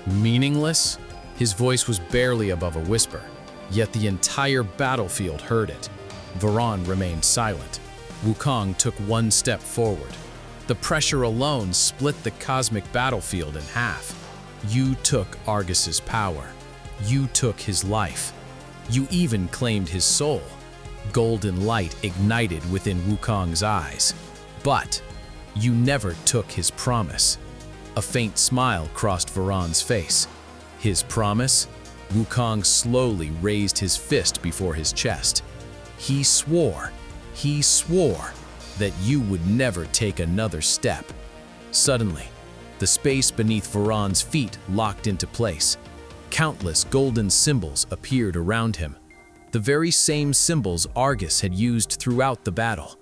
Meaningless? His voice was barely above a whisper, yet the entire battlefield heard it. Varan remained silent. Wukong took 1 step forward. The pressure alone split the cosmic battlefield in half. You took Argus's power. You took his life. You even claimed his soul. Golden light ignited within Wukong's eyes. But you never took his promise. A faint smile crossed Varan's face. His promise? Wukong slowly raised his fist before his chest. He swore that you would never take another step. Suddenly, the space beneath Varan's feet locked into place. Countless golden symbols appeared around him. The very same symbols Argus had used throughout the battle.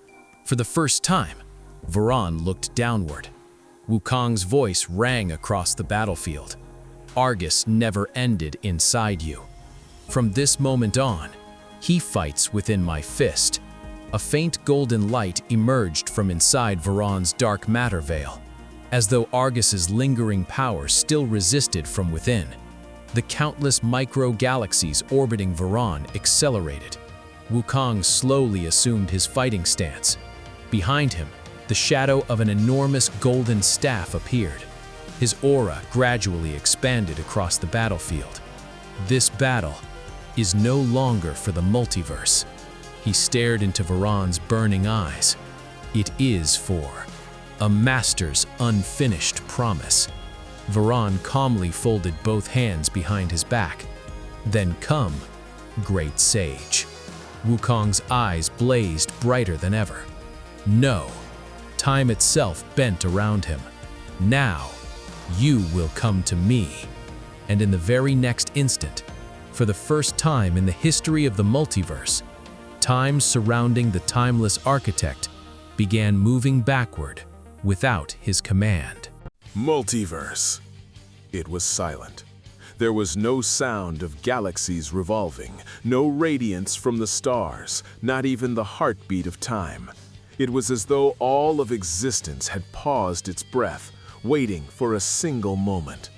For the first time, Varan looked downward. Wukong's voice rang across the battlefield. Argus never ended inside you. From this moment on, he fights within my fist. A faint golden light emerged from inside Varan's dark matter veil, as though Argus's lingering power still resisted from within. The countless micro-galaxies orbiting Varan accelerated. Wukong slowly assumed his fighting stance. Behind him, the shadow of an enormous golden staff appeared. His aura gradually expanded across the battlefield. This battle is no longer for the multiverse. He stared into Varan's burning eyes. It is for a master's unfinished promise. Varan calmly folded both hands behind his back. Then come, great sage. Wukong's eyes blazed brighter than ever. No, time itself bent around him. Now, you will come to me. And in the very next instant, for the first time in the history of the multiverse, time surrounding the timeless architect began moving backward without his command. Multiverse. It was silent. There was no sound of galaxies revolving, no radiance from the stars, not even the heartbeat of time. It was as though all of existence had paused its breath, waiting for a single moment.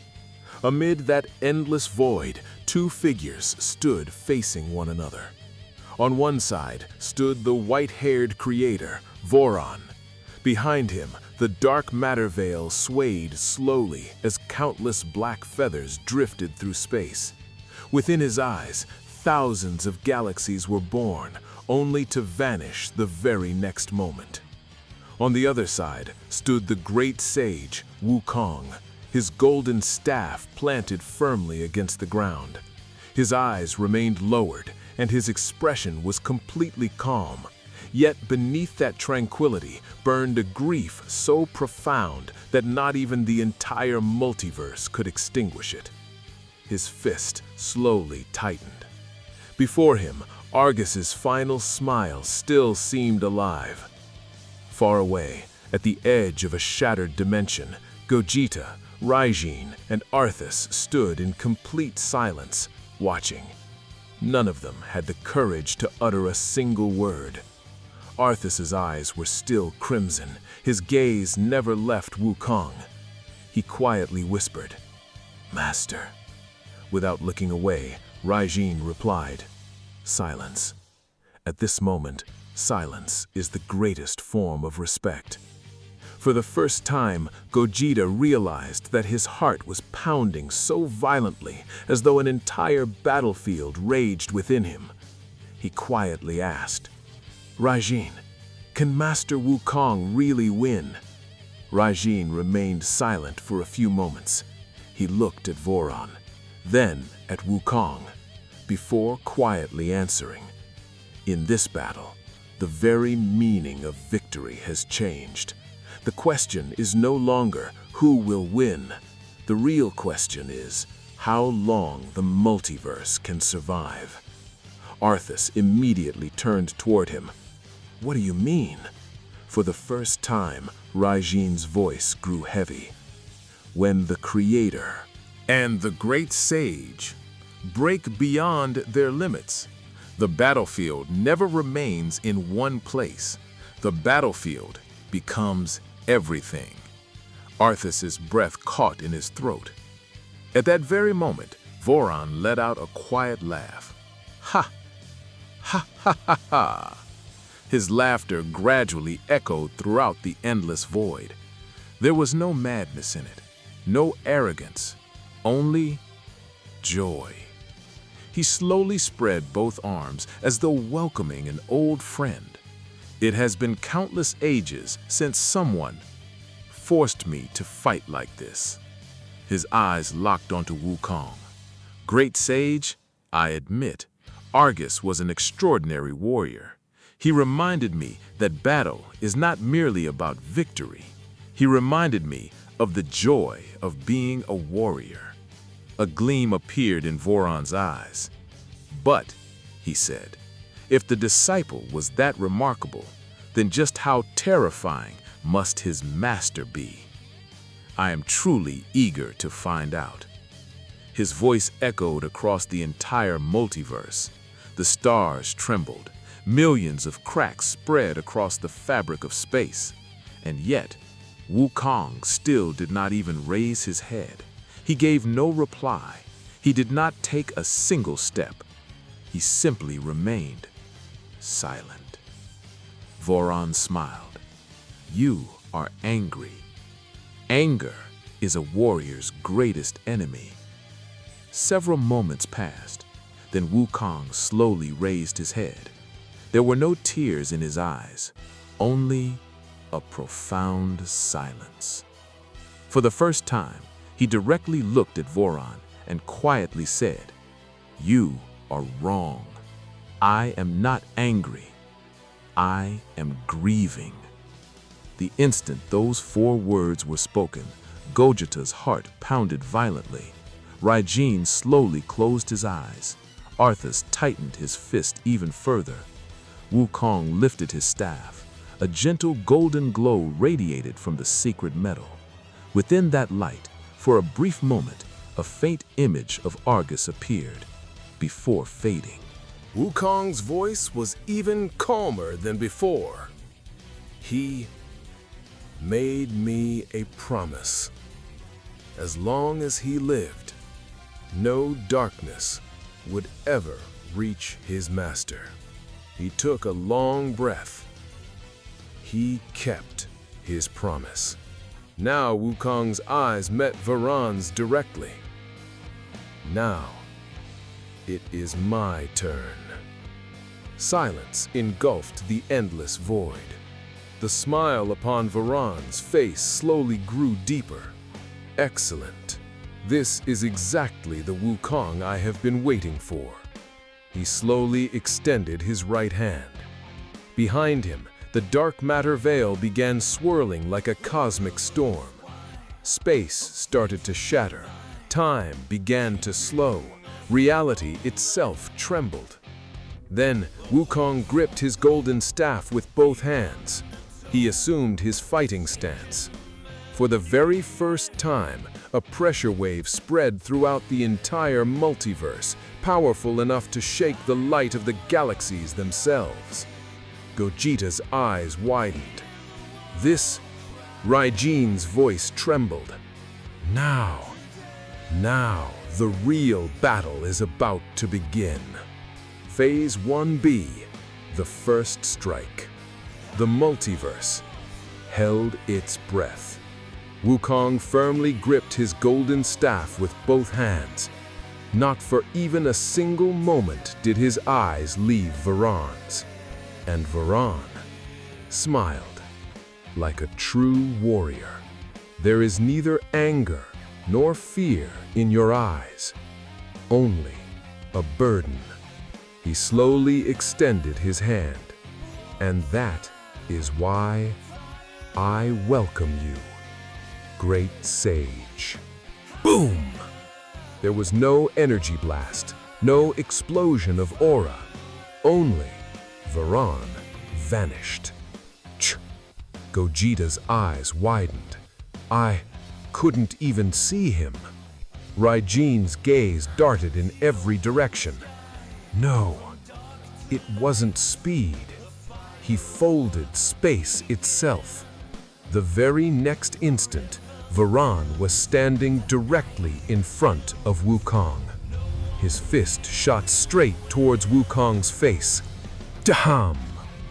Amid that endless void, 2 figures stood facing one another. On one side stood the white-haired creator, Voron. Behind him, the dark matter veil swayed slowly as countless black feathers drifted through space. Within his eyes, thousands of galaxies were born, only to vanish the very next moment. On the other side stood the great sage, Wukong, his golden staff planted firmly against the ground. His eyes remained lowered, and his expression was completely calm. Yet beneath that tranquility burned a grief so profound that not even the entire multiverse could extinguish it. His fist slowly tightened. Before him, Argus's final smile still seemed alive. Far away, at the edge of a shattered dimension, Gogeta, Raijin, and Arthas stood in complete silence, watching. None of them had the courage to utter a single word. Arthas's eyes were still crimson. His gaze never left Wukong. He quietly whispered, "Master." Without looking away, Raijin replied, "Silence." At this moment, silence is the greatest form of respect. For the first time, Gogeta realized that his heart was pounding so violently as though an entire battlefield raged within him. He quietly asked, "Raijin, can Master Wukong really win?" Raijin remained silent for a few moments. He looked at Voron, then at Wukong, before quietly answering, "In this battle, the very meaning of victory has changed. The question is no longer who will win. The real question is how long the multiverse can survive." Arthas immediately turned toward him. "What do you mean?" For the first time, Raijin's voice grew heavy. "When the Creator and the Great Sage break beyond their limits, the battlefield never remains in one place. The battlefield becomes everything." Arthas's breath caught in his throat. At that very moment, Voron let out a quiet laugh. "Ha! Ha ha ha ha!" His laughter gradually echoed throughout the endless void. There was no madness in it, no arrogance, only joy. He slowly spread both arms as though welcoming an old friend. "It has been countless ages since someone forced me to fight like this." His eyes locked onto Wukong. "Great Sage, I admit, Argus was an extraordinary warrior. He reminded me that battle is not merely about victory. He reminded me of the joy of being a warrior." A gleam appeared in Voron's eyes. "But," he said, "if the disciple was that remarkable, then just how terrifying must his master be? I am truly eager to find out." His voice echoed across the entire multiverse. The stars trembled. Millions of cracks spread across the fabric of space. And yet, Wukong still did not even raise his head. He gave no reply. He did not take a single step. He simply remained silent. Voron smiled. "You are angry. Anger is a warrior's greatest enemy." Several moments passed. Then Wukong slowly raised his head. There were no tears in his eyes, only a profound silence. For the first time, he directly looked at Voron and quietly said, "You are wrong. I am not angry. I am grieving." The instant those 4 words were spoken, Gogeta's heart pounded violently. Raijin slowly closed his eyes. Arthas tightened his fist even further. Wukong lifted his staff. A gentle golden glow radiated from the secret metal. Within that light, for a brief moment, a faint image of Argus appeared, before fading. Wukong's voice was even calmer than before. "He made me a promise. As long as he lived, no darkness would ever reach his master." He took a long breath. He kept his promise. Now Wukong's eyes met Varan's directly. Now, it is my turn. Silence engulfed the endless void. The smile upon Varan's face slowly grew deeper. Excellent. This is exactly the Wukong I have been waiting for. He slowly extended his right hand. Behind him, the dark matter veil began swirling like a cosmic storm. Space started to shatter. Time began to slow. Reality itself trembled. Then Wukong gripped his golden staff with both hands. He assumed his fighting stance. For the very first time, a pressure wave spread throughout the entire multiverse, powerful enough to shake the light of the galaxies themselves. Gogeta's eyes widened. Raijin's voice trembled. Now, the real battle is about to begin. Phase 1B, the first strike. The multiverse held its breath. Wukong firmly gripped his golden staff with both hands. Not for even a single moment did his eyes leave Varan's. And Varan smiled like a true warrior. There is neither anger nor fear in your eyes, only a burden. He slowly extended his hand, and that is why I welcome you, great sage. Boom! There was no energy blast, no explosion of aura, only Varan vanished. Gogeta's eyes widened. I couldn't even see him. Raijin's gaze darted in every direction. No, it wasn't speed. He folded space itself. The very next instant, Varan was standing directly in front of Wukong. His fist shot straight towards Wukong's face. Daham!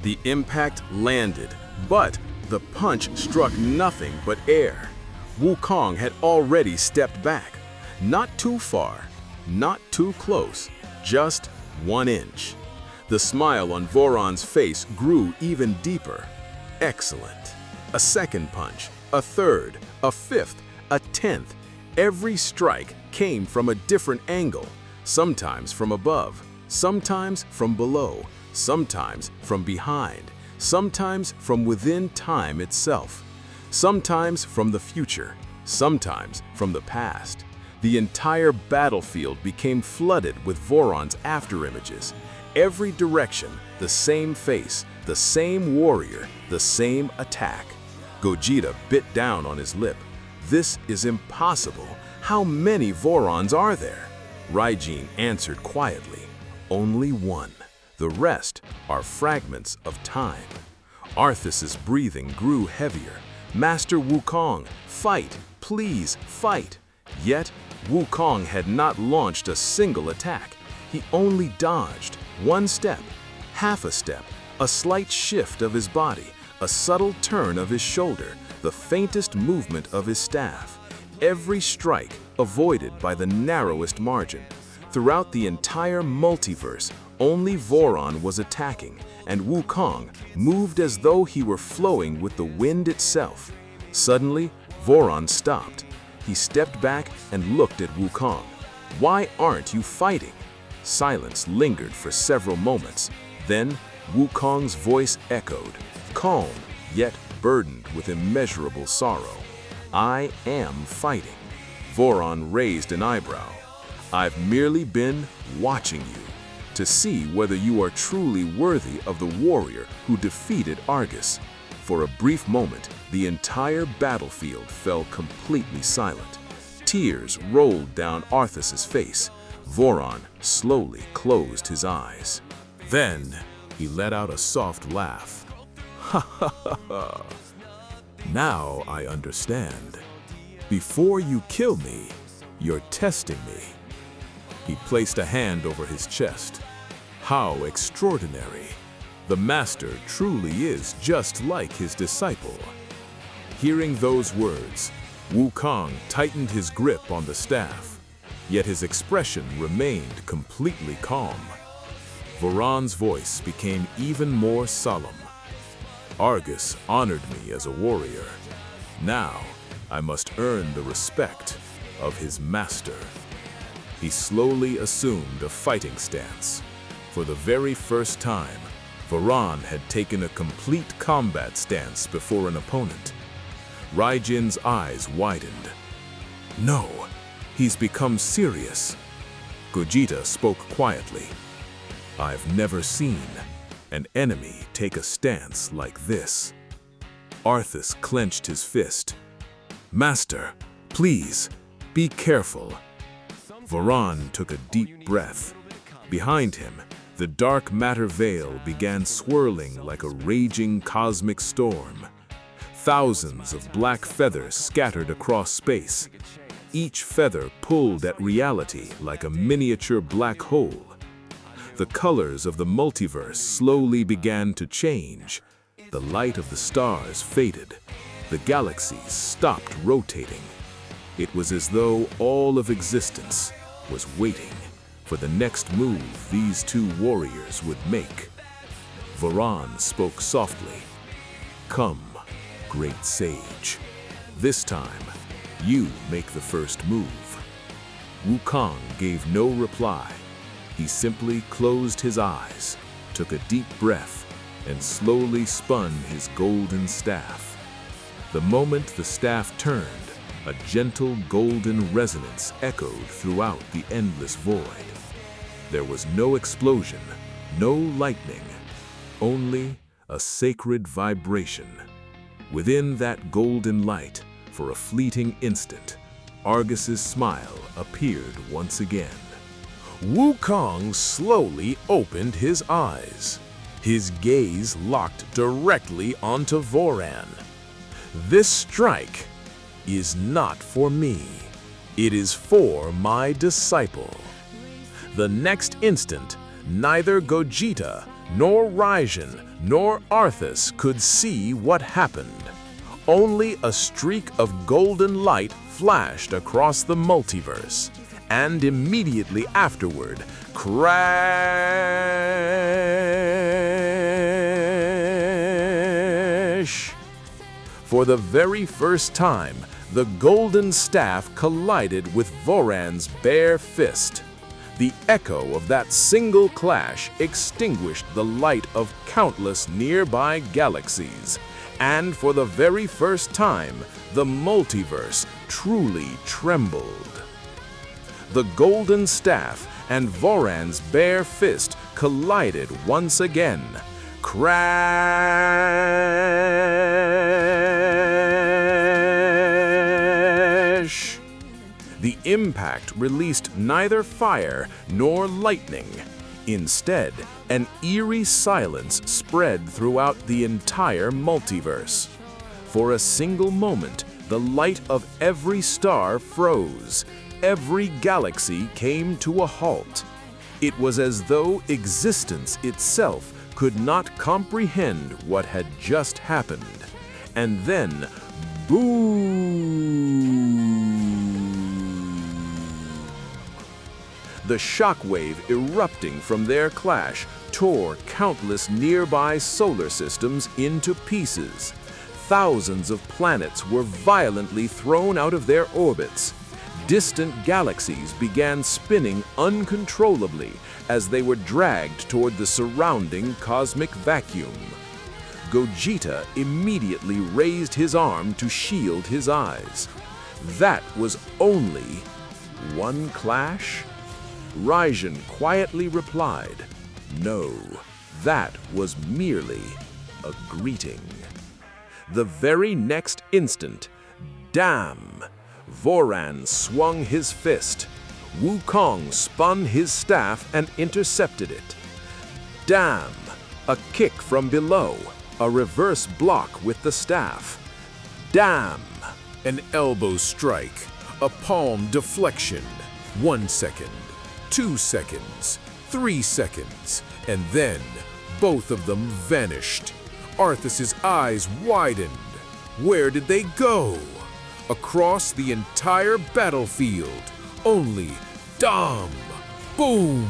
The impact landed, but the punch struck nothing but air. Wukong had already stepped back. Not too far, not too close, just 1 inch. The smile on Varan's face grew even deeper. Excellent. A second punch, a third, a fifth, a 10th. Every strike came from a different angle, sometimes from above, sometimes from below, sometimes from behind, sometimes from within time itself, sometimes from the future, sometimes from the past. The entire battlefield became flooded with Varan's afterimages. Every direction, the same face, the same warrior, the same attack. Gogeta bit down on his lip. This is impossible. How many Varans are there? Raijin answered quietly. Only one. The rest are fragments of time. Arthas's breathing grew heavier. Master Wukong, fight, please fight. Yet, Wukong had not launched a single attack. He only dodged 1 step, half a step, a slight shift of his body, a subtle turn of his shoulder, the faintest movement of his staff. Every strike avoided by the narrowest margin. Throughout the entire multiverse, only Varan was attacking, and Wukong moved as though he were flowing with the wind itself. Suddenly, Varan stopped. He stepped back and looked at Wukong. Why aren't you fighting? Silence lingered for several moments. Then, Wukong's voice echoed, calm yet burdened with immeasurable sorrow. I am fighting. Varan raised an eyebrow. I've merely been watching you to see whether you are truly worthy of the warrior who defeated Argus. For a brief moment, the entire battlefield fell completely silent. Tears rolled down Arthas's face. Varan slowly closed his eyes. Then, he let out a soft laugh. Ha ha ha ha. Now I understand. Before you kill me, you're testing me. He placed a hand over his chest. How extraordinary. The master truly is just like his disciple. Hearing those words, Wukong tightened his grip on the staff, yet his expression remained completely calm. Voron's voice became even more solemn. Argus honored me as a warrior. Now, I must earn the respect of his master. He slowly assumed a fighting stance. For the very first time, Voron had taken a complete combat stance before an opponent. Raijin's eyes widened. No, he's become serious. Gogeta spoke quietly. I've never seen an enemy take a stance like this. Arthas clenched his fist. Master, please, be careful. Voron took a deep breath. Behind him, the dark matter veil began swirling like a raging cosmic storm. Thousands of black feathers scattered across space. Each feather pulled at reality like a miniature black hole. The colors of the multiverse slowly began to change. The light of the stars faded. The galaxies stopped rotating. It was as though all of existence was waiting for the next move these two warriors would make. Voron spoke softly. Come, great sage. This time, you make the first move. Wukong gave no reply. He simply closed his eyes, took a deep breath, and slowly spun his golden staff. The moment the staff turned, a gentle golden resonance echoed throughout the endless void. There was no explosion, no lightning, only a sacred vibration. Within that golden light, for a fleeting instant, Argus's smile appeared once again. Wukong slowly opened his eyes. His gaze locked directly onto Voron. This strike is not for me. It is for my disciple. The next instant, neither Gogeta, nor Raijin, nor Arthas could see what happened. Only a streak of golden light flashed across the multiverse, and immediately afterward, crash! For the very first time, the golden staff collided with Voron's bare fist. The echo of that single clash extinguished the light of countless nearby galaxies, and for the very first time, the multiverse truly trembled. The golden staff and Voron's bare fist collided once again. Crash! The impact released neither fire nor lightning. Instead, an eerie silence spread throughout the entire multiverse. For a single moment, the light of every star froze. Every galaxy came to a halt. It was as though existence itself could not comprehend what had just happened. And then, boom! The shockwave erupting from their clash tore countless nearby solar systems into pieces. Thousands of planets were violently thrown out of their orbits. Distant galaxies began spinning uncontrollably as they were dragged toward the surrounding cosmic vacuum. Gogeta immediately raised his arm to shield his eyes. That was only one clash? Raijin quietly replied, no, that was merely a greeting. The very next instant, damn! Voron swung his fist. Wukong spun his staff and intercepted it. Damn! A kick from below, a reverse block with the staff. Damn! An elbow strike, a palm deflection. 1 second, 2 seconds, 3 seconds, and then Both of them vanished. Arthas's eyes widened. Where did they go? Across the entire battlefield, only dom, boom,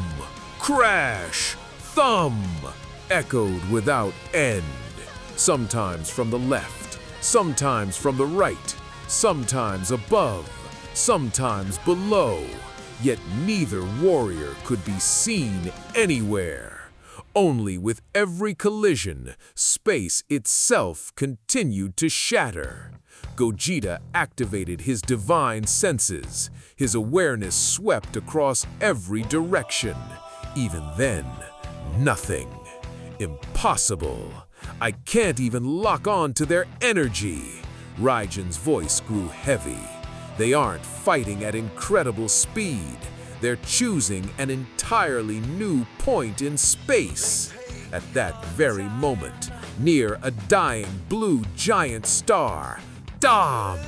crash, thumb echoed without end. Sometimes from the left, sometimes from the right, sometimes above, sometimes below. Yet neither warrior could be seen anywhere. Only with every collision, space itself continued to shatter. Gogeta activated his divine senses. His awareness swept across every direction. Even then, nothing. Impossible. I can't even lock on to their energy. Raijan's voice grew heavy. They aren't fighting at incredible speed. They're choosing an entirely new point in space. At that very moment, near a dying blue giant star, Dom!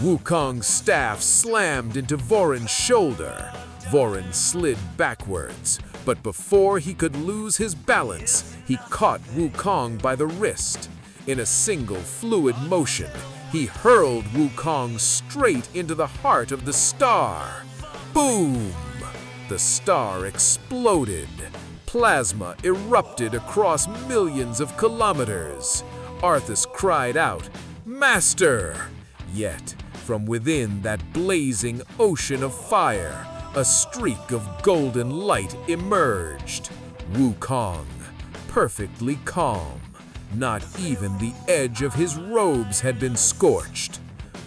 Wukong's staff slammed into Voron's shoulder. Voron slid backwards, but before he could lose his balance, he caught Wukong by the wrist. In a single fluid motion, he hurled Wukong straight into the heart of the star. Boom! The star exploded. Plasma erupted across millions of kilometers. Arthas cried out, "Master!" Yet, from within that blazing ocean of fire, a streak of golden light emerged. Wukong, perfectly calm. Not even the edge of his robes had been scorched.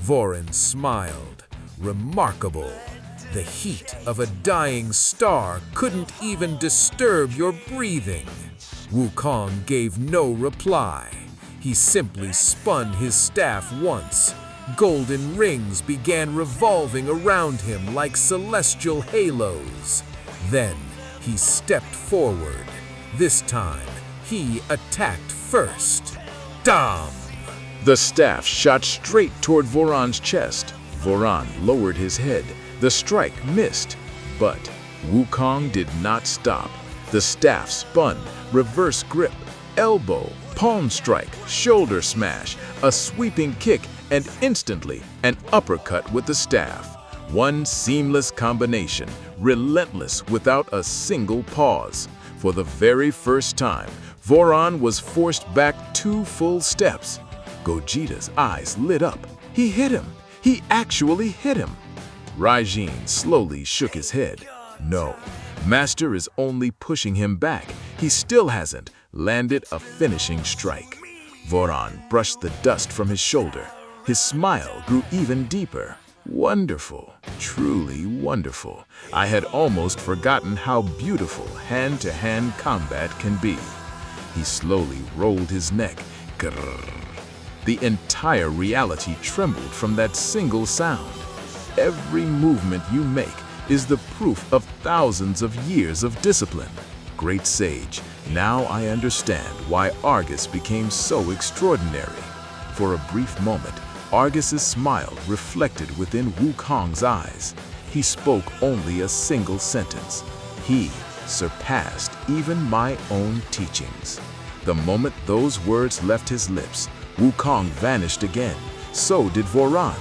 Voron smiled. Remarkable. The heat of a dying star couldn't even disturb your breathing. Wukong gave no reply. He simply spun his staff once. Golden rings began revolving around him like celestial halos. Then he stepped forward. This time, he attacked first. Dom! The staff shot straight toward Voron's chest. Voron lowered his head. The strike missed, but Wukong did not stop. The staff spun, reverse grip, elbow, palm strike, shoulder smash, a sweeping kick, and instantly an uppercut with the staff. One seamless combination, relentless without a single pause. For the very first time, Voron was forced back 2 full steps. Gogeta's eyes lit up. He hit him. He actually hit him. Raijin slowly shook his head. No, Master is only pushing him back. He still hasn't landed a finishing strike. Voron brushed the dust from his shoulder. His smile grew even deeper. Wonderful, truly wonderful. I had almost forgotten how beautiful hand-to-hand combat can be. He slowly rolled his neck. Grrr. The entire reality trembled from that single sound. Every movement you make is the proof of thousands of years of discipline. Great sage, now I understand why Argus became so extraordinary. For a brief moment, Argus's smile reflected within Wukong's eyes. He spoke only a single sentence. He surpassed even my own teachings. The moment those words left his lips, Wukong vanished again. So did Voron.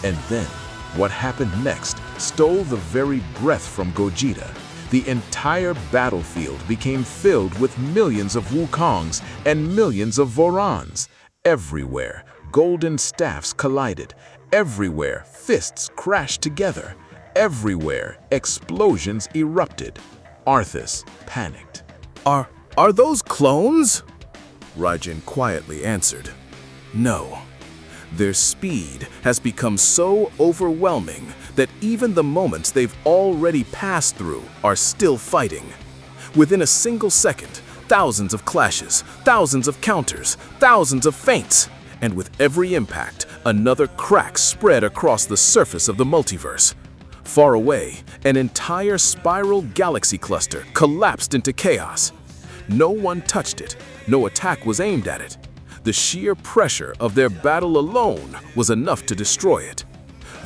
And then, what happened next stole the very breath from Gogeta. The entire battlefield became filled with millions of Wukongs and millions of Vorons. Everywhere, golden staffs collided. Everywhere, fists crashed together. Everywhere, explosions erupted. Arthas panicked. Are those clones? Raijin quietly answered. No. Their speed has become so overwhelming that even the moments they've already passed through are still fighting. Within a single second, thousands of clashes, thousands of counters, thousands of feints, and with every impact, another crack spread across the surface of the multiverse. Far away, an entire spiral galaxy cluster collapsed into chaos. No one touched it, no attack was aimed at it. The sheer pressure of their battle alone was enough to destroy it.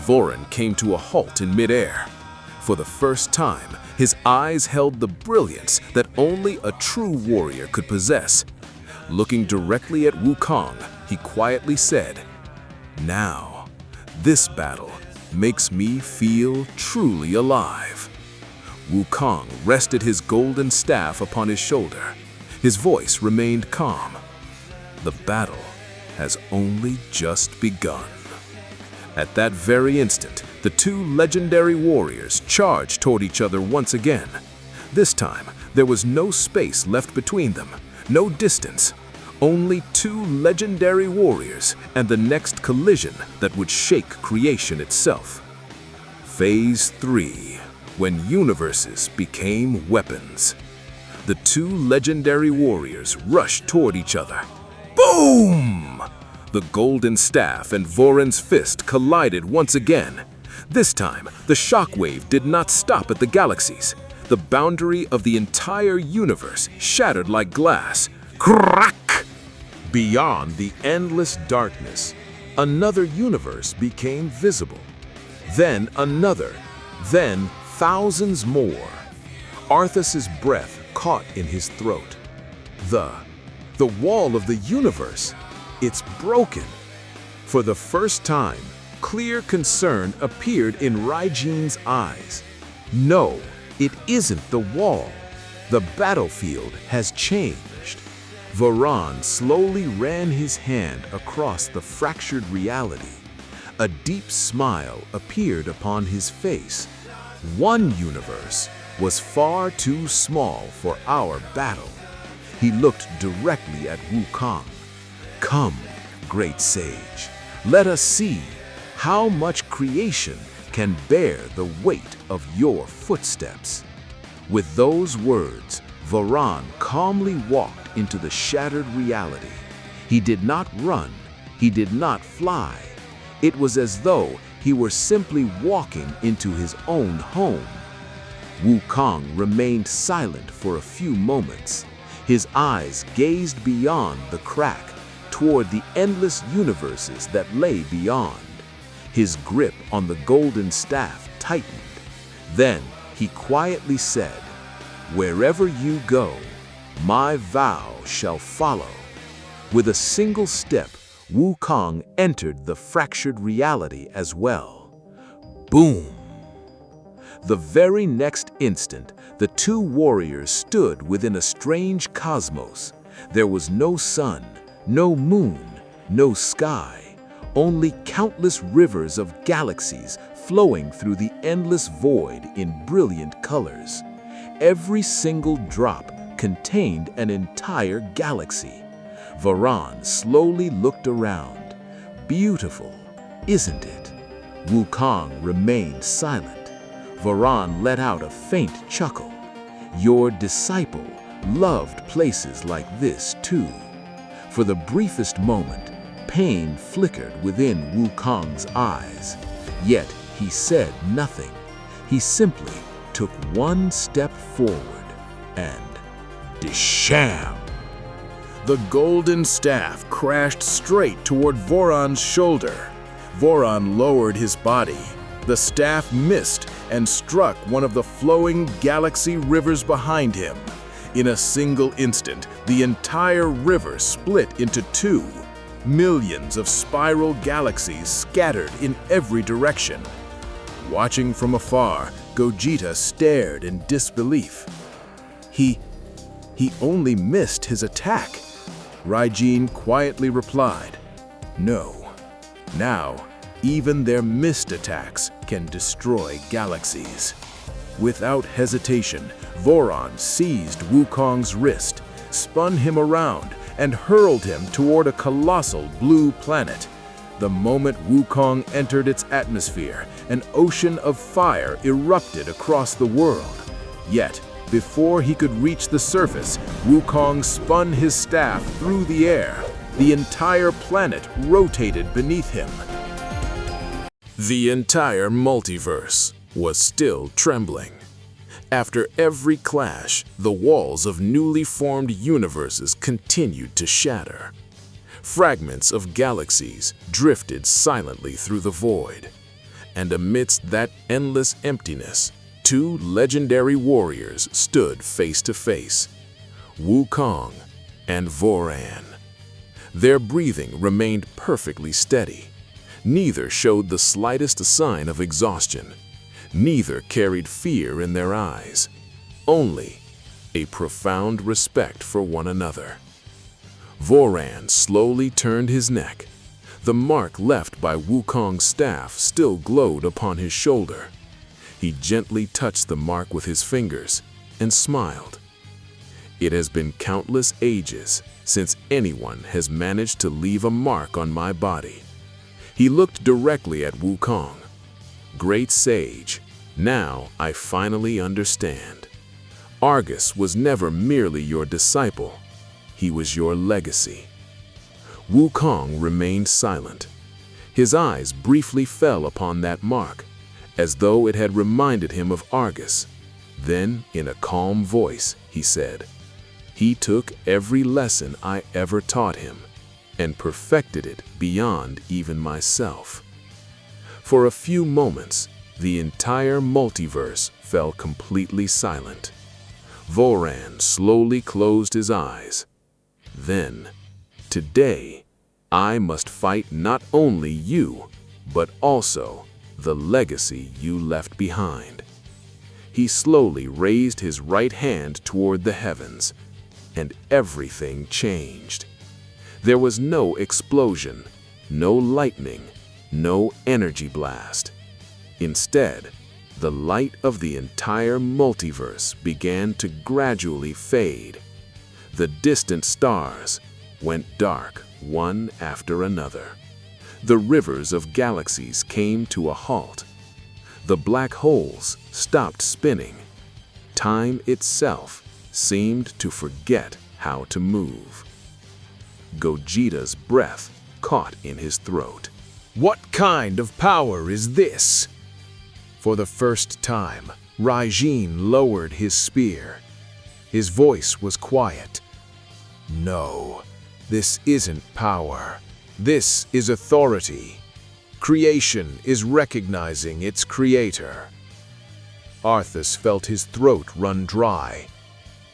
Voron came to a halt in midair. For the first time, his eyes held the brilliance that only a true warrior could possess. Looking directly at Wukong, he quietly said, "Now, this battle makes me feel truly alive." Wukong rested his golden staff upon his shoulder. His voice remained calm. The battle has only just begun. At that very instant, the two legendary warriors charged toward each other once again. This time, there was no space left between them, no distance. Only two legendary warriors and the next collision that would shake creation itself. Phase 3, when universes became weapons. The two legendary warriors rushed toward each other. Boom! The golden staff and Voron's fist collided once again. This time, the shockwave did not stop at the galaxies. The boundary of the entire universe shattered like glass. Crack! Beyond the endless darkness, another universe became visible. Then another, then thousands more. Arthas's breath caught in his throat. The wall of the universe, it's broken. For the first time, clear concern appeared in Raijin's eyes. No, it isn't the wall. The battlefield has changed. Voron slowly ran his hand across the fractured reality. A deep smile appeared upon his face. One universe was far too small for our battle. He looked directly at Wukong. "Come, great sage, let us see how much creation can bear the weight of your footsteps." With those words, Voron calmly walked into the shattered reality. He did not run, he did not fly. It was as though he were simply walking into his own home. Wukong remained silent for a few moments. His eyes gazed beyond the crack, toward the endless universes that lay beyond. His grip on the golden staff tightened. Then he quietly said, "Wherever you go, my vow shall follow." With a single step, Wukong entered the fractured reality as well. Boom! The very next instant, the two warriors stood within a strange cosmos. There was no sun, no moon, no sky, only countless rivers of galaxies flowing through the endless void in brilliant colors. Every single drop contained an entire galaxy. Voron slowly looked around. Beautiful, isn't it? Wukong remained silent. Voron let out a faint chuckle. Your disciple loved places like this too. For the briefest moment, pain flickered within Wukong's eyes. Yet he said nothing. He simply took one step forward and disham! The golden staff crashed straight toward Voron's shoulder. Voron lowered his body. The staff missed and struck one of the flowing galaxy rivers behind him. In a single instant, the entire river split into two. Millions of spiral galaxies scattered in every direction. Watching from afar, Gogeta stared in disbelief. He only missed his attack. Raijin quietly replied, "No. Now, even their missed attacks can destroy galaxies." Without hesitation, Voron seized Wukong's wrist, spun him around, and hurled him toward a colossal blue planet. The moment Wukong entered its atmosphere, an ocean of fire erupted across the world. Yet, before he could reach the surface, Wukong spun his staff through the air. The entire planet rotated beneath him. The entire multiverse was still trembling. After every clash, the walls of newly formed universes continued to shatter. Fragments of galaxies drifted silently through the void. And amidst that endless emptiness, two legendary warriors stood face to face, Wukong and Voran. Their breathing remained perfectly steady. Neither showed the slightest sign of exhaustion. Neither carried fear in their eyes, only a profound respect for one another. Voran slowly turned his neck. The mark left by Wukong's staff still glowed upon his shoulder. He gently touched the mark with his fingers and smiled. It has been countless ages since anyone has managed to leave a mark on my body. He looked directly at Wukong. Great sage, now I finally understand. Argus was never merely your disciple. He was your legacy. Wukong remained silent. His eyes briefly fell upon that mark, as though it had reminded him of Argus. Then, in a calm voice, he said, "He took every lesson I ever taught him, and perfected it beyond even myself." For a few moments, the entire multiverse fell completely silent. Voran slowly closed his eyes. Then, "Today, I must fight not only you, but also the legacy you left behind." He slowly raised his right hand toward the heavens, and everything changed. There was no explosion, no lightning, no energy blast. Instead, the light of the entire multiverse began to gradually fade. The distant stars went dark one after another. The rivers of galaxies came to a halt. The black holes stopped spinning. Time itself seemed to forget how to move. Gogeta's breath caught in his throat. What kind of power is this? For the first time, Raijin lowered his spear. His voice was quiet. "No, this isn't power. This is authority. Creation is recognizing its creator." Arthas felt his throat run dry.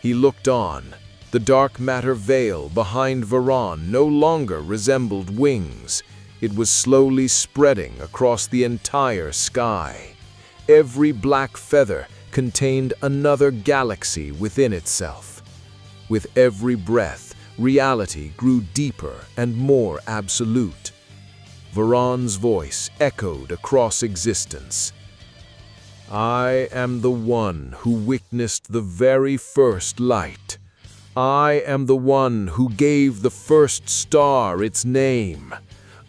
He looked on. The dark matter veil behind Voran no longer resembled wings. It was slowly spreading across the entire sky. Every black feather contained another galaxy within itself. With every breath, reality grew deeper and more absolute. Voran's voice echoed across existence. "I am the one who witnessed the very first light. I am the one who gave the first star its name.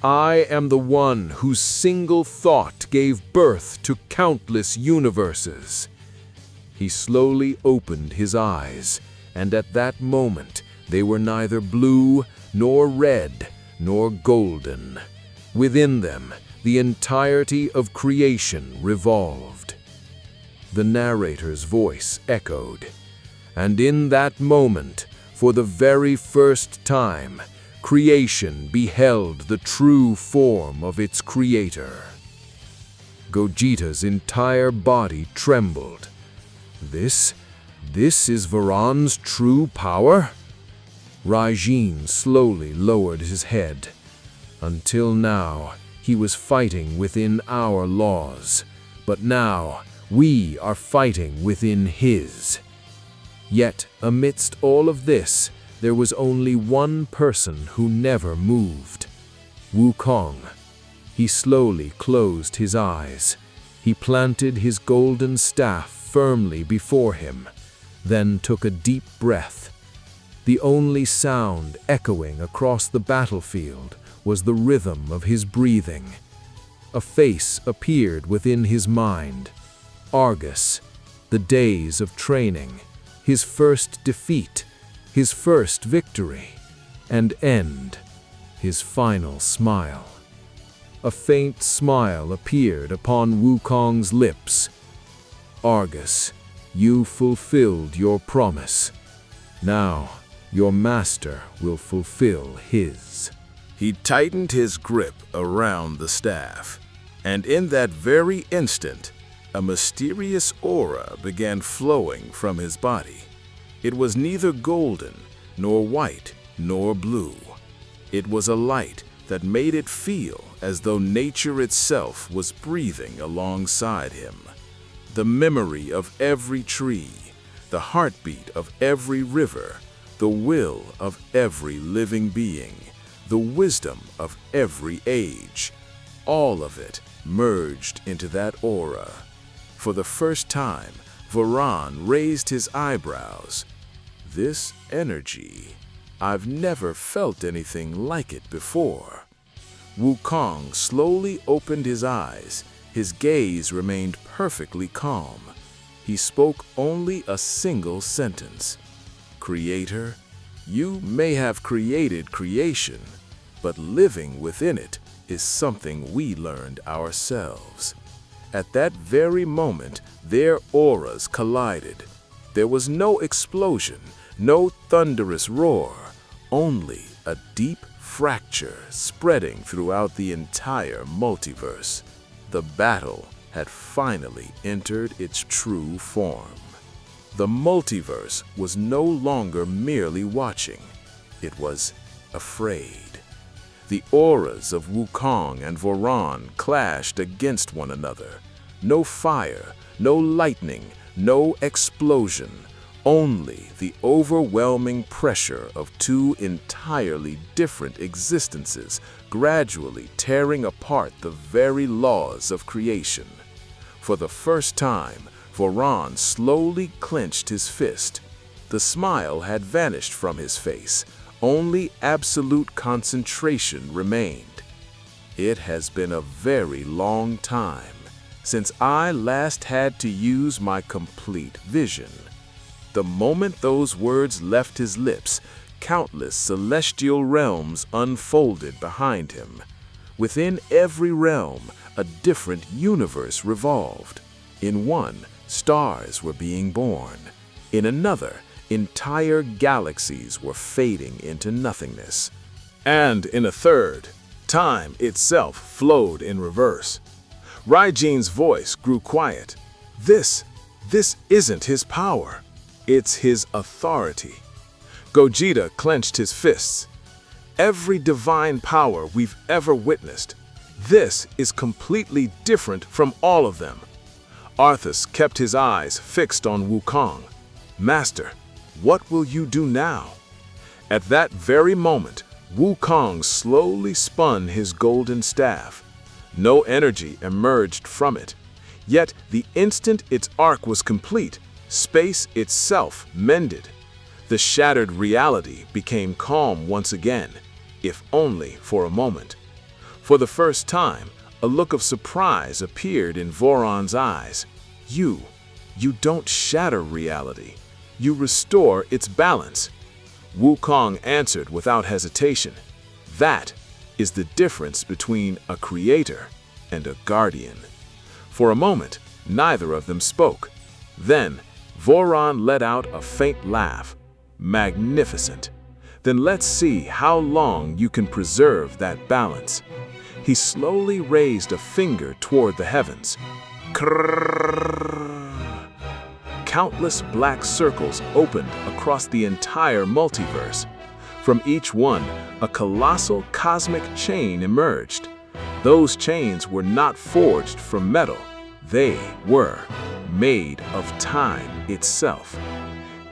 I am the one whose single thought gave birth to countless universes." He slowly opened his eyes, and at that moment they were neither blue, nor red, nor golden. Within them, the entirety of creation revolved. The narrator's voice echoed, and in that moment, for the very first time, creation beheld the true form of its creator. Gogeta's entire body trembled. This is Voran's true power? Raijin slowly lowered his head. Until now, he was fighting within our laws, but now we are fighting within his. Yet, amidst all of this, there was only one person who never moved. Wukong. He slowly closed his eyes. He planted his golden staff firmly before him, then took a deep breath. The only sound echoing across the battlefield was the rhythm of his breathing. A face appeared within his mind. Argus, the days of training, his first defeat, his first victory, and end, his final smile. A faint smile appeared upon Wukong's lips. Argus, you fulfilled your promise. Now, your master will fulfill his. He tightened his grip around the staff, and in that very instant, a mysterious aura began flowing from his body. It was neither golden, nor white, nor blue. It was a light that made it feel as though nature itself was breathing alongside him. The memory of every tree, the heartbeat of every river, the will of every living being, the wisdom of every age, all of it merged into that aura. For the first time, Voron raised his eyebrows. This energy, I've never felt anything like it before. Wukong slowly opened his eyes. His gaze remained perfectly calm. He spoke only a single sentence. Creator, you may have created creation, but living within it is something we learned ourselves. At that very moment, their auras collided. There was no explosion, no thunderous roar, only a deep fracture spreading throughout the entire multiverse. The battle had finally entered its true form. The multiverse was no longer merely watching. It was afraid. The auras of Wukong and Voron clashed against one another. No fire, no lightning, no explosion. Only the overwhelming pressure of two entirely different existences gradually tearing apart the very laws of creation. For the first time, Voron slowly clenched his fist. The smile had vanished from his face. Only absolute concentration remained. It has been a very long time since I last had to use my complete vision. The moment those words left his lips, countless celestial realms unfolded behind him. Within every realm, a different universe revolved. In one, stars were being born. In another, entire galaxies were fading into nothingness. And in a third, time itself flowed in reverse. Raijin's voice grew quiet. This isn't his power. It's his authority. Gogeta clenched his fists. Every divine power we've ever witnessed, this is completely different from all of them. Arthas kept his eyes fixed on Wukong. Master, what will you do now? At that very moment, Wukong slowly spun his golden staff. No energy emerged from it. Yet the instant its arc was complete, space itself mended. The shattered reality became calm once again, if only for a moment. For the first time, a look of surprise appeared in Voron's eyes. You don't shatter reality. You restore its balance. Wukong answered without hesitation. That is the difference between a creator and a guardian. For a moment, neither of them spoke. Then, Voron let out a faint laugh. Magnificent. Then let's see how long you can preserve that balance. He slowly raised a finger toward the heavens. Krrrr. Countless black circles opened across the entire multiverse. From each one, a colossal cosmic chain emerged. Those chains were not forged from metal. They were made of time itself.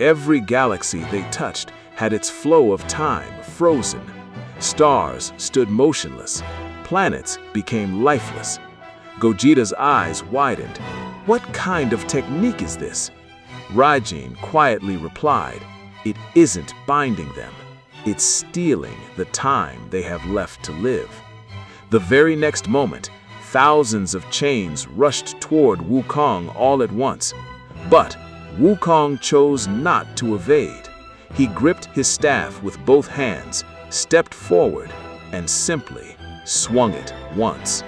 Every galaxy they touched had its flow of time frozen. Stars stood motionless. Planets became lifeless. Gogeta's eyes widened. What kind of technique is this? Raijin quietly replied, it isn't binding them. It's stealing the time they have left to live. The very next moment, thousands of chains rushed toward Wukong all at once. But Wukong chose not to evade. He gripped his staff with both hands, stepped forward, and simply swung it once.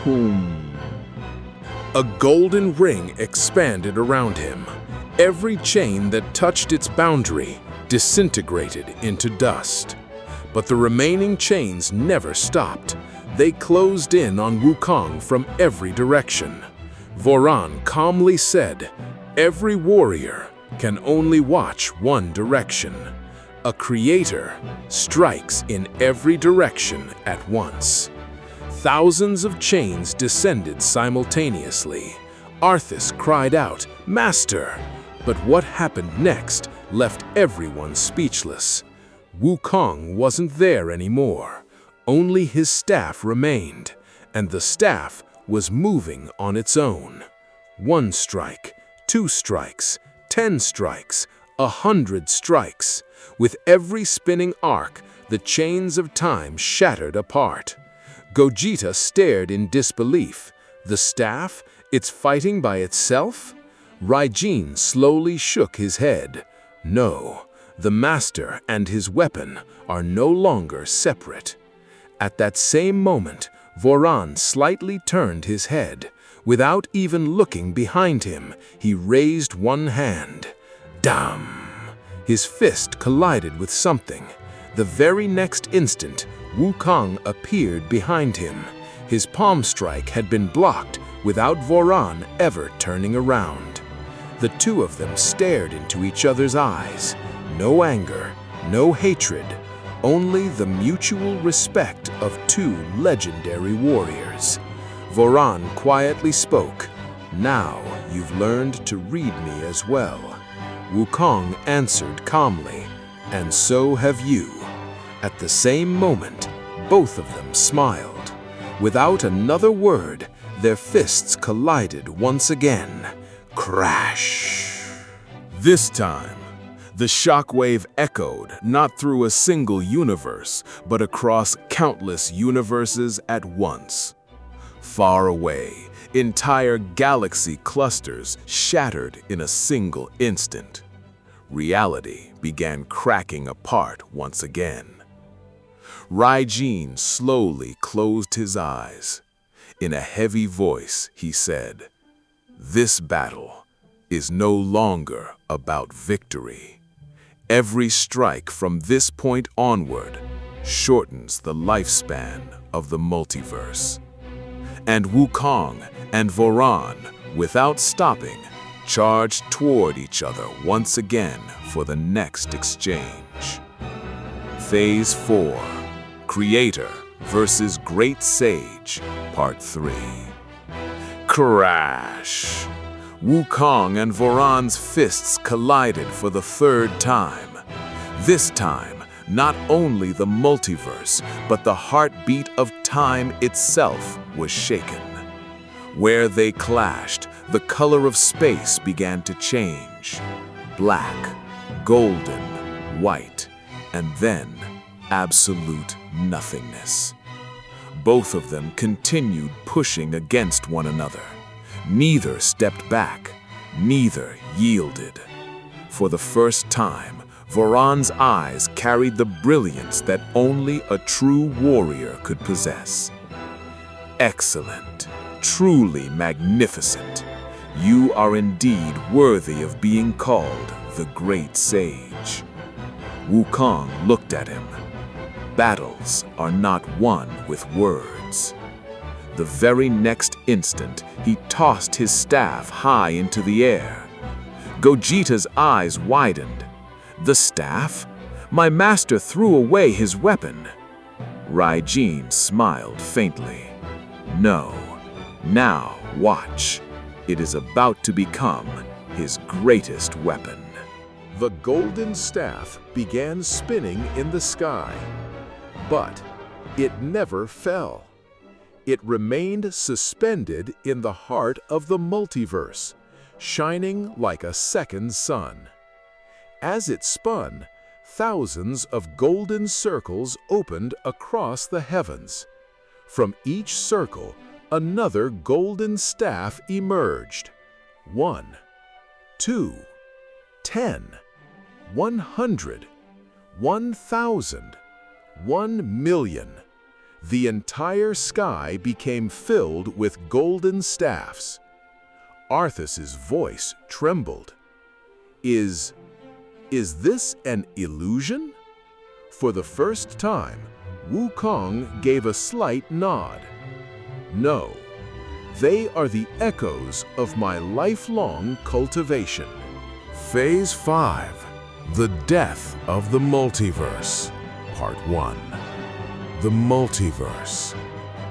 Boom. A golden ring expanded around him. Every chain that touched its boundary disintegrated into dust. But the remaining chains never stopped. They closed in on Wukong from every direction. Voran calmly said, "Every warrior can only watch one direction. A creator strikes in every direction at once." Thousands of chains descended simultaneously. Arthas cried out, "Master!" But what happened next left everyone speechless. Wukong wasn't there anymore. Only his staff remained, and the staff was moving on its own. 1 strike, 2 strikes, 10 strikes, 100 strikes. With every spinning arc, the chains of time shattered apart. Gogeta stared in disbelief. The staff? It's fighting by itself? Raijin slowly shook his head. No, the master and his weapon are no longer separate. At that same moment, Voran slightly turned his head. Without even looking behind him, he raised one hand. Dam! His fist collided with something. The very next instant, Wukong appeared behind him. His palm strike had been blocked without Voran ever turning around. The two of them stared into each other's eyes. No anger, no hatred, only the mutual respect of two legendary warriors. Voran quietly spoke, "Now you've learned to read me as well." Wukong answered calmly, "And so have you." At the same moment, both of them smiled. Without another word, their fists collided once again. Crash! This time, the shockwave echoed not through a single universe, but across countless universes at once. Far away, entire galaxy clusters shattered in a single instant. Reality began cracking apart once again. Raijin slowly closed his eyes. In a heavy voice, he said, "This battle is no longer about victory. Every strike from this point onward shortens the lifespan of the multiverse." And Wukong and Voran, without stopping, charged toward each other once again for the next exchange. Phase 4, Creator versus Great Sage, Part 3. Crash! Wukong and Voran's fists collided for the 3rd time. This time, not only the multiverse, but the heartbeat of time itself was shaken. Where they clashed, the color of space began to change. Black, golden, white, and then absolute nothingness. Both of them continued pushing against one another. Neither stepped back, neither yielded. For the first time, Voran's eyes carried the brilliance that only a true warrior could possess. Excellent, truly magnificent. You are indeed worthy of being called the Great Sage. Wukong looked at him. Battles are not won with words. The very next instant, he tossed his staff high into the air. Gogeta's eyes widened. The staff? My master threw away his weapon. Raijin smiled faintly. No. Now watch. It is about to become his greatest weapon. The golden staff began spinning in the sky, but it never fell. It remained suspended in the heart of the multiverse, shining like a second sun. As it spun, thousands of golden circles opened across the heavens. From each circle, another golden staff emerged. 1, 2, 10, 100, 1,000, 1,000,000. The entire sky became filled with golden staffs. Arthas's voice trembled. Is this an illusion? For the first time, Wukong gave a slight nod. No, They are the echoes of my lifelong cultivation. Phase 5. The Death of the Multiverse. Part 1. The multiverse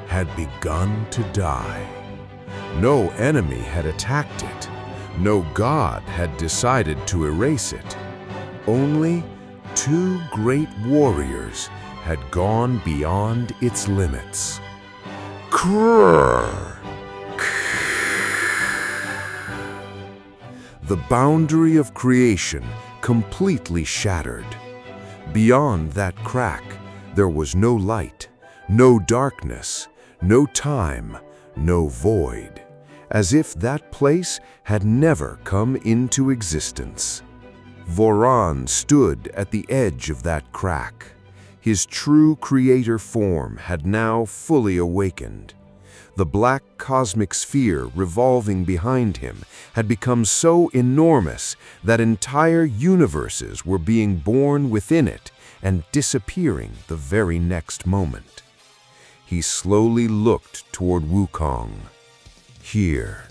had begun to die. No enemy had attacked it. No god had decided to erase it. Only 2 great warriors had gone beyond its limits. Krrr. The boundary of creation completely shattered. Beyond that crack, there was no light, no darkness, no time, no void, as if that place had never come into existence. Voron stood at the edge of that crack. His true creator form had now fully awakened. The black cosmic sphere revolving behind him had become so enormous that entire universes were being born within it and disappearing the very next moment. He slowly looked toward Wukong. Here,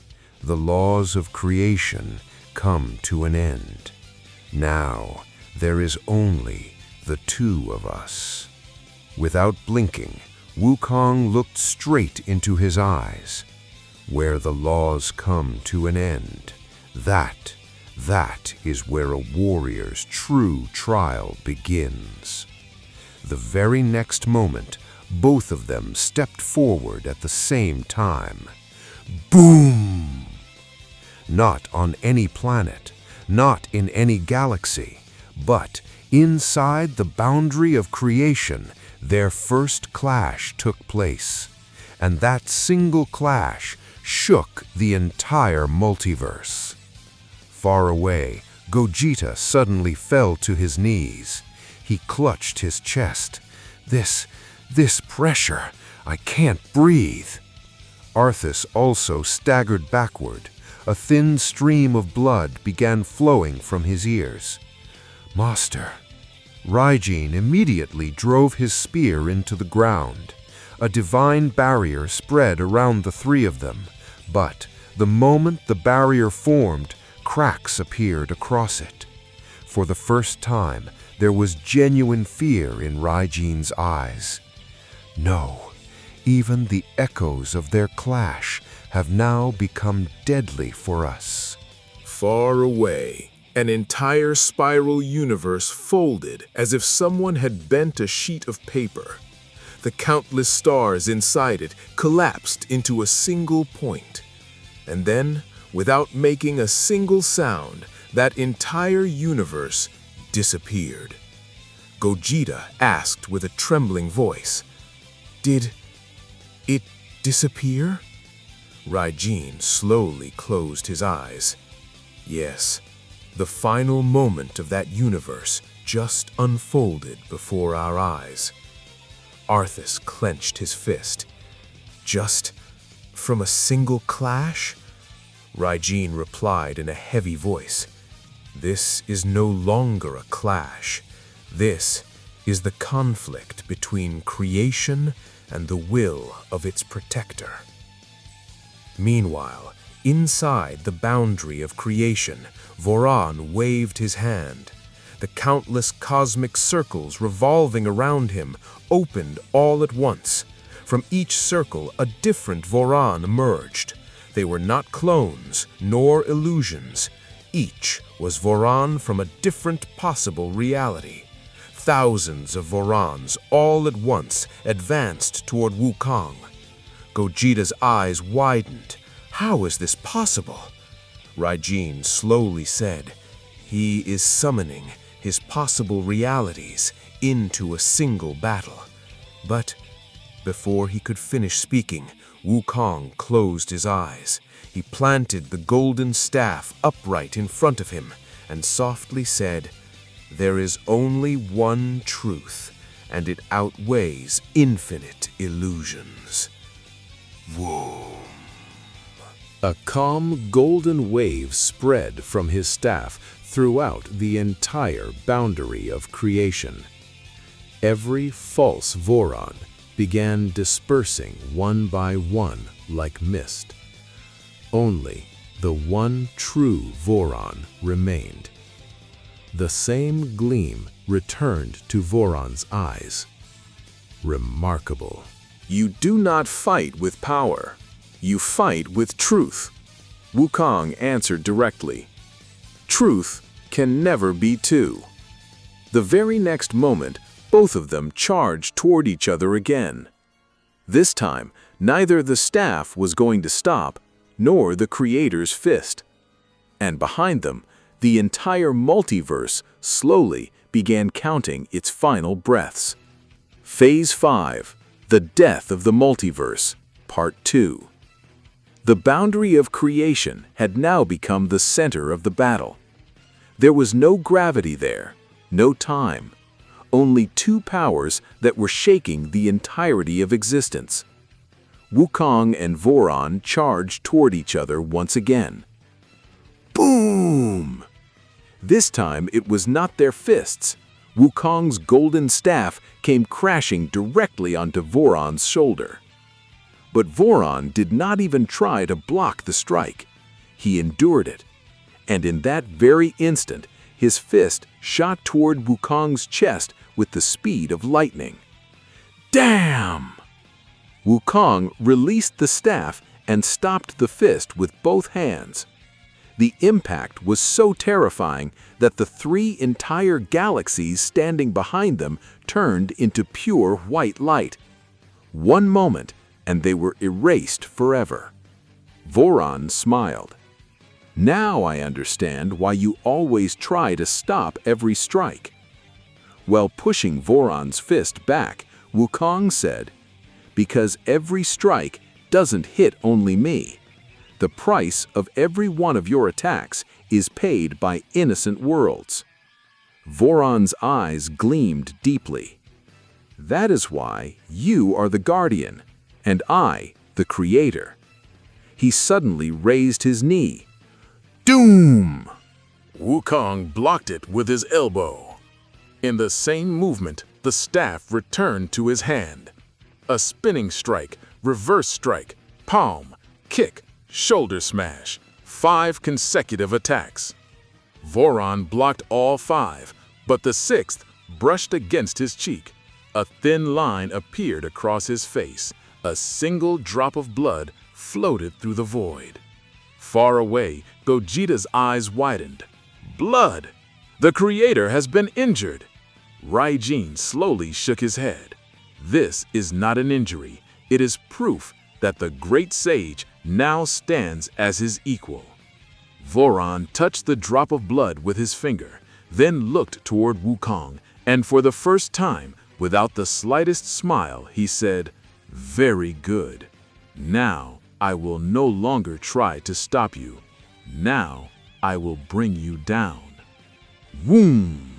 the laws of creation come to an end. Now, there is only the 2 of us. Without blinking, Wukong looked straight into his eyes. Where the laws come to an end, that is where a warrior's true trial begins. The very next moment, both of them stepped forward at the same time. Boom! Not on any planet, not in any galaxy, but inside the boundary of creation, their first clash took place. And that single clash shook the entire multiverse. Far away, Gogeta suddenly fell to his knees. He clutched his chest. This pressure, I can't breathe. Arthas also staggered backward. A thin stream of blood began flowing from his ears. Master. Raijin immediately drove his spear into the ground. A divine barrier spread around the 3 of them, but the moment the barrier formed, cracks appeared across it. For the first time, there was genuine fear in Raijin's eyes. No, even the echoes of their clash have now become deadly for us. Far away, an entire spiral universe folded as if someone had bent a sheet of paper. The countless stars inside it collapsed into a single point. And then, without making a single sound, that entire universe disappeared. Gogeta asked with a trembling voice, "Did it disappear?" Raijin slowly closed his eyes. Yes, the final moment of that universe just unfolded before our eyes. Arthas clenched his fist. Just from a single clash? Raijin replied in a heavy voice. This is no longer a clash. This is the conflict between creation and the will of its protector. Meanwhile, inside the boundary of creation, Voron waved his hand. The countless cosmic circles revolving around him opened all at once. From each circle, a different Voron emerged. They were not clones, nor illusions. Each was Voron from a different possible reality. Thousands of Vorons all at once advanced toward Wukong. Gogeta's eyes widened. How is this possible? Raijin slowly said, "He is summoning his possible realities into a single battle." But before he could finish speaking, Wukong closed his eyes. He planted the golden staff upright in front of him and softly said, "There is only one truth, and it outweighs infinite illusions." Whoa. A calm golden wave spread from his staff throughout the entire boundary of creation. Every false Voron began dispersing one by one like mist. Only the one true Voron remained. The same gleam returned to Voron's eyes. Remarkable. You do not fight with power. You fight with truth. Wukong answered directly. Truth can never be two. The very next moment, both of them charged toward each other again. This time, neither the staff was going to stop, nor the Creator's fist. And behind them, the entire multiverse slowly began counting its final breaths. Phase 5, The Death of the Multiverse, Part 2. The boundary of creation had now become the center of the battle. There was no gravity there, no time, only two powers that were shaking the entirety of existence. Wukong and Voron charged toward each other once again. Boom! This time it was not their fists. Wukong's golden staff came crashing directly onto Voron's shoulder. But Voron did not even try to block the strike. He endured it. And in that very instant, his fist shot toward Wukong's chest with the speed of lightning. Damn! Wukong released the staff and stopped the fist with both hands. The impact was so terrifying that the three entire galaxies standing behind them turned into pure white light. One moment, and they were erased forever. Voron smiled. Now I understand why you always try to stop every strike. While pushing Voron's fist back, Wukong said, because every strike doesn't hit only me. The price of every one of your attacks is paid by innocent worlds. Voron's eyes gleamed deeply. That is why you are the guardian, and I, the creator. He suddenly raised his knee. Doom! Wukong blocked it with his elbow. In the same movement, the staff returned to his hand. A spinning strike, reverse strike, palm, kick, shoulder smash, 5 consecutive attacks. Voron blocked all 5, but the 6th brushed against his cheek. A thin line appeared across his face. A single drop of blood floated through the void. Far away, Gogeta's eyes widened. Blood! The creator has been injured! Raijin slowly shook his head. This is not an injury. It is proof that the great sage now stands as his equal. Voron touched the drop of blood with his finger, then looked toward Wukong, and for the first time, without the slightest smile, he said, Very good. Now I will no longer try to stop you. Now I will bring you down. Woom!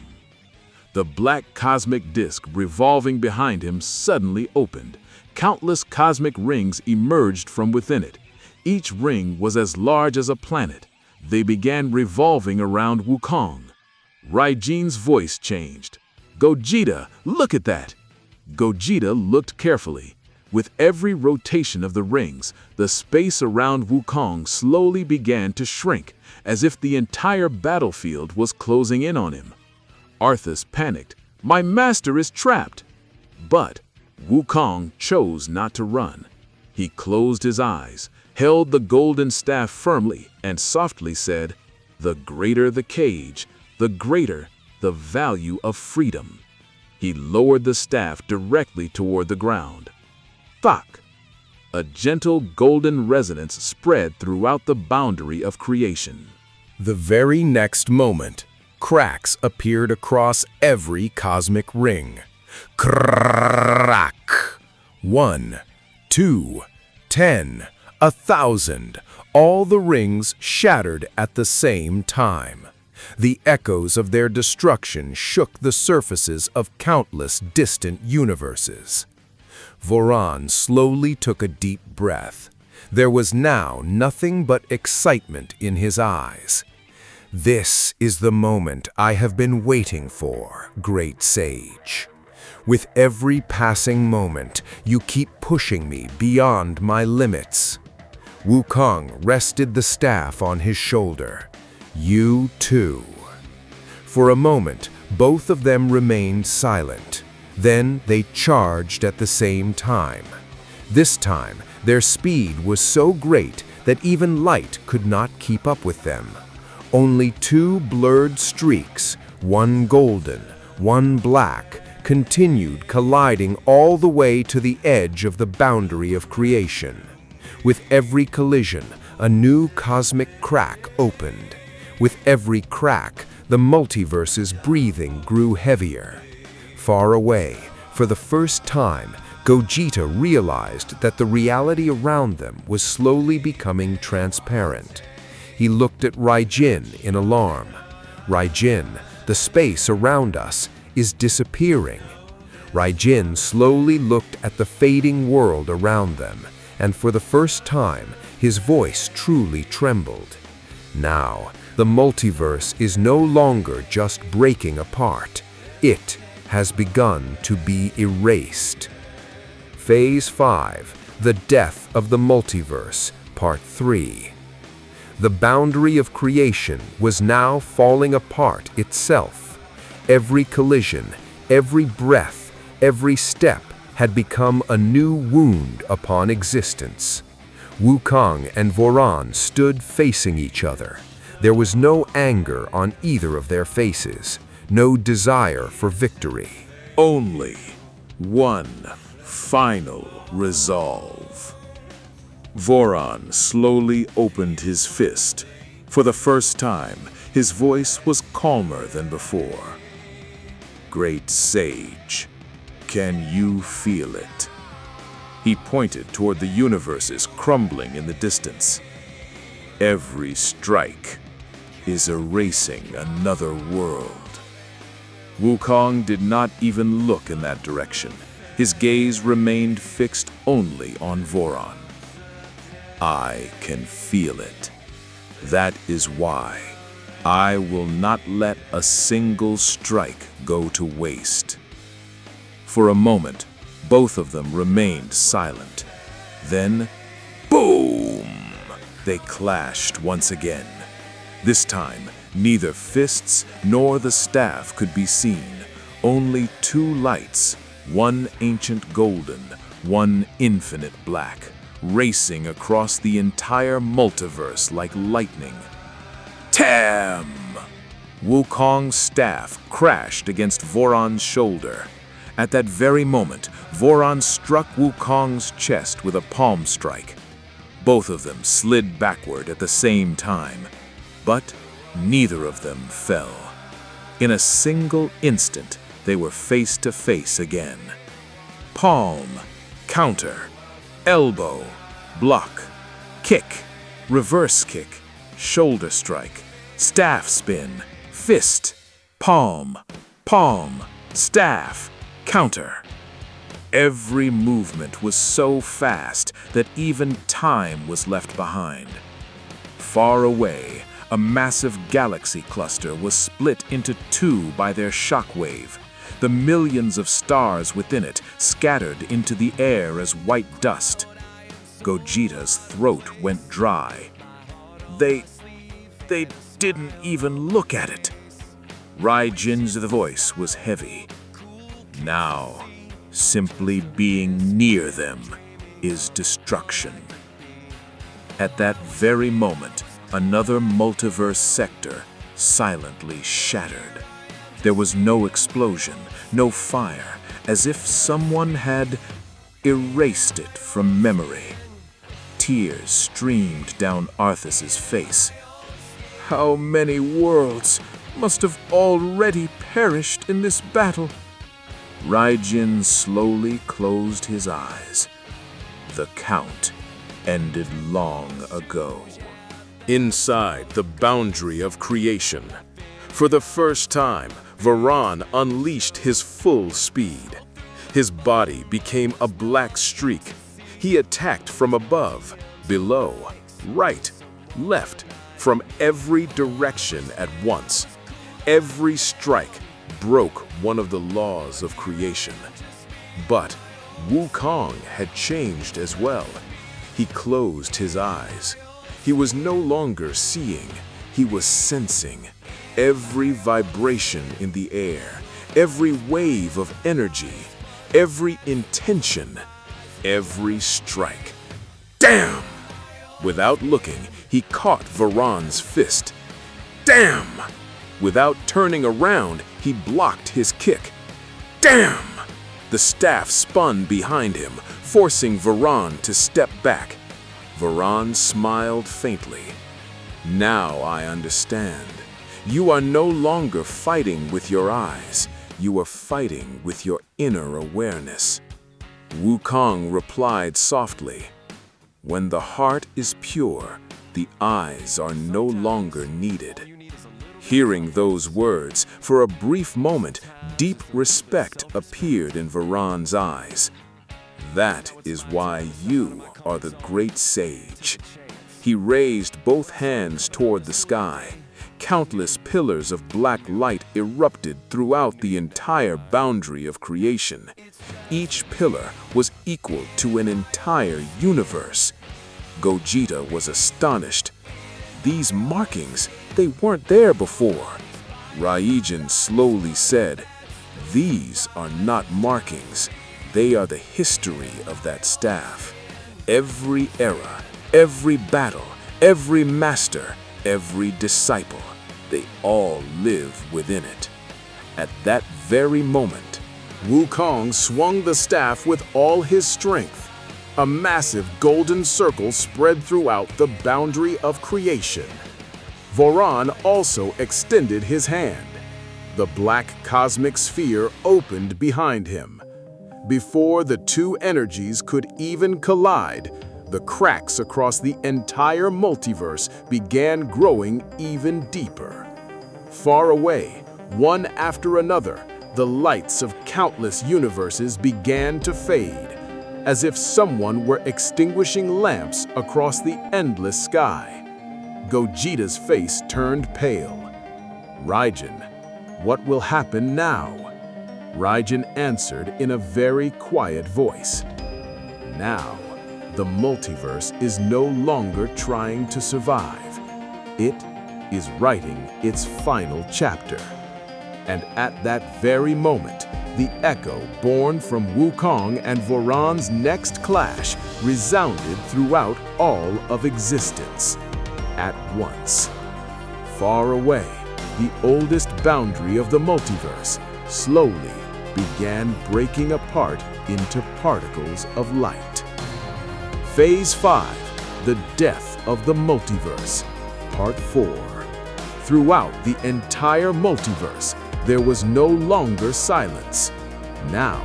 The black cosmic disk revolving behind him suddenly opened. Countless cosmic rings emerged from within it. Each ring was as large as a planet. They began revolving around Wukong. Raijin's voice changed. Gogeta, look at that! Gogeta looked carefully. With every rotation of the rings, the space around Wukong slowly began to shrink, as if the entire battlefield was closing in on him. Arthas panicked. My master is trapped! But Wukong chose not to run. He closed his eyes, held the golden staff firmly, and softly said, The greater the cage, the greater the value of freedom. He lowered the staff directly toward the ground. Thok! A gentle golden resonance spread throughout the boundary of creation. The very next moment, cracks appeared across every cosmic ring. Crack! 1, 2, 10, 1,000. All the rings shattered at the same time. The echoes of their destruction shook the surfaces of countless distant universes. Voron slowly took a deep breath. There was now nothing but excitement in his eyes. This is the moment I have been waiting for, great sage. With every passing moment, you keep pushing me beyond my limits. Wukong rested the staff on his shoulder. You too. For a moment, both of them remained silent. Then they charged at the same time. This time, their speed was so great that even light could not keep up with them. Only two blurred streaks, one golden, one black, continued colliding all the way to the edge of the boundary of creation. With every collision, a new cosmic crack opened. With every crack, the multiverse's breathing grew heavier. Far away, for the first time, Gogeta realized that the reality around them was slowly becoming transparent. He looked at Raijin in alarm. Raijin, the space around us is disappearing. Raijin slowly looked at the fading world around them, and for the first time, his voice truly trembled. Now, the multiverse is no longer just breaking apart. It has begun to be erased. Phase 5, The Death of the Multiverse, Part 3. The boundary of creation was now falling apart itself. Every collision, every breath, every step had become a new wound upon existence. Wukong and Voron stood facing each other. There was no anger on either of their faces, no desire for victory. Only one final resolve. Voron slowly opened his fist. For the first time, his voice was calmer than before. Great sage, can you feel it? He pointed toward the universes crumbling in the distance. Every strike is erasing another world. Wukong did not even look in that direction. His gaze remained fixed only on Voron. I can feel it. That is why I will not let a single strike go to waste. For a moment, both of them remained silent. Then, boom! They clashed once again. This time, neither fists nor the staff could be seen. Only two lights, one ancient golden, one infinite black, racing across the entire multiverse like lightning. Tam! Wukong's staff crashed against Voron's shoulder. At that very moment, Voron struck Wukong's chest with a palm strike. Both of them slid backward at the same time, but neither of them fell. In a single instant, they were face to face again. Palm, counter, elbow, block, kick, reverse kick, shoulder strike, staff spin, fist, palm, palm, staff, counter. Every movement was so fast that even time was left behind. Far away, a massive galaxy cluster was split into two by their shockwave. The millions of stars within it scattered into the air as white dust. Gogeta's throat went dry. They didn't even look at it. Raijin's voice was heavy. Now, simply being near them is destruction. At that very moment, another multiverse sector silently shattered. There was no explosion, no fire, as if someone had erased it from memory. Tears streamed down Arthas's face. How many worlds must have already perished in this battle? Raijin slowly closed his eyes. The count ended long ago. Inside the boundary of creation, for the first time, Voron unleashed his full speed. His body became a black streak. He attacked from above, below, right, left, from every direction at once. Every strike broke one of the laws of creation. But Wukong had changed as well. He closed his eyes. He was no longer seeing, he was sensing. Every vibration in the air, every wave of energy, every intention, every strike. Damn! Without looking, he caught Varan's fist. Damn! Without turning around, he blocked his kick. Damn! The staff spun behind him, forcing Varan to step back. Varan smiled faintly. Now I understand. You are no longer fighting with your eyes. You are fighting with your inner awareness. Wukong replied softly, "When the heart is pure, the eyes are no longer needed." Hearing those words, for a brief moment, deep respect appeared in Varan's eyes. That is why you are the great sage. He raised both hands toward the sky. Countless pillars of black light erupted throughout the entire boundary of creation. Each pillar was equal to an entire universe. Gogeta was astonished. These markings, they weren't there before. Raijin slowly said, "These are not markings. They are the history of that staff. Every era, every battle, every master, every disciple, they all live within it." At that very moment, Wukong swung the staff with all his strength. A massive golden circle spread throughout the boundary of creation. Varan also extended his hand. The black cosmic sphere opened behind him. Before the two energies could even collide, the cracks across the entire multiverse began growing even deeper. Far away, one after another, the lights of countless universes began to fade, as if someone were extinguishing lamps across the endless sky. Gogeta's face turned pale. "Raijin, what will happen now?" Raijin answered in a very quiet voice. "Now, the multiverse is no longer trying to survive. It is writing its final chapter." And at that very moment, the echo born from Wukong and Varan's next clash resounded throughout all of existence. At once. Far away, the oldest boundary of the multiverse slowly began breaking apart into particles of light. Phase 5, the death of the multiverse, Part 4. Throughout the entire multiverse, there was no longer silence. Now,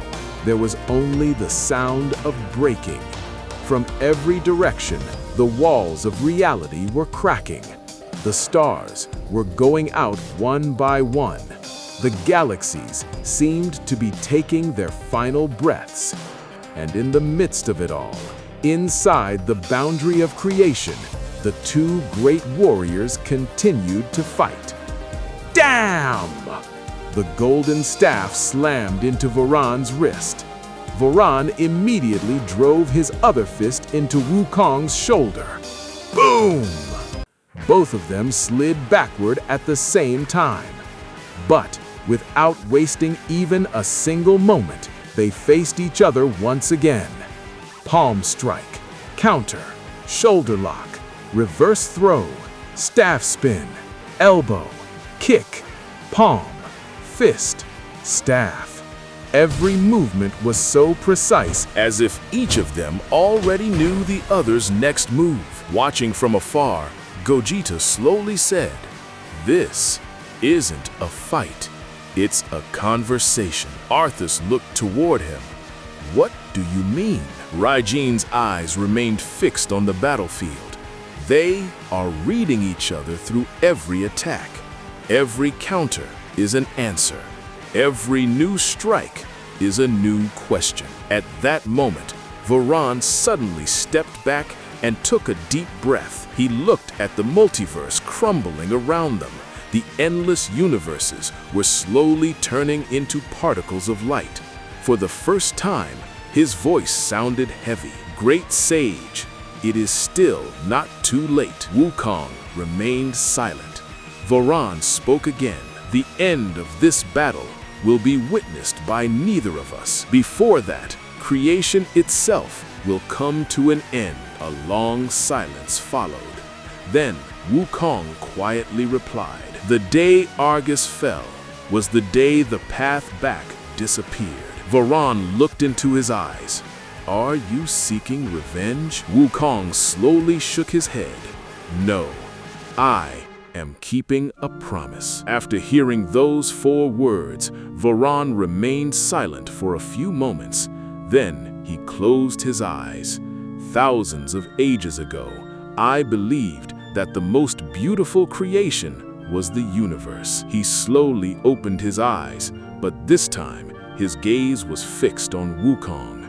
there was only the sound of breaking. From every direction, the walls of reality were cracking. The stars were going out one by one. The galaxies seemed to be taking their final breaths. And in the midst of it all, inside the boundary of creation, the two great warriors continued to fight. Damn! The golden staff slammed into Varan's wrist. Varan immediately drove his other fist into Wukong's shoulder. Boom! Both of them slid backward at the same time. But without wasting even a single moment, they faced each other once again. Palm strike, counter, shoulder lock, reverse throw, staff spin, elbow, kick, palm, fist, staff. Every movement was so precise, as if each of them already knew the other's next move. Watching from afar, Gogeta slowly said, "This isn't a fight. It's a conversation." Arthas looked toward him. "What do you mean?" Raijin's eyes remained fixed on the battlefield. They are reading each other through every attack. Every counter is an answer. Every new strike is a new question. At that moment, Varan suddenly stepped back and took a deep breath. He looked at the multiverse crumbling around them. The endless universes were slowly turning into particles of light. For the first time, his voice sounded heavy. "Great sage, it is still not too late. Wukong remained silent. Voron spoke again. The end of this battle will be witnessed by neither of us. Before that, creation itself will come to an end. A long silence followed. Then Wukong quietly replied, "The day Argus fell was the day the path back disappeared." Voron looked into his eyes. "Are you seeking revenge?" Wukong slowly shook his head. "No, I am keeping a promise." After hearing those 4 words, Voron remained silent for a few moments. Then he closed his eyes. Thousands of ages ago, I believed that the most beautiful creation was the universe. He slowly opened his eyes, but this time his gaze was fixed on Wukong.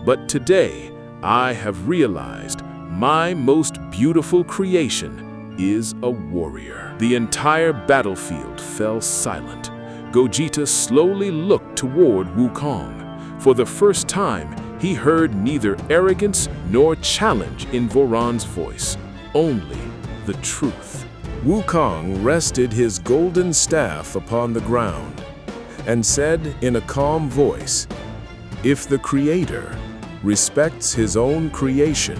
But today, I have realized my most beautiful creation is a warrior. The entire battlefield fell silent. Gogeta slowly looked toward Wukong. For the first time, he heard neither arrogance nor challenge in Voron's voice, only the truth. Wukong rested his golden staff upon the ground and said in a calm voice, "If the Creator respects his own creation,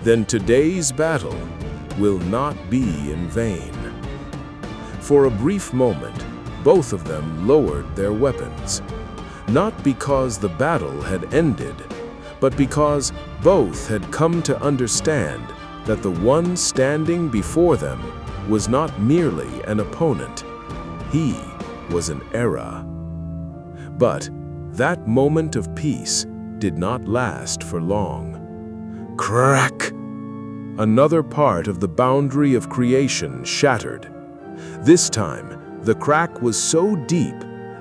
then today's battle will not be in vain." For a brief moment, both of them lowered their weapons, not because the battle had ended, but because both had come to understand that the one standing before them was not merely an opponent, he was an era. But that moment of peace did not last for long. Crack! Another part of the boundary of creation shattered. This time, the crack was so deep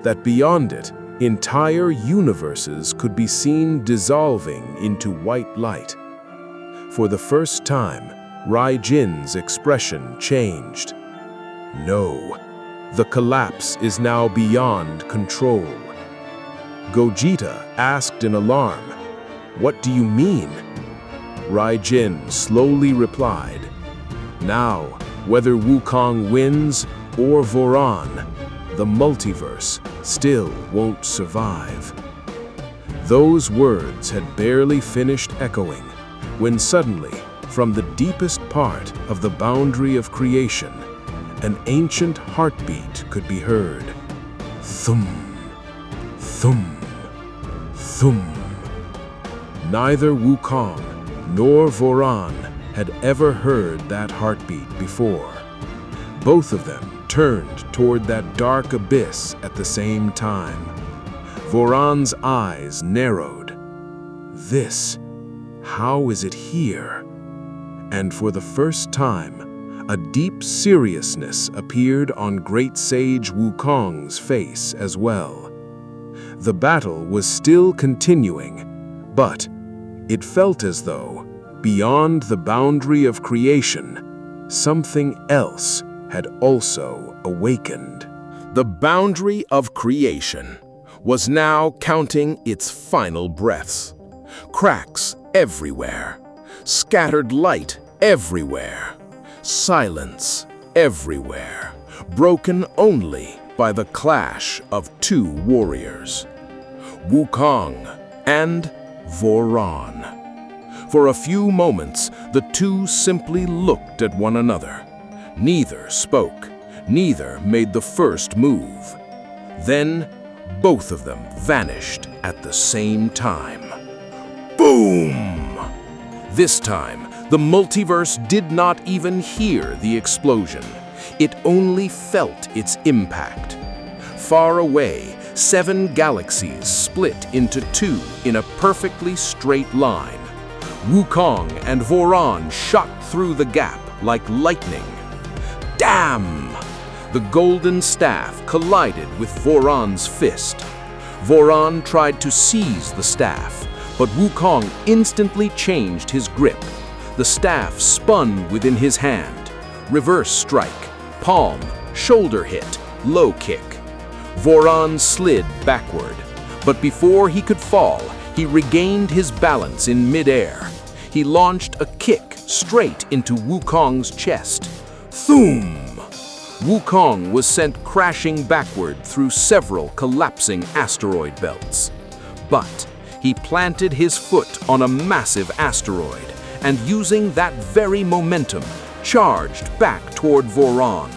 that beyond it, entire universes could be seen dissolving into white light. For the first time, Raijin's expression changed. No, the collapse is now beyond control. Gogeta asked in alarm, "What do you mean?" Raijin slowly replied, "Now, whether Wukong wins or Voron, the multiverse still won't survive." Those words had barely finished echoing when suddenly, from the deepest part of the boundary of creation, an ancient heartbeat could be heard. Thum, thum, thum. Neither Wukong nor Voron had ever heard that heartbeat before. Both of them turned toward that dark abyss at the same time. Voron's eyes narrowed. This, how is it here? And for the first time, a deep seriousness appeared on Great Sage Wukong's face as well. The battle was still continuing, but it felt as though, beyond the boundary of creation, something else had also awakened. The boundary of creation was now counting its final breaths. Cracks everywhere, scattered light everywhere, silence everywhere, broken only by the clash of 2 warriors, Wukong and Voron. For a few moments, the two simply looked at one another. Neither spoke, neither made the first move. Then, both of them vanished at the same time. Boom! This time, the multiverse did not even hear the explosion. It only felt its impact. Far away, 7 galaxies split into 2 in a perfectly straight line. Wukong and Voron shot through the gap like lightning. Damn! The golden staff collided with Voron's fist. Voron tried to seize the staff, but Wukong instantly changed his grip. The staff spun within his hand. Reverse strike, palm, shoulder hit, low kick. Voron slid backward, but before he could fall, he regained his balance in midair. he launched a kick straight into Wukong's chest. Thoom! Wukong was sent crashing backward through several collapsing asteroid belts. But he planted his foot on a massive asteroid, and using that very momentum, charged back toward Voron.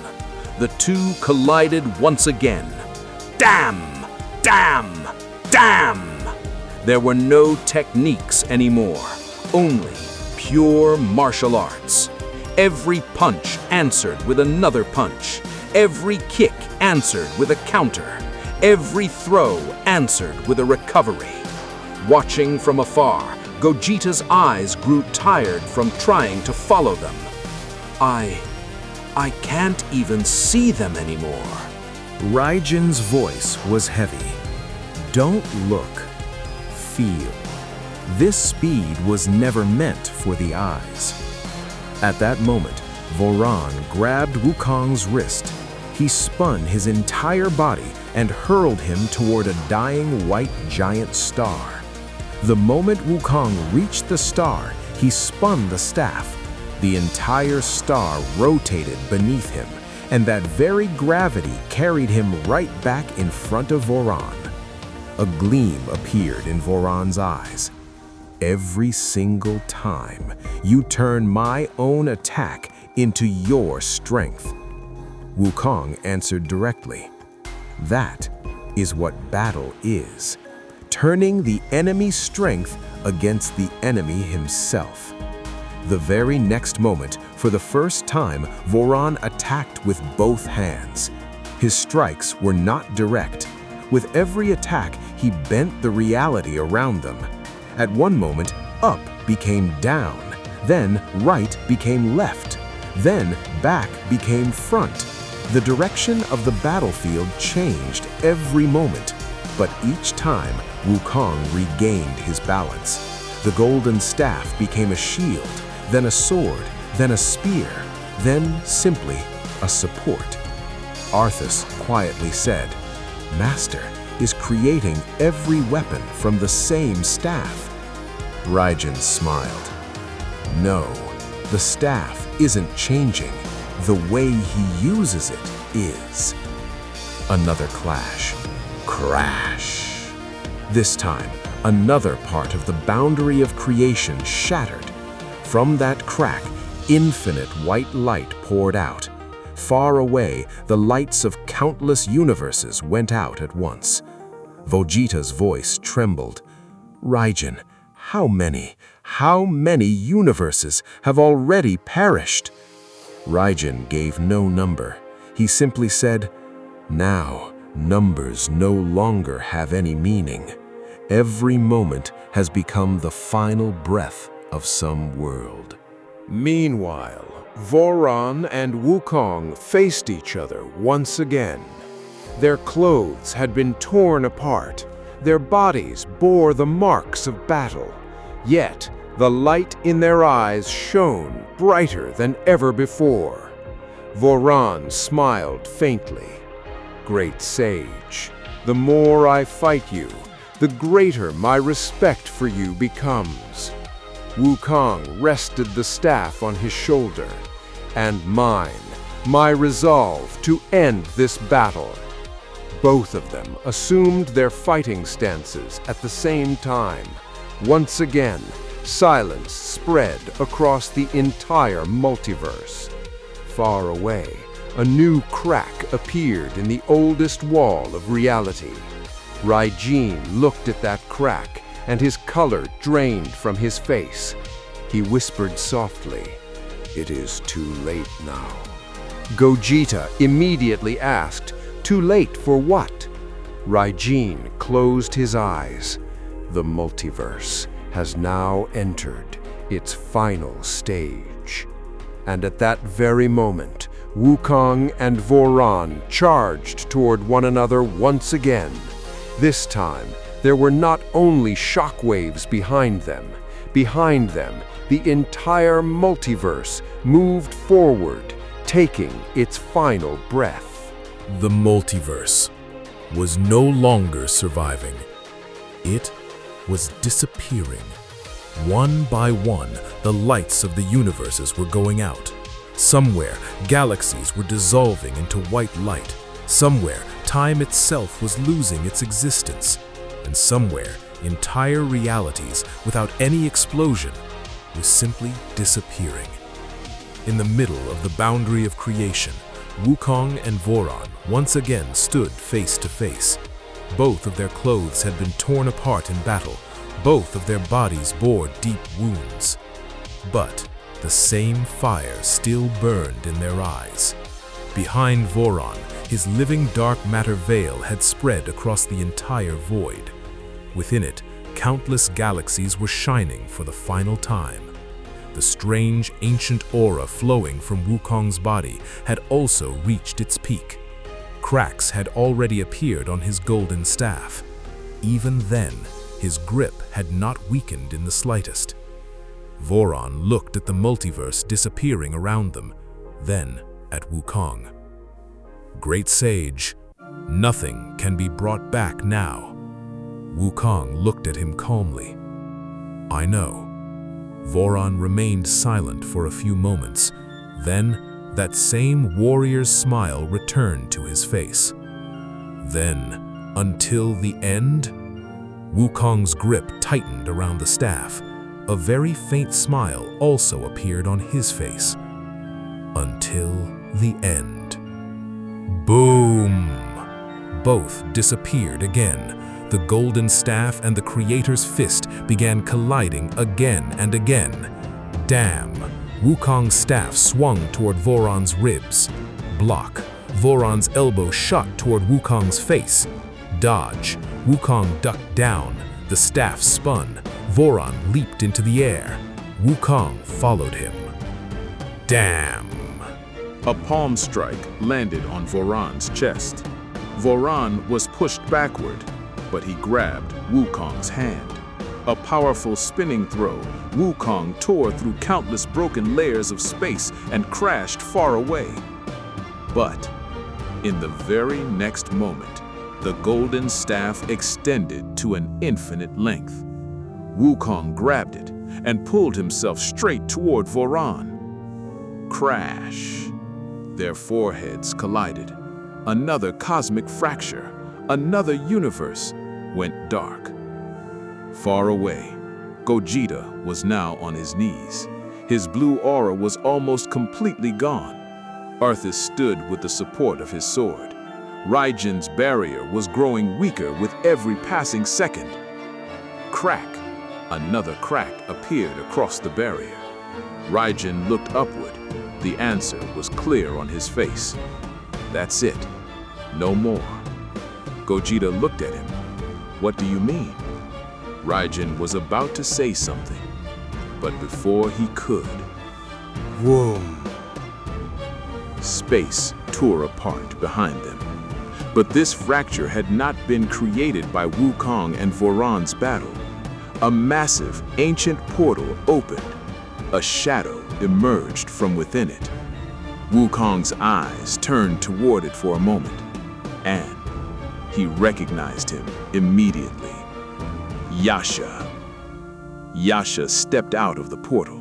The two collided once again. Damn! Damn! Damn! There were no techniques anymore, only pure martial arts. Every punch answered with another punch. Every kick answered with a counter. Every throw answered with a recovery. Watching from afar, Gogeta's eyes grew tired from trying to follow them. I can't even see them anymore. Raijin's voice was heavy. Don't look, feel. This speed was never meant for the eyes. At that moment, Voron grabbed Wukong's wrist. He spun his entire body and hurled him toward a dying white giant star. The moment Wukong reached the star, he spun the staff. The entire star rotated beneath him, and that very gravity carried him right back in front of Voron. A gleam appeared in Voron's eyes. Every single time, you turn my own attack into your strength. Wukong answered directly. That is what battle is. Turning the enemy's strength against the enemy himself. The very next moment, for the first time, Voron attacked with both hands. His strikes were not direct. With every attack, he bent the reality around them. At one moment, up became down, then right became left, then back became front. The direction of the battlefield changed every moment, but each time, Wukong regained his balance. The golden staff became a shield, then a sword, then a spear, then simply a support. Arthas quietly said, "Master is creating every weapon from the same staff." Raijin smiled. No, the staff isn't changing. The way he uses it is. Another clash. Crash. This time, another part of the boundary of creation shattered. From that crack, infinite white light poured out. Far away, the lights of countless universes went out at once. Gogeta's voice trembled. Raijin, how many universes have already perished? Raijin gave no number. He simply said, "Now, numbers no longer have any meaning. Every moment has become the final breath of some world." Meanwhile, Voron and Wukong faced each other once again. Their clothes had been torn apart. Their bodies bore the marks of battle. Yet, the light in their eyes shone brighter than ever before. Voron smiled faintly. "Great sage, the more I fight you, the greater my respect for you becomes." Wukong rested the staff on his shoulder. "And mine, my resolve to end this battle." Both of them assumed their fighting stances at the same time. Once again, silence spread across the entire multiverse. Far away, a new crack appeared in the oldest wall of reality. Raijin looked at that crack, and his color drained from his face. He whispered softly, "It is too late now." Gogeta immediately asked, "Too late for what?" Raijin closed his eyes. The multiverse has now entered its final stage. And at that very moment, Wukong and Voron charged toward one another once again. This time, there were not only shockwaves behind them. Behind them, the entire multiverse moved forward, taking its final breath. The multiverse was no longer surviving. It was disappearing One by one, the lights of the universes were going out. Somewhere, galaxies were dissolving into white light. Somewhere, time itself was losing its existence. And somewhere, entire realities, without any explosion, were simply disappearing. In the middle of the boundary of creation, Wukong and Voron once again stood face to face. Both of their clothes had been torn apart in battle. Both of their bodies bore deep wounds. But the same fire still burned in their eyes. Behind Voron, his living dark matter veil had spread across the entire void. Within it, countless galaxies were shining for the final time. The strange, ancient aura flowing from Wukong's body had also reached its peak. Cracks had already appeared on his golden staff. Even then, his grip had not weakened in the slightest. Voron looked at the multiverse disappearing around them, then at Wukong. Great sage, nothing can be brought back now. Wukong looked at him calmly. I know. Voron remained silent for a few moments. Then, that same warrior's smile returned to his face. Then, until the end? Wukong's grip tightened around the staff. A very faint smile also appeared on his face. Until the end. Boom! Both disappeared again. The golden staff and the creator's fist began colliding again and again. Damn! Wukong's staff swung toward Voron's ribs. Block. Voron's elbow shot toward Wukong's face. Dodge. Wukong ducked down. The staff spun. Voron leaped into the air. Wukong followed him. Damn! A palm strike landed on Voron's chest. Voron was pushed backward, but he grabbed Wukong's hand. A powerful spinning throw, Wukong tore through countless broken layers of space and crashed far away. But in the very next moment, the golden staff extended to an infinite length. Wukong grabbed it and pulled himself straight toward Voron. Crash! Their foreheads collided. Another cosmic fracture, another universe went dark. Far away, Gogeta was now on his knees. His blue aura was almost completely gone. Arthas stood with the support of his sword. Raijin's barrier was growing weaker with every passing second. Crack! Another crack appeared across the barrier. Raijin looked upward. The answer was clear on his face. That's it. No more. Gogeta looked at him. What do you mean? Raijin was about to say something, but before he could, Whoom! Space tore apart behind them. But this fracture had not been created by Wukong and Voron's battle. A massive, ancient portal opened. A shadow emerged from within it. Wukong's eyes turned toward it for a moment, and he recognized him immediately. Yasha. Yasha stepped out of the portal.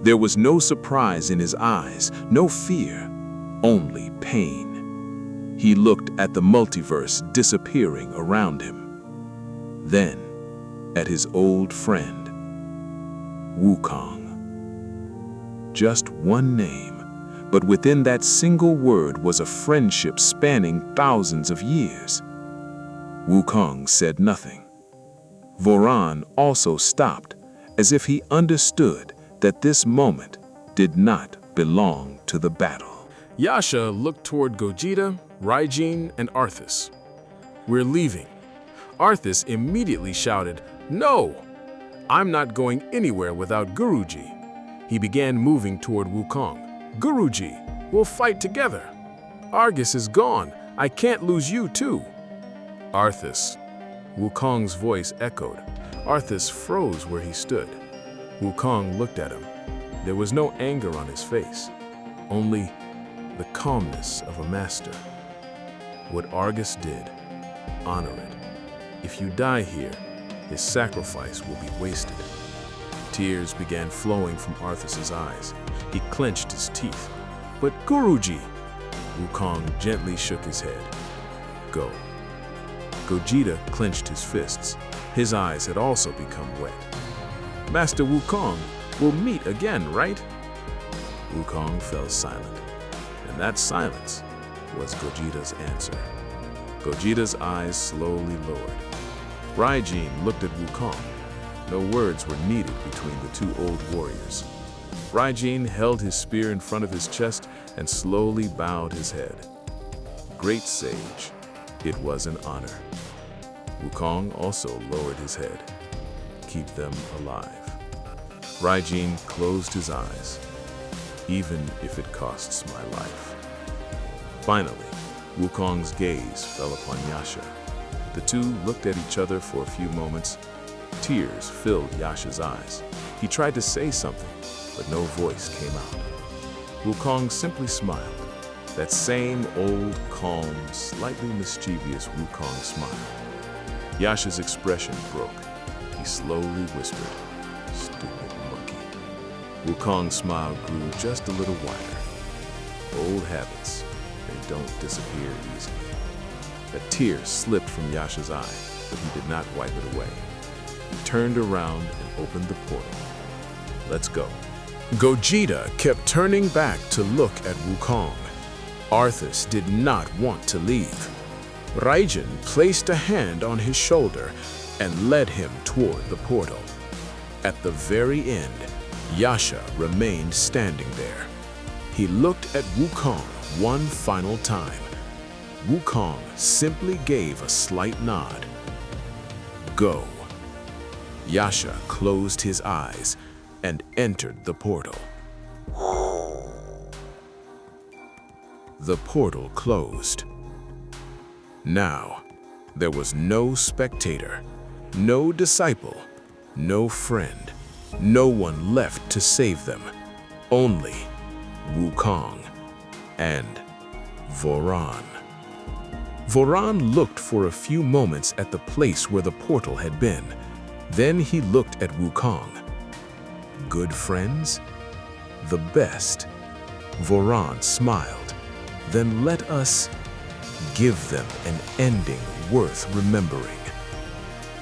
There was no surprise in his eyes, no fear, only pain. He looked at the multiverse disappearing around him. Then, at his old friend, Wukong. Just one name, but within that single word was a friendship spanning thousands of years. Wukong said nothing. Voron also stopped, as if he understood that this moment did not belong to the battle. Yasha looked toward Gogeta, Raijin, and Arthas. We're leaving. Arthas immediately shouted, No! I'm not going anywhere without Guruji. He began moving toward Wukong. Guruji, we'll fight together. Argus is gone. I can't lose you too. Arthas. Wukong's voice echoed. Arthas froze where he stood. Wukong looked at him. There was no anger on his face, only the calmness of a master. What Argus did, honor it. If you die here, his sacrifice will be wasted. Tears began flowing from Arthas's eyes. He clenched his teeth. But Guruji! Wukong gently shook his head. Go. Gogeta clenched his fists. His eyes had also become wet. Master Wukong, we'll meet again, right? Wukong fell silent, and that silence was Gogeta's answer. Gogeta's eyes slowly lowered. Raijin looked at Wukong. No words were needed between the two old warriors. Raijin held his spear in front of his chest and slowly bowed his head. Great sage, it was an honor. Wukong also lowered his head. Keep them alive. Raijin closed his eyes, even if it costs my life. Finally, Wukong's gaze fell upon Yasha. The two looked at each other for a few moments. Tears filled Yasha's eyes. He tried to say something, but no voice came out. Wukong simply smiled. That same old, calm, slightly mischievous Wukong smile. Yasha's expression broke. He slowly whispered, "Stupid monkey." Wukong's smile grew just a little wider. Old habits, they don't disappear easily. A tear slipped from Yasha's eye, but he did not wipe it away. He turned around and opened the portal. Let's go. Gogeta kept turning back to look at Wukong. Arthas did not want to leave. Raijin placed a hand on his shoulder and led him toward the portal. At the very end, Yasha remained standing there. He looked at Wukong one final time. Wukong simply gave a slight nod. Go. Yasha closed his eyes and entered the portal. The portal closed. Now, there was no spectator, no disciple, no friend, no one left to save them. Only Wukong and Voran. Voran looked for a few moments at the place where the portal had been. Then he looked at Wukong. Good friends? The best. Voran smiled. Then let us give them an ending worth remembering.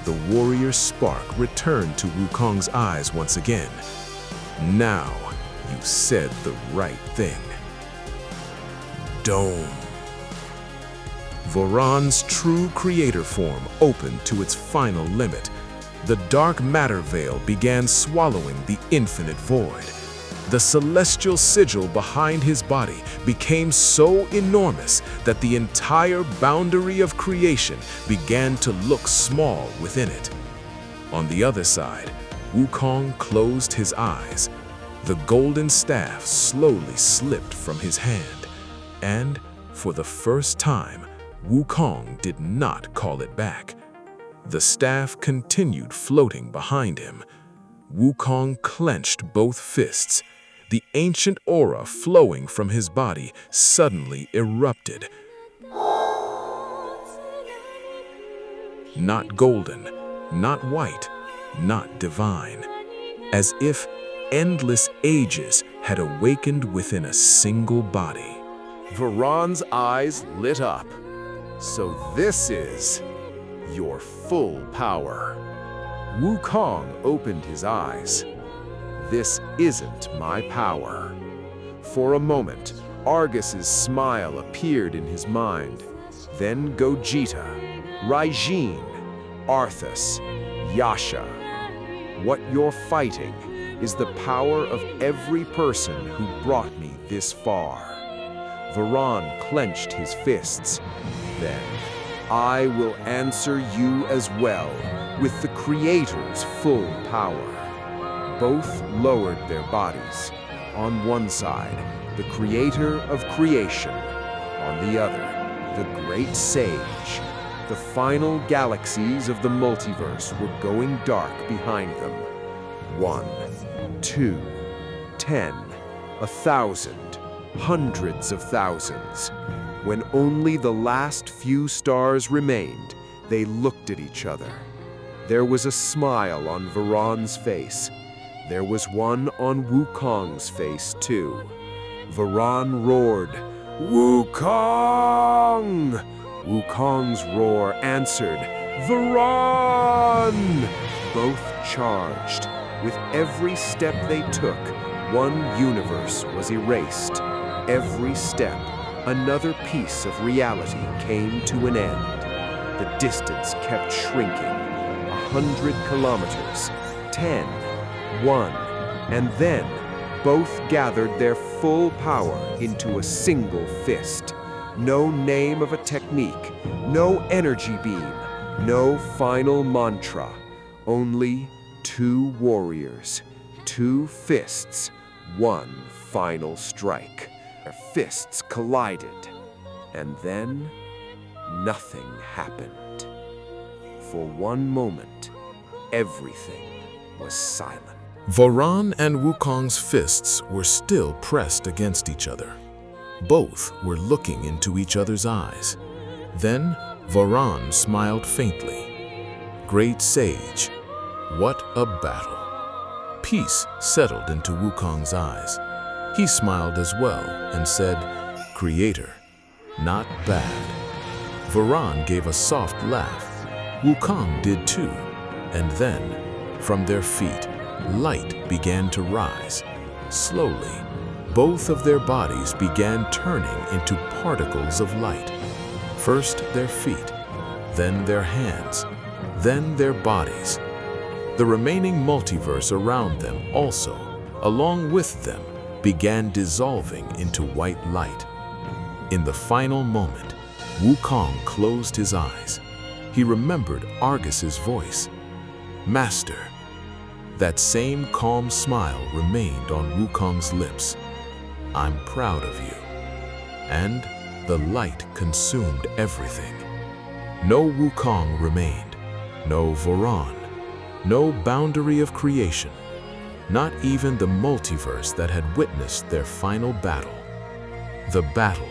The warrior spark returned to Wukong's eyes once again. Now you said the right thing. Dome. Voran's true creator form opened to its final limit. The dark matter veil began swallowing the infinite void. The celestial sigil behind his body became so enormous that the entire boundary of creation began to look small within it. On the other side, Wukong closed his eyes. The golden staff slowly slipped from his hand, and for the first time, Wukong did not call it back. The staff continued floating behind him. Wukong clenched both fists. The ancient aura flowing from his body suddenly erupted. Not golden, not white, not divine. As if endless ages had awakened within a single body. Voran's eyes lit up. So this is your full power. Wukong opened his eyes. This isn't my power. For a moment, Argus's smile appeared in his mind. Then Gogeta, Raijin, Arthas, Yasha. What you're fighting is the power of every person who brought me this far. Voran clenched his fists. Then, I will answer you as well, with the Creator's full power. Both lowered their bodies. On one side, the Creator of creation. On the other, the Great Sage. The final galaxies of the multiverse were going dark behind them. 1, 2, 10, 1,000, hundreds of thousands. When only the last few stars remained, they looked at each other. There was a smile on Voran's face. There was one on Wukong's face, too. Varan roared, "Wukong!" Wukong's roar answered, "Varan!" Both charged. With every step they took, one universe was erased. Every step, another piece of reality came to an end. The distance kept shrinking. 100 kilometers, 10, 1, and then both gathered their full power into a single fist. No name of a technique, no energy beam, no final mantra. Only two warriors, two fists, one final strike. Their fists collided, and then nothing happened. For one moment, everything was silent. Varan and Wukong's fists were still pressed against each other. Both were looking into each other's eyes. Then Varan smiled faintly. "Great sage, what a battle." Peace settled into Wukong's eyes. He smiled as well and said, "Creator, not bad." Varan gave a soft laugh. Wukong did too. And then, from their feet, light began to rise. Slowly, both of their bodies began turning into particles of light. First their feet, then their hands, then their bodies. The remaining multiverse around them also, along with them, began dissolving into white light. In the final moment, Wukong closed his eyes. He remembered Argus's voice. "Master." That same calm smile remained on Wukong's lips. "I'm proud of you." And the light consumed everything. No Wukong remained, no Varan, no boundary of creation, not even the multiverse that had witnessed their final battle. The battle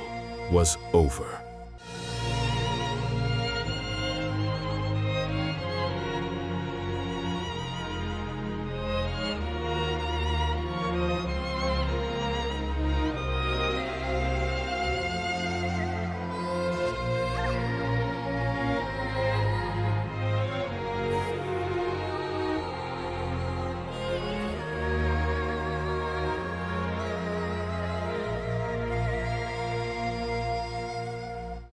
was over.